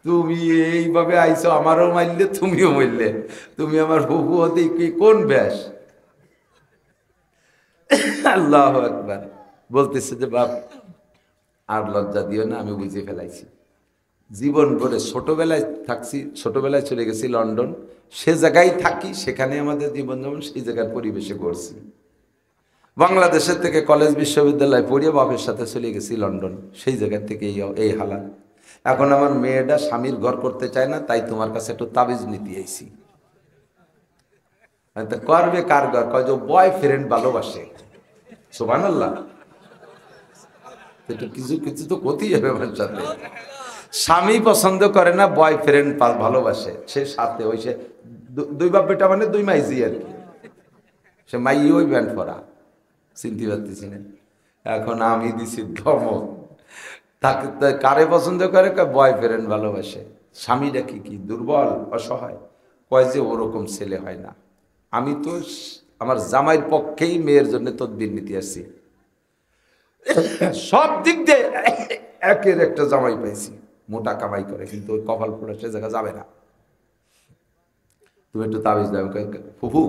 তুমি এইভাবে আইছো, আমারও মারলে তুমিও মরলে, তুমি আমার ফুফু হতে কি কোন ব্যাস। আল্লাহু আকবার। বলতেছে যে বাপ আর লজ্জা দিও না, আমি বুঝে ফেলাইছি। জীবন ভরে ছোটবেলায় থাকছি, ছোটবেলায় চলে গেছি লন্ডন, সে জায়গায় থাকি, সেখানে আমাদের জীবন যেমন সেই জায়গার পরিবেশে করছি। বাংলাদেশের থেকে কলেজ বিশ্ববিদ্যালয় পড়িয়ে বাপের সাথে চলে গেছি লন্ডন, সেই জায়গা থেকে এই হালাত। এখন আমার মেয়েটা স্বামীর ঘর করতে চায় না, তাই তোমার কাছে একটু তাবিজ নিতে আইছি। করবে কার ঘর? কয় যে বয়ফ্রেন্ড ভালোবাসে। সুবহানাল্লাহ। কিছু কিছু তো ক্ষতি হবে আমার সাথে। স্বামী পছন্দ করে না, বয়ফ্রেন্ড ভালোবাসে। সে সাথে ওই সে দুই বাপ বেটা মানে দুই মাইজি আর কি। সে মাই ওই ব্যান্ড পরা, চিনতে পারতেছি না। এখন আমি দিছি ধমক, তাকে কারে পছন্দ করে? বয়ফ্রেন্ড ভালোবাসে। স্বামীটা কি দুর্বল অসহায়? কয় যে ওরকম ছেলে হয় না। আমি তো আমার জামাইয়ের পক্ষেই মেয়ের জন্য তদবির নিতে আসছি। সব দিক দিয়ে একের একটা জামাই পাইছি, মোটা কামাই করে, কিন্তু ওই কপাল পোড়া সে জায়গা যাবে না। তুমি একটু তাবিজ দাও। ফুফু,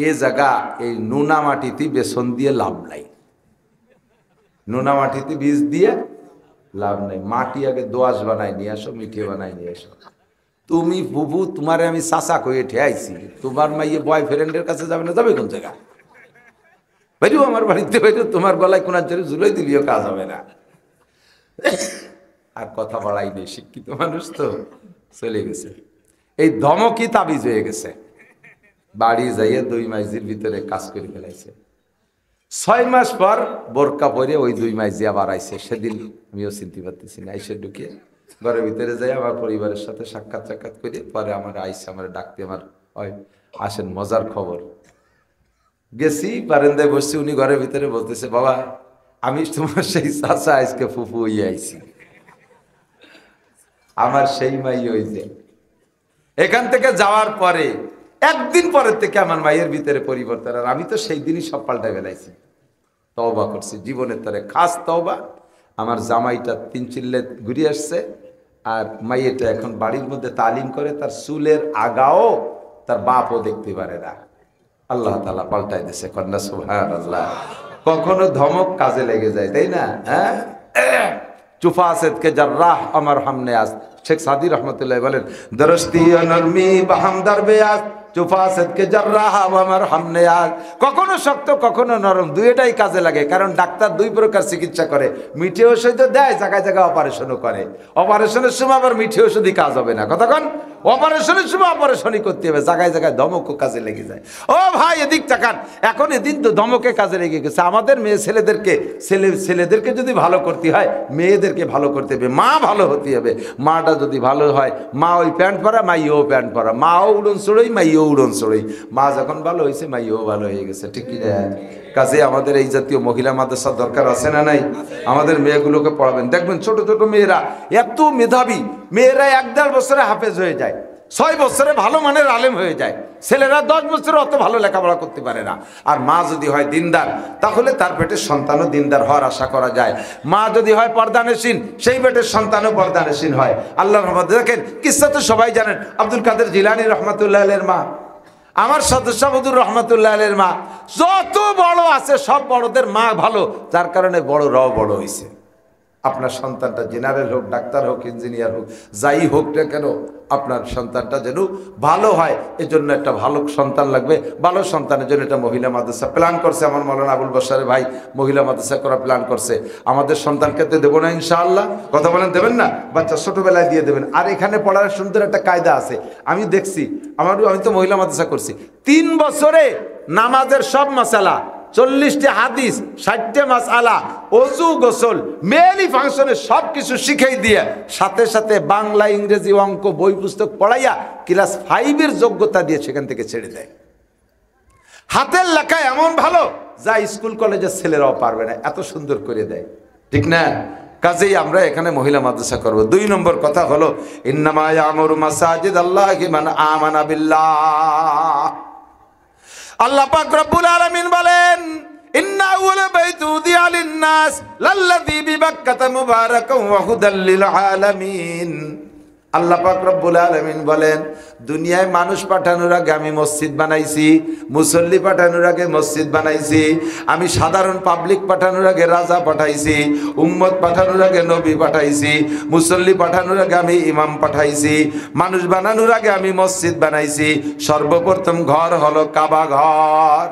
এ জায়গা এই নোনা মাটিতে বেসন দিয়ে লাভ নাই, নোনা মাটিতে বীজ দিয়ে লাভ নাই। মাটি আগে দোয়াশ বানাই নিয়ে আসো, মিঠে বানাই নিয়ে আসো। তুমি ফুফু, তোমারে আমি চাচা কয়ে ঠেয়াইছি, তোমার মাইয়ে বয়ফ্রেন্ডের কাছে যাবে না? যাবে কোন জায়গা? বেরু আমার বাড়িতে, বেরু। তোমার গলায় কোনার জন্য ঝুলাই দিলিও কাজ হবে না। আর কথা বাড়াই নেই, শিক্ষিত মানুষ তো চলে গেছে। এই ধমকি তাবিজ হয়ে গেছে। বাড়ি যাইয়ে 2 মাইজির ভিতরে কাজ করে ফেলাইছে। 6 মাস পর বোরকা পরে ওই 2 মাইজি আবার আইছে। সেদিন আমিও চিনতে পারতেছি না। আইসে ঢুকে ঘরের ভিতরে যাই আমার পরিবারের সাথে সাক্ষাৎ করে পরে আমার আইসে আমার ডাকতে, আমার আসেন মজার খবর। গেছি, বারান্দায় বসছি, উনি ঘরের ভিতরে বলতেছে, বাবা আমি তোমার সেই চাচা, আজকে ফুফু হইয়া আইছি। আমার সেই মাই ওই যে এখান থেকে যাওয়ার পরে একদিন পরের থেকে আমার মায়ের ভিতরে পরিবর্তন। আর আমি তো সেই দিনই সব পাল্টায় ফেলাইছি, তওবা করছি জীবনের তরে খাস তওবা। আমার জামাইটা 3 চিল্লে ঘুরে আসছে, আর মাইয়েটা এখন বাড়ির মধ্যে তালিম করে, তার চুলের আগাও তার বাপও দেখতে পারে না। আল্লাহ তাআলা পাল্টাই দিয়েছে। কন্যা সুবহানাল্লাহ। কখনো ধমক কাজে লেগে যায়, তাই না? হ্যাঁ, চুফাসেদ কে জাররাহ আমার হামনে আজ। শেখ সাদি রহমতুল্লাহ বলেন, দরস্তি নরমি বাহাম দরবে আজ, চুফাসেদ কে জাররাহ আমার হামনে আজ। কখনো শক্ত কখনো নরম, দুইটাই কাজে লাগে। কারণ ডাক্তার 2 প্রকার চিকিৎসা করে, মিঠে ওষুধ দেয়, জায়গায় জায়গায় অপারেশনও করে। অপারেশনের সময় আবার মিঠে ওষুধই কাজ হবে না। কতক্ষণ অপারেশনের সময় অপারেশনই করতে হবে, জায়গায় জায়গায় ধমকও কাজে লেগে যায়। ও ভাই এদিক তাকান, এখন এদিন তো ধমকে কাজে লেগে গেছে। আমাদের মেয়ে ছেলেদেরকে যদি ভালো করতে হয়, মেয়েদেরকে ভালো করতে হবে, মা ভালো হতে হবে। মাটা যদি ভালো হয়, মা ওই প্যান্ট পরা, মাইও প্যান্ট পরা, মাও উড়ন চড়ই, মাইও উড়ন চড়ই। মা যখন ভালো হয়েছে, মাইও ভালো হয়ে গেছে, ঠিক কি না? কাজে আমাদের এই জাতীয় মহিলা মাদ্রাসার দরকার আছে না নাই? আমাদের মেয়েগুলোকে পড়াবেন। দেখবেন ছোট ছোট মেয়েরা এত মেধাবী, মেয়েরা 1-1.5 বছরে হাফেজ হয়ে যায়, 6 বছরে ভালো মানের আলেম হয়ে যায়। ছেলেরা 10 বছরে অত ভালো লেখাপড়া করতে পারে না। আর মা যদি হয় দিনদার, তাহলে তার পেটের সন্তানও দিনদার হওয়ার আশা করা যায়। মা যদি হয় পর্দানশীন, সেই পেটের সন্তানও পর্দানশীন হয়। আল্লাহর রহমতে দেখেন, কিসসা তো সবাই জানেন, আব্দুল কাদের জিলানী রহমাতুল্লাহ আলাইহির মা, আমার সদস্য বদুর রহমাতুল্লাহ আলাইহির মা, যত বড় আছে সব বড়দের মা ভালো, যার কারণে বড়রাও বড় হয়েছে। আপনার সন্তানটা জেনারেল হোক, ডাক্তার হোক, ইঞ্জিনিয়ার হোক, যাই হোক না কেন, আপনার সন্তানটা যেন ভালো হয়, এজন্য একটা ভালো সন্তান লাগবে। ভালো সন্তানের জন্য একটা মহিলা মাদ্রাসা প্ল্যান করছে আমার মাওলানা আবুল বাশার ভাই, মহিলা মাদ্রাসা করা প্ল্যান করছে। আমাদের সন্তানকে তো দেবো না ইনশাআল্লাহ? কথা বলেন, দেবেন না? বাচ্চা ছোটবেলায় দিয়ে দেবেন। আর এখানে পড়ার সুন্দর একটা কায়দা আছে, আমি দেখছি, আমি তো মহিলা মাদ্রাসা করছি। 3 বছরে নামাজের সব মাসালা, 40টি হাদিস, 60টা মাসআলা, ওযু, গোসল, মেনলি ফাংশনে সব কিছু শিখাই দিয়ে, সাথে সাথে বাংলা, ইংরেজি, অঙ্ক, বই পুস্তক পড়াইয়া ক্লাস 5-এর যোগ্যতা দিয়ে সেখান থেকে ছেড়ে দেয়। হাতের লেখা এমন ভালো যা স্কুল কলেজের ছেলেরাও পারবে না, এত সুন্দর করে দেয়, ঠিক না? কাজেই আমরা এখানে মহিলা মাদ্রাসা করব। 2 নম্বর কথা হলো, ইন্নামা ইয়ামুরু মাসাজিদাল্লাহি মান আমানা বিল্লাহ। আল্লাহ পাক রব্বুল আলামিন বলেন, ইন্না আউয়ালা বাইতু উযিয়া লিন-নাস লাল্লাযী বিবাক্কাতা মুবারাকান ওয়া হুদাল লিল আলামিন। আল্লাহ পাক রব্বুল আলামিন বলেন, দুনিয়ায় মানুষ পাঠানোর আগে আমি মসজিদ বানাইছি, মুসল্লি পাঠানোর আগে মসজিদ বানাইছি, আমি সাধারণ পাবলিক পাঠানোর আগে রাজা পাঠাইছি, উম্মত পাঠানোর আগে নবী পাঠাইছি, মুসল্লি পাঠানোর আগে আমি ইমাম পাঠাইছি, মানুষ বানানোর আগে আমি মসজিদ বানাইছি। সর্বপ্রথম ঘর হলো কাবা ঘর।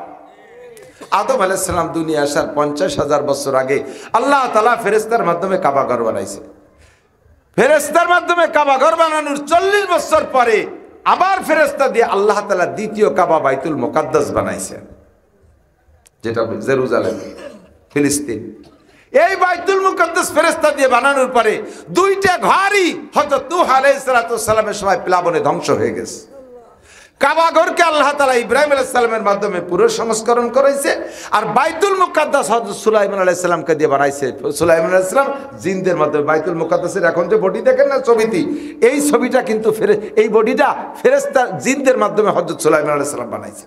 আদম আলাইহিস সালাম দুনিয়া আসার 50,000 বছর আগে আল্লাহ তাআলা ফেরেশতার মাধ্যমে কাবা ঘর বানাইছে। ফেরেশতার মাধ্যমে কাবা ঘর বানানোর 40 বছর পরে আবার ফেরেশতা দিয়ে আল্লাহ তাআলা দ্বিতীয় কাবা বাইতুল মুকাদ্দাস বানাইছেন, যেটা জেরুজালেম ফিলিস্তিন। এই বাইতুল মুকাদ্দাস ফেরেশতা দিয়ে বানানোর পরে দুইটা ঘরই হযরত নূহ আলাইহিস সালামের সময় প্লাবনে ধ্বংস হয়ে গেছে। কাবা ঘরকে আল্লাহ তাআলা ইব্রাহিম আলাইহিস সালামের মাধ্যমে পুরো সংস্করণ করেছে, আর বাইতুল মুকাদ্দাস হযরত সুলাইমান আলাইহিস সালামকে দিয়ে বানাইছে। সুলাইমান আলাইহিস সালাম জিনদের মাধ্যমে বাইতুল মুকাদ্দাসের এখন যে বডি দেখেন না ছবিটি, এই ছবিটা কিন্তু এই বডিটা ফেরেশতা জিনদের মাধ্যমে হযরত সুলাইমান আলাইহিস সালাম বানাইছে।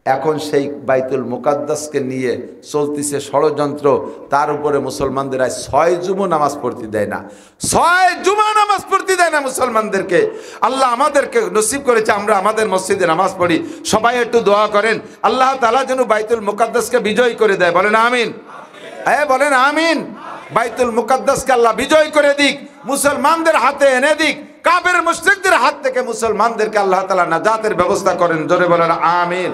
এখন সেই বাইতুল মুকাদ্দাসকে নিয়ে চলতেছে ষড়যন্ত্র। তার উপরে মুসলমানদের আজ 6 জুমা নামাজ পড়তে দেয় না, 6 জুমা নামাজ পড়তে দেয় না মুসলমানদেরকে। আল্লাহ আমাদেরকে নসিব করেছে আমরা আমাদের মসজিদে নামাজ পড়ি। সবাই একটু দোয়া করেন আল্লাহ তাআলা যেন বাইতুল মুকাদ্দাসকে বিজয় করে দেয়। বলেন আমিন, হ্যাঁ বলেন আমিন। বাইতুল মুকাদ্দাসকে আল্লাহ বিজয় করে দিক, মুসলমানদের হাতে এনে দিক, কাফের মুশরিকদের হাত থেকে মুসলমানদেরকে আল্লাহ তাআলা নাজাতের ব্যবস্থা করেন। জোরে বলেন আমিন।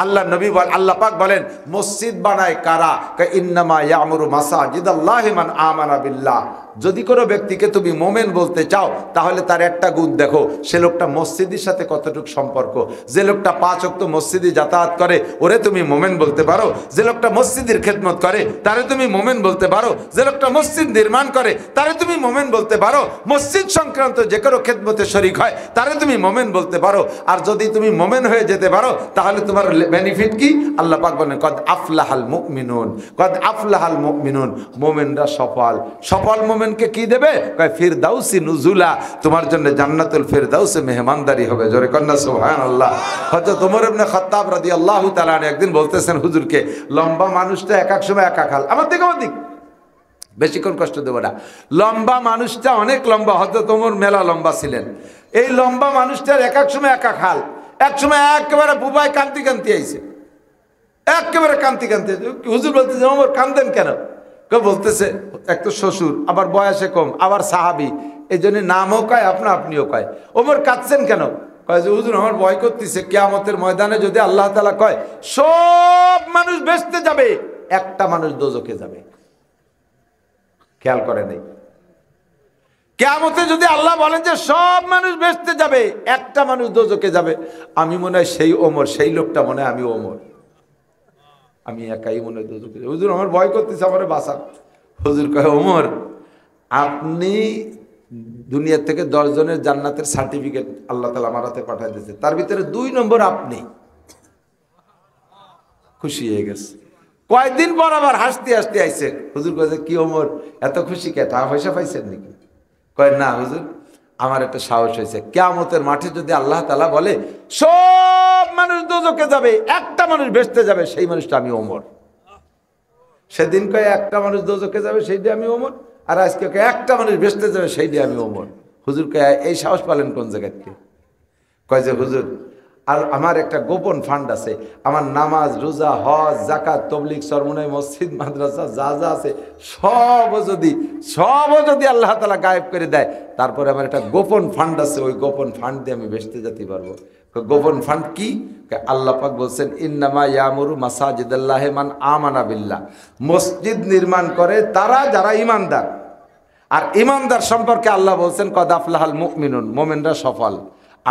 আল্লাহ নবী আল্লাহ পাক বলেন মসজিদ বানায় কারা? ইন্নামা ইয়ামুরু মাসাজিদাল্লাহি মান আমানা বিল্লাহ। যদি কোনো ব্যক্তিকে তুমি মোমেন বলতে চাও তাহলে তার একটা গুণ দেখো, সে লোকটা মসজিদের সাথে কতটুকু সম্পর্ক। যে লোকটা 5 ওয়াক্ত মসজিদে যাতায়াত করে ওরে তুমি মোমেন বলতে পারো। যে লোকটা মসজিদের খেদমত করে তারে তুমি মোমেন বলতে পারো। যে লোকটা মসজিদ নির্মাণ করে তারে তুমি মোমেন বলতে পারো। মসজিদ সংক্রান্ত যে কোনো খেদমতে শরীক হয় তারে তুমি মোমেন বলতে পারো। আর যদি তুমি মোমেন হয়ে যেতে পারো তাহলে তোমার বেনিফিট কি? আল্লাহ পাক বলেন কদ আফলাহাল মুমিনুন, কদ আফলাহাল মুমিনুন। মোমেনরা সফল। সফল মোমেনকে কি দেবে? কয় ফিরদাউসি নুজুলা, তোমার জন্য জান্নাতুল ফিরদাউসে মেহমানদারি হবে। জোরে কন্না সুবহানাল্লাহ। হযরত ওমর ইবনে খাত্তাব রাদিয়াল্লাহু তাআলা একদিন বলতেছেন হুজুরকে, লম্বা মানুষটা এক এক সময় এক এক হাল। আমার দিক বেশিক্ষণ কষ্ট দেবো না। লম্বা মানুষটা অনেক লম্বা, হযরত ওমর মেলা লম্বা ছিলেন। এই লম্বা মানুষটার এক এক সময় এক এক হাল। এক সময় একেবারে বুবাই কান্তি কান্তি আইছে, একেবারে কান্তি কান্তি। হুজুর বলতেছে ওমর কান্দেন কেন? বলতেছে এক তো শ্বশুর, আবার বয়সে কম, আবার সাহাবি, এই জন্য নামও কয় আপনা আপনিও কয়। ওমর কাঁদছেন কেন? কয় যে হুজুর আমার ভয় করতেছে কিয়ামতের ময়দানে যদি আল্লাহ তাআলা কয় সব মানুষ বেহেশতে যাবে, একটা মানুষ দোজখে যাবে। খেয়াল করে নেই, কিয়ামতে যদি আল্লাহ বলেন যে সব মানুষ বেহেশতে যাবে, একটা মানুষ দোজখে যাবে, আমি মনে হয় সেই ওমর, সেই লোকটা মনে হয় আমি ওমর, আমি একাই মনে হয় দোজখে যাবে। হুজুর আমার ভয় করতেছে, আমার বাঁচান। হুজুর কয় ওমর আপনি দুনিয়া থেকে 10 জনের জান্নাতের সার্টিফিকেট আল্লাহ তাআলা আমার হাতে পাঠিয়ে দিয়েছে, তার ভিতরে 2 নম্বর আপনি। খুশি হয়ে গেছে। কয়েকদিন পর আবার হাসতে হাসতে আইছে। হুজুর কয়েছে কি ওমর এত খুশি কে? টাকা পয়সা পাইছেন নাকি? কয় না হুজুর, আমার একটা সাহস হয়েছে, কিয়ামতের মাঠে যদি আল্লাহ তাআলা বলে সব মানুষ দোজখে যাবে, একটা মানুষ বেহেশতে যাবে, সেই মানুষটা আমি ওমর। সেদিন কয় একটা মানুষ দোজখে যাবে সেইটা আমি ওমর, আর আজকে কয় একটা মানুষ বেহেশতে যাবে সেইটা আমি ওমর। হুজুর কয় এই সাহস পালেন কোন জায়গা থেকে? কয় যে হুজুর আর আমার একটা গোপন ফান্ড আছে, আমার নামাজ রোজা হজ জাকাত তবলিগ সরমনাই মসজিদ মাদ্রাসা যা যা আছে সবও যদি আল্লাহ তাআলা গায়েব করে দেয়, তারপরে আমার একটা গোপন ফান্ড আছে, ওই গোপন ফান্ড দিয়ে আমি বেহেশতে যেতে পারবো। গোপন ফান্ড কি? আল্লাহ পাক বলছেন ইন্নামা ইয়ামুরু মাসাজিদাল্লাহি মান আমানা বিল্লাহ। মসজিদ নির্মাণ করে তারা যারা ঈমানদার। আর ঈমানদার সম্পর্কে আল্লাহ বলছেন কদ আফলাহাল মুমিনুন, মুমিনরা সফল।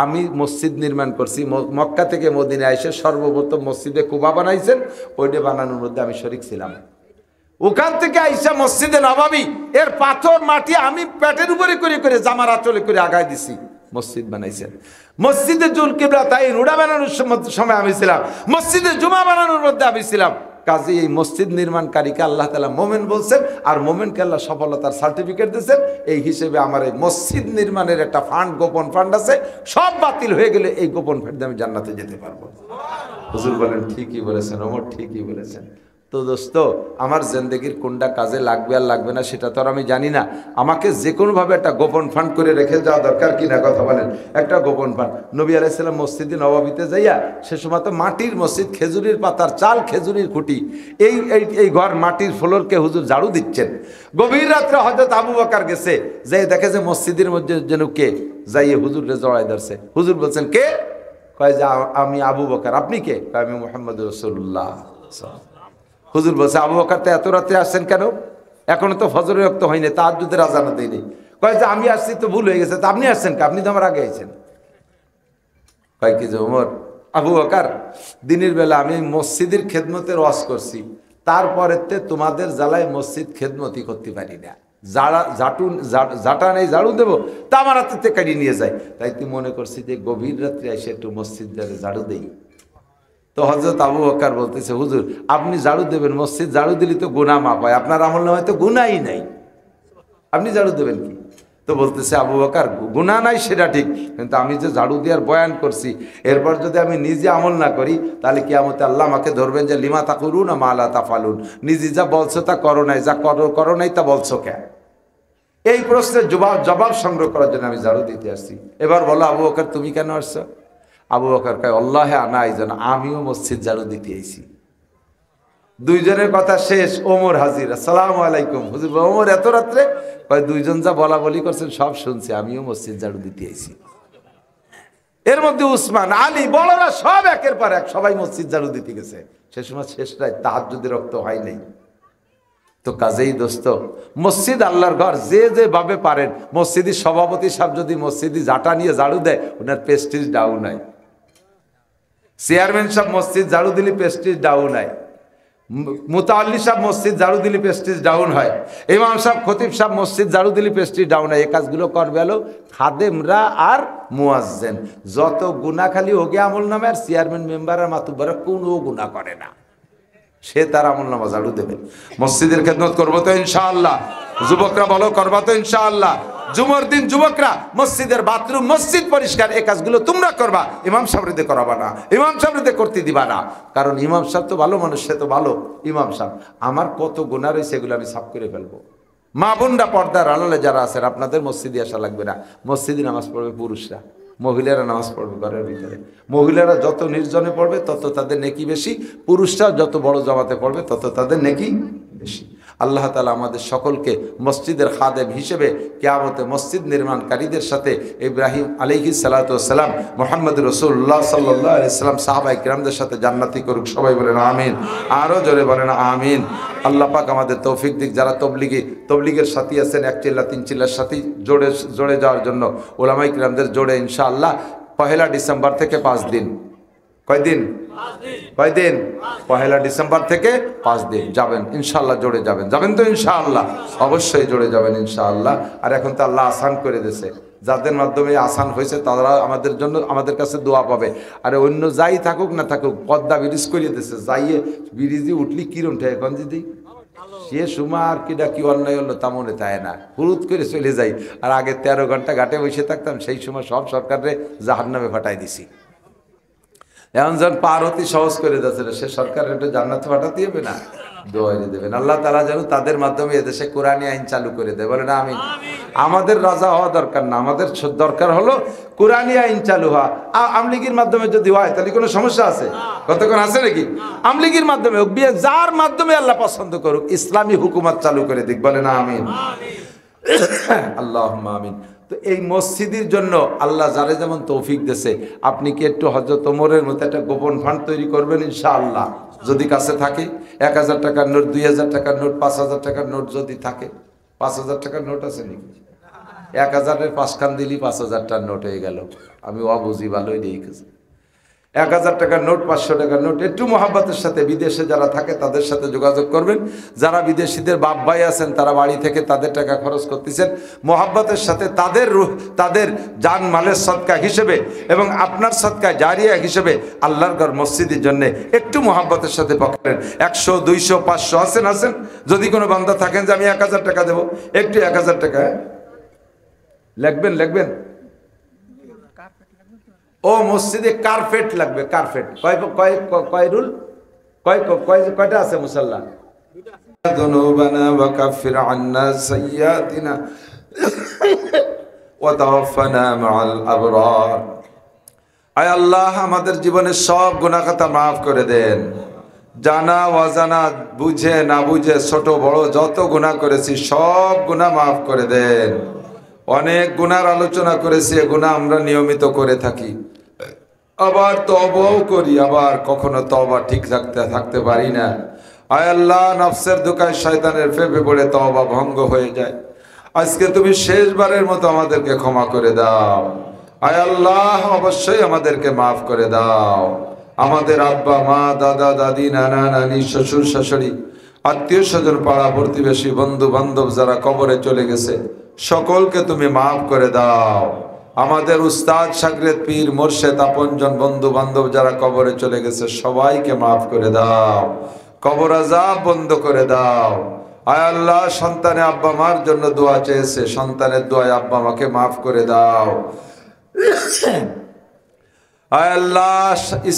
আমি মসজিদ নির্মাণ করছি, মক্কা থেকে মদিনায় এসে সর্বপ্রথম মসজিদে কুবা বানাইছেন, ওইটা বানানোর মধ্যে আমি শরীক ছিলাম। ওখান থেকে আইসা মসজিদে নববী এর পাথর মাটি আমি পেটের উপরে করে করে জামার আঁচলে করে আগায় দিছি, মসজিদ বানাইছেন। মসজিদে জুল কিবলা তাই রুডা বানানোর সময় আমি ছিলাম, মসজিদে জুমা বানানোর মধ্যে আমি ছিলাম। কাজে এই মসজিদ নির্মাণকারীকে আল্লাহ তাআলা মোমেন বলছেন, আর মোমেনকে আল্লাহ সফলতার সার্টিফিকেট দিয়েছেন। এই হিসেবে আমার এই মসজিদ নির্মাণের একটা ফান্ড, গোপন ফান্ড আছে, সব বাতিল হয়ে গেলে এই গোপন ফান্ড আমি জান্নাতে যেতে পারবো। হুজুর বলেন ঠিকই বলেছেন ওমর, ঠিকই বলেছেন। তো দোস্ত আমার জিন্দেগির কোনটা কাজে লাগবে আর লাগবে না সেটা তো আর আমি জানি না। আমাকে যে কোনোভাবে একটা গোপন ফান্ড করে রেখে যাওয়া দরকার কিনা, কথা বলেন। একটা গোপন ফান্ড। নবী আলাইহিস সালাম মসজিদে নববীতে যাইয়া, সে সময় তো মাটির মসজিদ, খেজুরির পাতার চাল, খেজুরির খুঁটি, এই ঘর মাটির ফ্লোরকে হুজুর ঝাড়ু দিচ্ছেন। গভীর রাত্রে হযরত আবু বকর গেছে, যে দেখে যে মসজিদের মধ্যে যেন কে যাইয়ে হুজুরে জড়াই ধরছে। হুজুর বলছেন কে? কয় যে আমি আবু বকর। আপনি কে? কয় আমি মুহাম্মদ রাসূলুল্লাহ। হুজুর বলছে আবু বকর তো এত রাতে আসছেন কেন? এখনো তো ফজরের ওয়াক্ত হয়নি, তাহাজ্জুদের আযানও দেয়নি। কয় যে আমি আসছি তো ভুল হয়ে গেছে। তা আপনি আসছেন কে? আপনি তো আমার আগে আইছেন। কয় কি যে ওমর, আবু বকর দিনের বেলা আমি মসজিদের খেদমতের ওয়াজ করছি, তারপরেতে তোমাদের জ্বালায় মসজিদ খেদমতি করতে পারি না। জাটা নেই ঝাড়ু দেবো, তা আমার হাতে কাটিয়ে নিয়ে যায়। তাই তুই মনে করছি যে গভীর রাত্রে এসে একটু মসজিদ ঝাড়ু দেই। তো হযরত আবু বকর বলতেছে হুজুর আপনি ঝাড়ু দেবেন, মসজিদ ঝাড়ু দিলে তো গুনাহ মাপ হয়, আপনার আমলনামায় তো গুনাহই নাই, আপনি ঝাড়ু দেবেন কি? তো বলতেছে আবু বকর গুনাহ নাই সেটা ঠিক, কিন্তু আমি যে ঝাড়ু দেওয়ার বয়ান করছি, এরপর যদি আমি নিজে আমল না করি তাহলে কিয়ামতে আল্লাহ আমাকে ধরবেন যে লিমা তাকুলুনা মা লা তাফালুন, নিজে যা বলছো তা করো নাই, যা করো নাই তা বলছো কেন? এই প্রশ্নের জবাব সংগ্রহ করার জন্য আমি ঝাড়ু দিতে আসছি। এবার বলো আবু বকর তুমি কেন আসছো? আবু বকর কয় আল্লাহে আনা আইজন, আমিও মসজিদ ঝাড়ু দিতে আইছি। দুইজনের কথা শেষ, ওমর হাজির, আসসালামু আলাইকুম। হুজুর ওমর এত রাত্রে? কয় দুইজন যা বলা বলি করছেন সব শুনছি, আমিও মসজিদ ঝাড়ু দিতে আইছি। এর মধ্যে উসমান, আলী, বড়রা সব একের পর এক সবাই মসজিদ ঝাড়ু দিতে গেছে। সে সময় শেষ রাত, তাহাজ্জুদের রক্ত হয় নাই। তো কাজেই দোস্ত, মসজিদ আল্লাহর ঘর, যে যে ভাবে পারেন। মসজিদি সভাপতি সাহেব যদি মসজিদি জাটা নিয়ে ঝাড়ু দেয়, ওনার প্রেস্টিজ ডাউন হয়। চেয়ারম্যান সাহেব মসজিদ ঝাড়ু দিলে প্রেস্টিজ ডাউন হয়। মুতাআল্লি সাহেব মসজিদ ঝাড়ু দিলে প্রেস্টিজ ডাউন হয়। ইমাম সাহেব, খতিব সাহেব মসজিদ ঝাড়ু দিলে প্রেস্টিজ ডাউন হয়। এই কাজগুলো করবে হলো খাদেমরা আর মুয়াজ্জিন। যত গুনাহ খালি ওগে আমল নামে, আর চেয়ারম্যান মেম্বার আর মাতুব্বরা কোনো গুনাহ করে না, সে তার আমল নামা ঝাড়ু দেবে। মসজিদের খেদমত করবো তো ইনশাআল্লাহ। যুবকরা বলো করবা তো ইনশাআল্লাহ। জুমার দিন যুবকরা মসজিদের বাথরুম, মসজিদ পরিষ্কার, এই কাজগুলো তোমরা করবা। ইমাম সাহেবদের করাবা না, ইমাম সাহেবদের করতে দিবা না। কারণ ইমাম সাহেব তো ভালো মানুষ, সে তো ভালো ইমাম সাহেব। আমার কত গুনাহ রয়েছে, এগুলো আমি সাফ করে ফেলবো। মা বোনরা, পর্দার আড়ালে যারা আছেন, আপনাদের মসজিদে আসা লাগবে না। মসজিদে নামাজ পড়বে পুরুষরা, মহিলারা নামাজ পড়বে ঘরের ভিতরে। মহিলারা যত নির্জনে পড়বে তত তাদের নেকি বেশি, পুরুষরা যত বড় জামাতে পড়বে তত তাদের নেকি বেশি। আল্লাহ তাআলা আমাদের সকলকে মসজিদের খাদেম হিসেবে কিয়ামতে মসজিদ নির্মাণকারীদের সাথে ইব্রাহিম আলাইহিস সালাতু ওয়াস সালাম, মুহাম্মদ রাসূলুল্লাহ সাল্লাল্লাহু আলাইহি সাল্লাম, সাহাবায়ে কিরামদের সাথে জান্নাতি করুক। সবাই বলেন আমিন, আরো জোরে বলেন আমিন। আল্লাহ পাক আমাদের তৌফিক দিক। যারা তবলিগের সাথী আছেন, এক চিল্লা তিন চিল্লার সাথী জোড়ে যাওয়ার জন্য উলামায়ে কিরামদের জোড়ে ইনশাআল্লাহ 1 ডিসেম্বর থেকে 5 দিন, কয়দিন? 1 ডিসেম্বর থেকে 5 দিন যাবেন ইনশাআল্লাহ, জোড়ে যাবেন তো ইনশাআল্লাহ, অবশ্যই জোড়ে যাবেন ইনশাআল্লাহ। আর এখন তো আল্লাহ আসান করে দিয়েছে, যাদের মাধ্যমে আসান হয়েছে তারা আমাদের জন্য, আমাদের কাছে দোয়া পাবে। আর অন্য যাই থাকুক না থাকুক, পদ্মা ব্রিজ করিয়ে দিয়েছে, যাইয়ে ব্রিজে উঠলি কিরম ঠে এখন যদি সে সময় আর কিটা কি অন্যায় হলো তা মনে থাকে না, হুরুত করে চলে যাই। আর আগে 13 ঘন্টা ঘাটে বসে থাকতাম, সেই সময় সব সরকারে জাহান্নামে ফাটাই দিছি। এখন যখন পার হতে সহজ করে যাচ্ছে, সে সরকার একটু জান্নাতে ফাটাতে হবে না, দোয়াই দেবেন। আল্লাহ তাআলা যেন তাদের মাধ্যমে এদেশে কোরআনী আইন চালু করে দেয়, বলে না আমিন। আমাদের রাজা হওয়া দরকার না, আমাদের দরকার হলো কোরআনী আইন চালু হওয়া। আমলিগির মাধ্যমে যদি হয় তাহলে কোনো সমস্যা আছে? কতক্ষণ আছে নাকি? আমলিগির মাধ্যমে হোক, যার মাধ্যমে আল্লাহ পছন্দ করুক, ইসলামী হুকুমত চালু করে দিক, বলে না আমিন। আল্লাহুম্মা আমিন। তো এই মসজিদের জন্য আল্লাহ যারে যেমন তৌফিক দিয়েছে, আপনি কি একটু হযরত ওমরের মতো একটা গোপন ফান্ড তৈরি করবেন ইনশাআল্লাহ? যদি কাছে থাকে 1000 টাকার নোট, 2000 টাকার নোট, 5000 টাকার নোট যদি থাকে, 5000 টাকার নোট আছে নাকি? 1000-এর 5 খান দিলি 5000 টাকার নোট হয়ে গেল। আমি অবুঝি ভালোই দেখেছি। 1000 টাকার নোট, 500 টাকার নোট। একটু মহাব্বতের সাথে বিদেশে যারা থাকে তাদের সাথে যোগাযোগ করবেন। যারা বিদেশিদের বাপ ভাই আছেন, তারা বাড়ি থেকে তাদের টাকা খরচ করতেছেন, মহাব্বতের সাথে তাদের জান মালের সদকা হিসেবে এবং আপনার সদকা জারিয়া হিসেবে আল্লাহর ঘর মসজিদের জন্য একটু মহাব্বতের সাথে পকেটেন। 100, 200, 500 আছেন। যদি কোনো বান্দা থাকেন যে আমি 1000 টাকা দেবো, একটু 1000 টাকা লিখবেন। ও মসজিদে কার্পেট লাগবে, কার্পেট। কয় রুল, কয়টা আছে মুসাল্লা? যুনুবানা ওয়া কাফির আন্না সাইয়্যাতিনা ওয়া তাওয়াফানা মাআল আবরার। আয় আল্লাহ, আমাদের জীবনের সব গুনাহ খাতা মাফ করে দেন। জানা অজানা, বুঝে না বুঝে, ছোট বড় যত গুনাহ করেছি সব গুনাহ মাফ করে দেন। অনেক গুনার আলোচনা করেছি, এ গুনাহ আমরা নিয়মিত করে থাকি। আবার তওবাও করি, আবার কখনো তওবা ঠিক থাকতে পারি না। আয় আল্লাহ, নফসের ধোঁকায় শয়তানের ফেপে পড়ে তওবা ভঙ্গ হয়ে যায়। আজকে তুমি শেষবারের মতো আমাদেরকে ক্ষমা করে দাও। আয় আল্লাহ, অবশ্যই আমাদেরকে মাফ করে দাও। আমাদের আব্বা মা, দাদা দাদি, নানা নানি, শ্বশুর শাশুড়ি, আত্মীয় স্বজন, পাড়া প্রতিবেশী, বন্ধু বান্ধব যারা কবরে চলে গেছে, সকলকে তুমি মাফ করে দাও। আমাদের উস্তাদ, শাগরেদ, পীর, মোর্শেদ, আপনজন, বন্ধু বান্ধব যারা কবরে চলে গেছে, সবাইকে মাফ করে দাও। কবর আযাব বন্ধ করে দাও। আয় আল্লাহ, সন্তানে আব্বা মার জন্য দোয়া চেয়েছে, সন্তানের দোয়ায় আব্বা মাকে মাফ করে দাও। আয় আল্লাহ,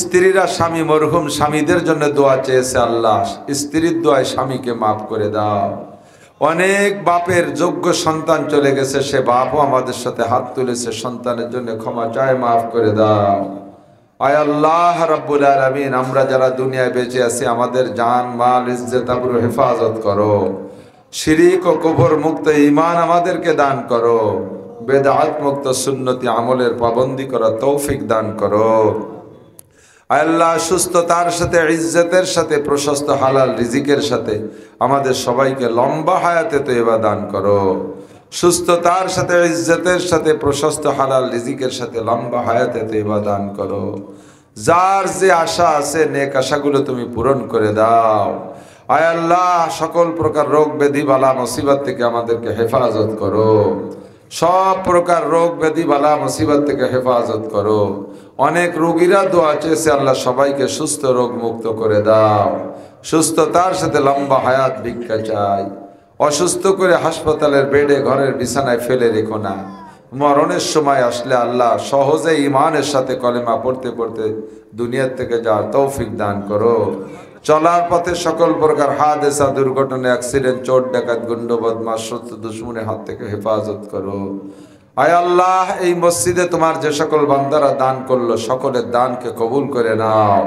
স্ত্রীরা স্বামী মরহুম স্বামীদের জন্য দোয়া চেয়েছে, আল্লাহ স্ত্রীর দোয়ায় স্বামীকে মাফ করে দাও। অনেক বাপের যোগ্য সন্তান চলে গেছে, সে বাপও আমাদের সাথে হাত তুলেছে, সন্তানের জন্য ক্ষমা চায়, মাফ করে দাও। আয় আল্লাহ রাব্বুল আলামিন, আমরা যারা দুনিয়ায় বেঁচে আছি, আমাদের জান মাল ইজ্জত আবরু হেফাজত করো। শিরিক ও কুফর মুক্ত ঈমান আমাদেরকে দান করো। বেদাত মুক্ত সুন্নতি আমলের পাবন্দি করা তৌফিক দান করো। আয় আল্লাহ, সুস্থতার সাথে, ইজ্জতের সাথে, প্রশস্ত হালাল রিজিকের সাথে আমাদের সবাইকে লম্বা হায়াতে তয়বা দান করো। সুস্থতার সাথে, ইজ্জতের সাথে, প্রশস্ত হালাল রিজিকের সাথে লম্বা হায়াতে তয়বা দান করো। যার যে আশা আছে, নেক আশাগুলো তুমি পূরণ করে দাও। আয় আল্লাহ, সকল প্রকার রোগ ব্যাধি বালা মুসিবত থেকে আমাদেরকে হেফাজত করো। সব প্রকার রোগ ব্যাধি বালা মুসিবত থেকে হেফাজত করো। অনেক রোগীরা দোয়া চেয়েছে, আল্লাহ সবাইকে সুস্থ রোগ মুক্ত করে দাও। সুস্থতার সাথে লম্বা হায়াত ভিক্ষা চাই। অসুস্থ করে হাসপাতালের বেডে, ঘরের বিছানায় ফেলে রেখো না। মরণের সময় আসলে আল্লাহ সহজে ইমানের সাথে কলেমা পড়তে পড়তে দুনিয়ার থেকে যাওয়ার তৌফিক দান করো। চলার পথে সকল প্রকার হাদেসা, দুর্ঘটনা, অ্যাক্সিডেন্ট, চোর ডাকাত, গুন্ড বদমাশ, শত্রু দুশ্মনের হাত থেকে হেফাজত করো। আয় আল্লাহ, এই মসজিদে তোমার যে সকল বান্দারা দান করলো, সকলের দানকে কবুল করে নাও।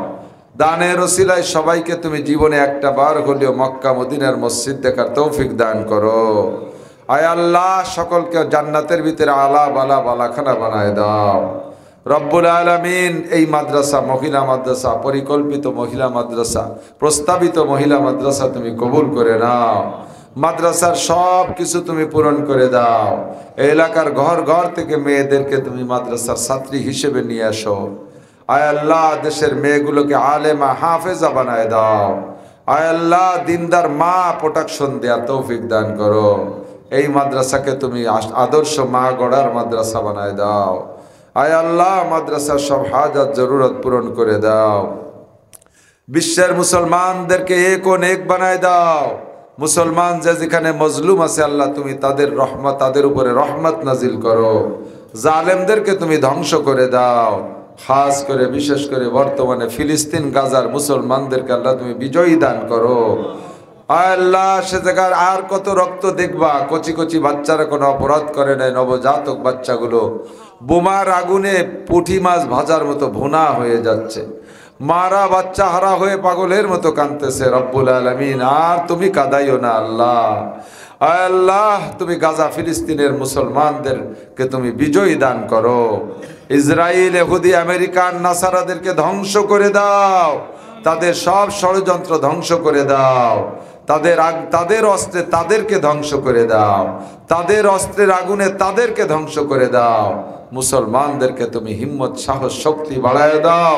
দানের ওসিলায় সবাইকে তুমি জীবনে একটা বার হলেও মক্কা মদিনার মসজিদ দেখার তৌফিক দান করো। আয় আল্লাহ, সকলকে জান্নাতের ভিতরে আলা বালা বালাখানা বানায় দাও। রব্বুল আলামিন, এই মাদ্রাসা, মহিলা মাদ্রাসা, পরিকল্পিত মহিলা মাদ্রাসা, প্রস্তাবিত মহিলা মাদ্রাসা তুমি কবুল করে নাও। মাদ্রাসার সব কিছু তুমি পূরণ করে দাও। এই এলাকার ঘর ঘর থেকে মেয়েদেরকে তুমি মাদ্রাসার ছাত্রী হিসেবে নিয়ে আসো। আয় আল্লাহ, দেশের মেয়েগুলোকে আলেমা হাফেজা বানায় দাও। আয় আল্লাহ, দিনদার মা প্রোটেকশন দেওয়ার তৌফিক দান করো। এই মাদ্রাসাকে তুমি আদর্শ মা গড়ার মাদ্রাসা বানায় দাও। আয় আল্লাহ, মাদ্রাসার সব হাজাত জরুরত পূরণ করে দাও। বিশ্বের মুসলমানদেরকে এক ও নেক বানায় দাও। মুসলমান যে যেখানে মজলুম আছে, আল্লাহ তুমি তাদের রহমত, তাদের উপরে রহমত নাজিল করো। জালেমদেরকে তুমি ধ্বংস করে দাও। খাস করে, বিশেষ করে বর্তমানে ফিলিস্তিন, গাজার মুসলমানদেরকে আল্লাহ তুমি বিজয়ী দান করো। আল্লাহ, সে জায়গার আর কত রক্ত দেখবা। কচি কচি বাচ্চারা কোনো অপরাধ করে নাই, নবজাতক বাচ্চাগুলো বোমার আগুনে পুঁটি মাছ ভাজার মতো ভুনা হয়ে যাচ্ছে। মারা বাচ্চা হারা হয়ে পাগলের মতো কাঁদতেছে। রব্বুল আলামিন, আর তুমি কাঁদাইও না আল্লাহ। আল্লাহ, তুমি গাজা ফিলিস্তিনের মুসলমানদেরকে তুমি বিজয়ী দান করো। ইসরায়েল, ইহুদি, আমেরিকান, নাসারাদেরকে ধ্বংস করে দাও। তাদের সব ষড়যন্ত্র ধ্বংস করে দাও। তাদের অস্ত্রে তাদেরকে ধ্বংস করে দাও। তাদের অস্ত্রের আগুনে তাদেরকে ধ্বংস করে দাও। মুসলমানদেরকে তুমি হিম্মত, সাহস, শক্তি বাড়ায় দাও।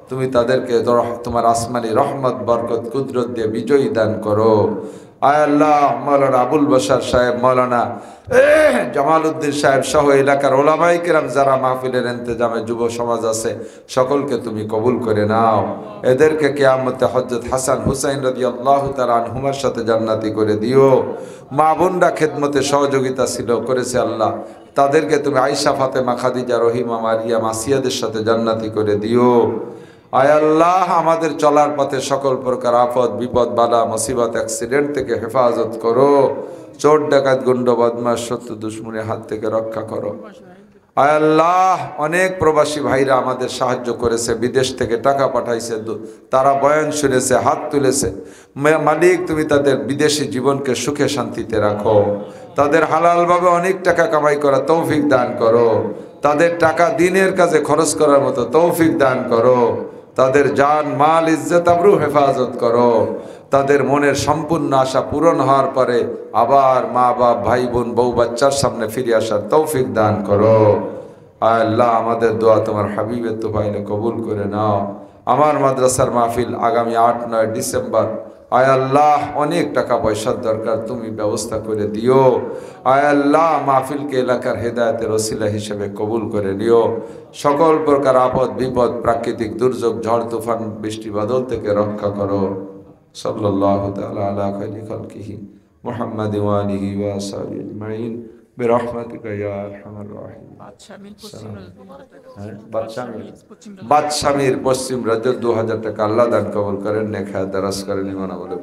তুমি তাদেরকে তোমার আসমানি রহমত, বরকত, কুদরত দিয়ে বিজয়ী দান করো। আয় আল্লাহ, মৌলানা আবুল বশর সাহেব, মৌলানা জামাল উদ্দিন সাহেব সহ এলাকার ওলামাই কেরাম যারা মাহফিলের ইন্তেজামে যুব সমাজ আছে, সকলকে তুমি কবুল করে নাও। এদেরকে কিয়ামতে হযরত হাসান হুসাইন রাদিয়াল্লাহু তাআলা আনহুমার সাথে জান্নাতি করে দিও। মা বোনরা খেদমতে সহযোগিতা করেছে আল্লাহ, তাদেরকে তুমি আয়েশা, ফাতেমা, খাদিজা, রহিমা, মারিয়াম, আসিয়াদের সাথে জান্নাতি করে দিও। আয় আল্লাহ, আমাদের চলার পথে সকল প্রকার আফত, বিপদ, বালা, মুসিবত, অ্যাক্সিডেন্ট থেকে হেফাজত করো। চোর ডাকাত, গুন্ড বদমাশ, শত্রু দুশ্মনের হাত থেকে রক্ষা করো। আয় আল্লাহ, অনেক প্রবাসী ভাইরা আমাদের সাহায্য করেছে, বিদেশ থেকে টাকা পাঠাইছে, তারা বয়ান শুনেছে, হাত তুলেছে। মালিক, তুমি তাদের বিদেশি জীবনকে সুখে শান্তিতে রাখো। তাদের হালালভাবে অনেক টাকা কামাই করা তৌফিক দান করো। তাদের টাকা দিনের কাজে খরচ করার মতো তৌফিক দান করো, তাদের জান মাল ইজ্জত আবরু হেফাজত করো, তাদের মনের সম্পূর্ণ আশা পূরণ হওয়ার পরে আবার মা বাপ ভাই বোন বউ বাচ্চার সামনে ফিরে আসার তৌফিক দান করো। আয় আল্লাহ, আমাদের দোয়া তোমার হাবিবের তোফাইলে কবুল করে নাও। আমার মাদ্রাসার মাহফিল আগামী 8-9 ডিসেম্বর, আয় আল্লাহ অনেক টাকা পয়সার দরকার, তুমি ব্যবস্থা করে দিও। আয় আল্লাহ মাহফিলকে এলাকার হেদায়েতের ওসিলা হিসেবে কবুল করে নিও। সকল প্রকার আপদ বিপদ, প্রাকৃতিক দুর্যোগ, ঝড় তুফান, বৃষ্টি বাদল থেকে রক্ষা করো। সাল্লাল্লাহু তাআলা আলা খায়রি খালকিহি মুহাম্মাদিন ওয়া আলিহি ওয়া আসহাবিহি আজমাইন বিরহমাতিকা ইয়া আরহামার রাহিমিন। বাদশামীর পশ্চিম রাজ্য 2000 টাকা আল্লাহ দান কবুল করেন, নেক হায়াত দারাজ করেন, ইমান আমলে